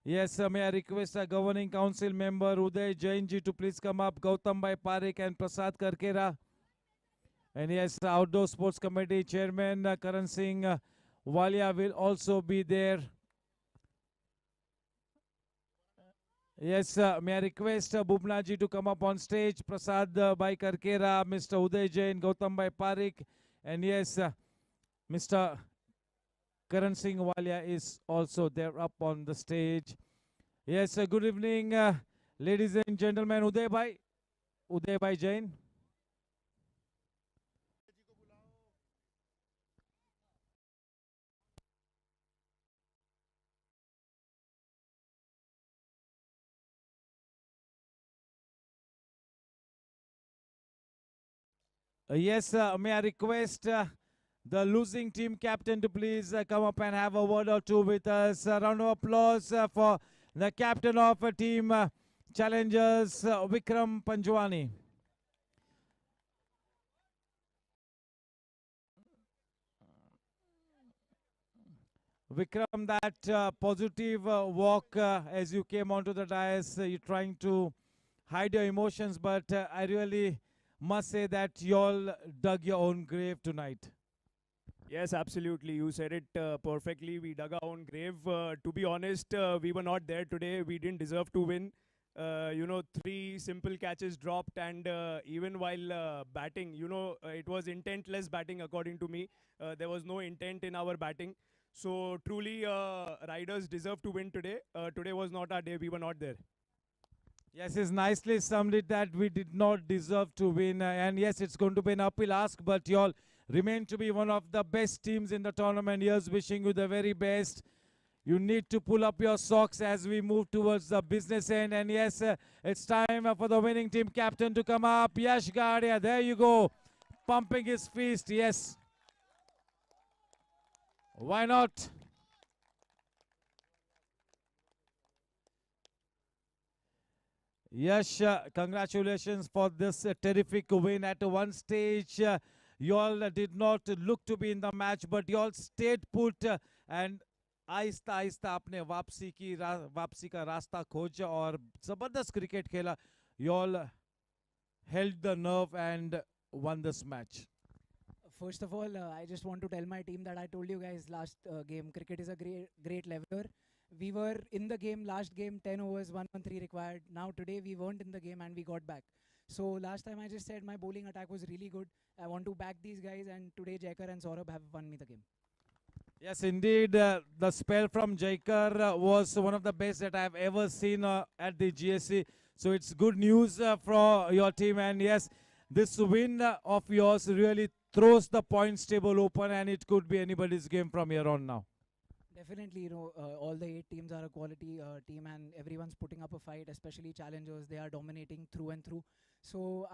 yes, may I request a governing council member Uday Jain ji to please come up, Gautam Bhai Parekh and Prasad Karkera. And yes, Outdoor Sports Committee Chairman Karan Singh Walia will also be there. Yes, may I request Bubnaji to come up on stage, Prasad Bhai Karkera, Mr. Uday Jain, Gautam Bhai Parekh, and yes, Mr. Karan Singh Walia is also there up on the stage. Yes, good evening, ladies and gentlemen. Uday Bhai Jain. Yes, may I request the losing team captain to please come up and have a word or two with us. A round of applause for the captain of team challengers, Vikram Panjwani. Vikram, that positive walk as you came onto the dais, you're trying to hide your emotions, but I really must say that you all dug your own grave tonight. Yes, absolutely. You said it perfectly. We dug our own grave. To be honest, we were not there today. We didn't deserve to win. Three simple catches dropped, and even while batting, it was intentless batting, according to me. There was no intent in our batting. So truly, riders deserve to win today. Today was not our day. We were not there. Yes, it's nicely summed it that we did not deserve to win. And yes, it's going to be an uphill ask, but you all remain to be one of the best teams in the tournament. Here's wishing you the very best. You need to pull up your socks as we move towards the business end. And yes, it's time for the winning team captain to come up. Yash Gadia, there you go. Pumping his fist, yes. Why not? Yes, congratulations for this terrific win. At one stage, you all did not look to be in the match, but you all stayed put and Aahista Aahista आपने वापसी का रास्ता खोजा और जबरदस्त cricket खेला. You all held the nerve and won this match. First of all, I just want to tell my team that I told you guys last game, cricket is a great leveler. We were in the game, last game, 10 overs, 113 required. Now today we weren't in the game and we got back. So last time I just said my bowling attack was really good. I want to back these guys, and today Jaikar and Saurabh have won me the game. Yes, indeed. The spell from Jaikar was one of the best that I've ever seen at the GSC. So it's good news for your team. And yes, this win of yours really throws the points table open, and it could be anybody's game from here on now. Definitely, all the 8 teams are a quality team, and everyone's putting up a fight, especially challengers. They are dominating through and through. So,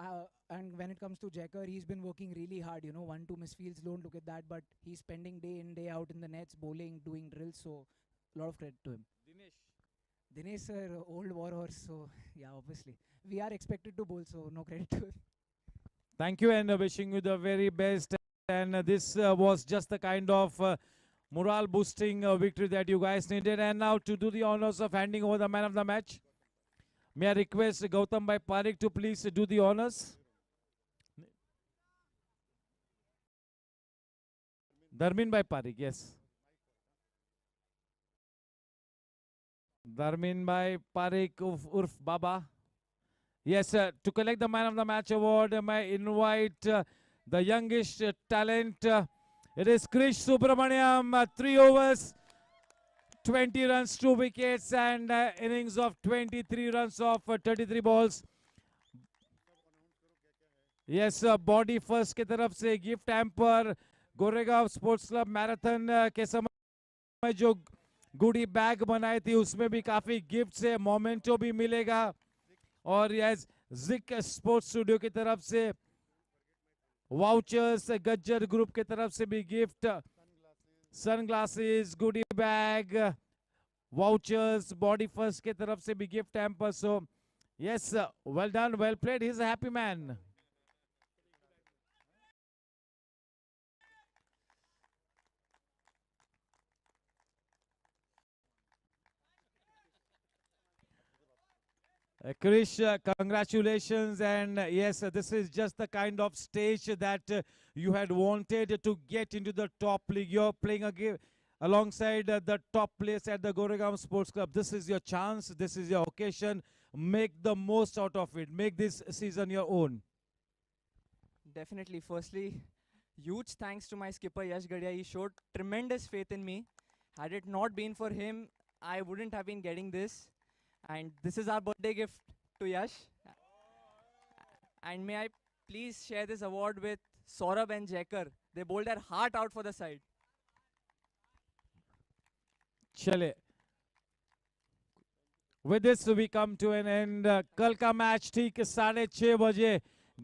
and when it comes to Jacker, he's been working really hard. 1-2 misfields, don't look at that, but he's spending day in, day out in the nets, bowling, doing drills. So, a lot of credit to him. Dinesh, sir, old war horse. So, yeah, obviously. We are expected to bowl, so no credit to him. Thank you, and wishing you the very best. And this was just the kind of morale boosting victory that you guys needed. And now to do the honors of handing over the man of the match, may I request Gautam Bhai Parekh to please do the honors. Dharmin Bhai Parekh, yes. Darmin Bhai Parik Urf Baba. Yes, to collect the Man of the Match award, I invite the youngest talent. It is Krish Subramaniam, 3 overs, 20 runs, 2 wickets, and innings of 23 runs of 33 balls. Yes, body first के तरफ से gift hamper Goregaon sports club marathon के समय जो गुडी bag बनाई थी उसमें भी काफी गिफ्ट्स है, मोमेंटो भी मिलेगा। और यस जिक स्पोर्ट्स स्टूडियो की तरफ से वाउचर्स, गज्जर ग्रुप की तरफ से भी गिफ्ट, सनग्लासेस, गुडी बैग, वाउचर्स, बॉडी फर्स्ट की तरफ से भी gift hamper. So yes, well done, well played, he is a happy man. Krish, congratulations, and yes, this is just the kind of stage that you had wanted to get into the top league. You're playing alongside the top players at the Goregaon Sports Club. This is your chance. This is your occasion. Make the most out of it. Make this season your own. Definitely. Firstly, huge thanks to my skipper Yash Gadia. He showed tremendous faith in me. Had it not been for him, I wouldn't have been getting this. And this is our birthday gift to Yash. And may I please share this award with Saurabh and Jacker. They bowled their heart out for the side. Chale. With this, we come to an end. कल का match ठीक 6:30 बजे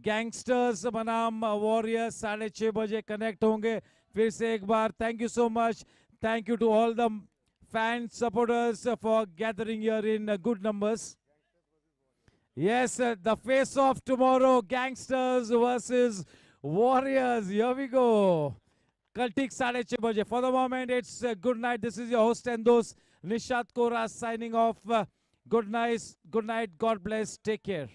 gangsters बनाम warriors 6:30 बजे connect होंगे फिर से एक बार। Thank you so much. Thank you to all the fans, supporters for gathering here in good numbers. Yes, the face-off tomorrow, Gangsters versus Warriors. Here we go. Kal theek 6:30 baje. For the moment, it's good night. This is your host and host, Nishat Kora, signing off. Good night. God bless. Take care.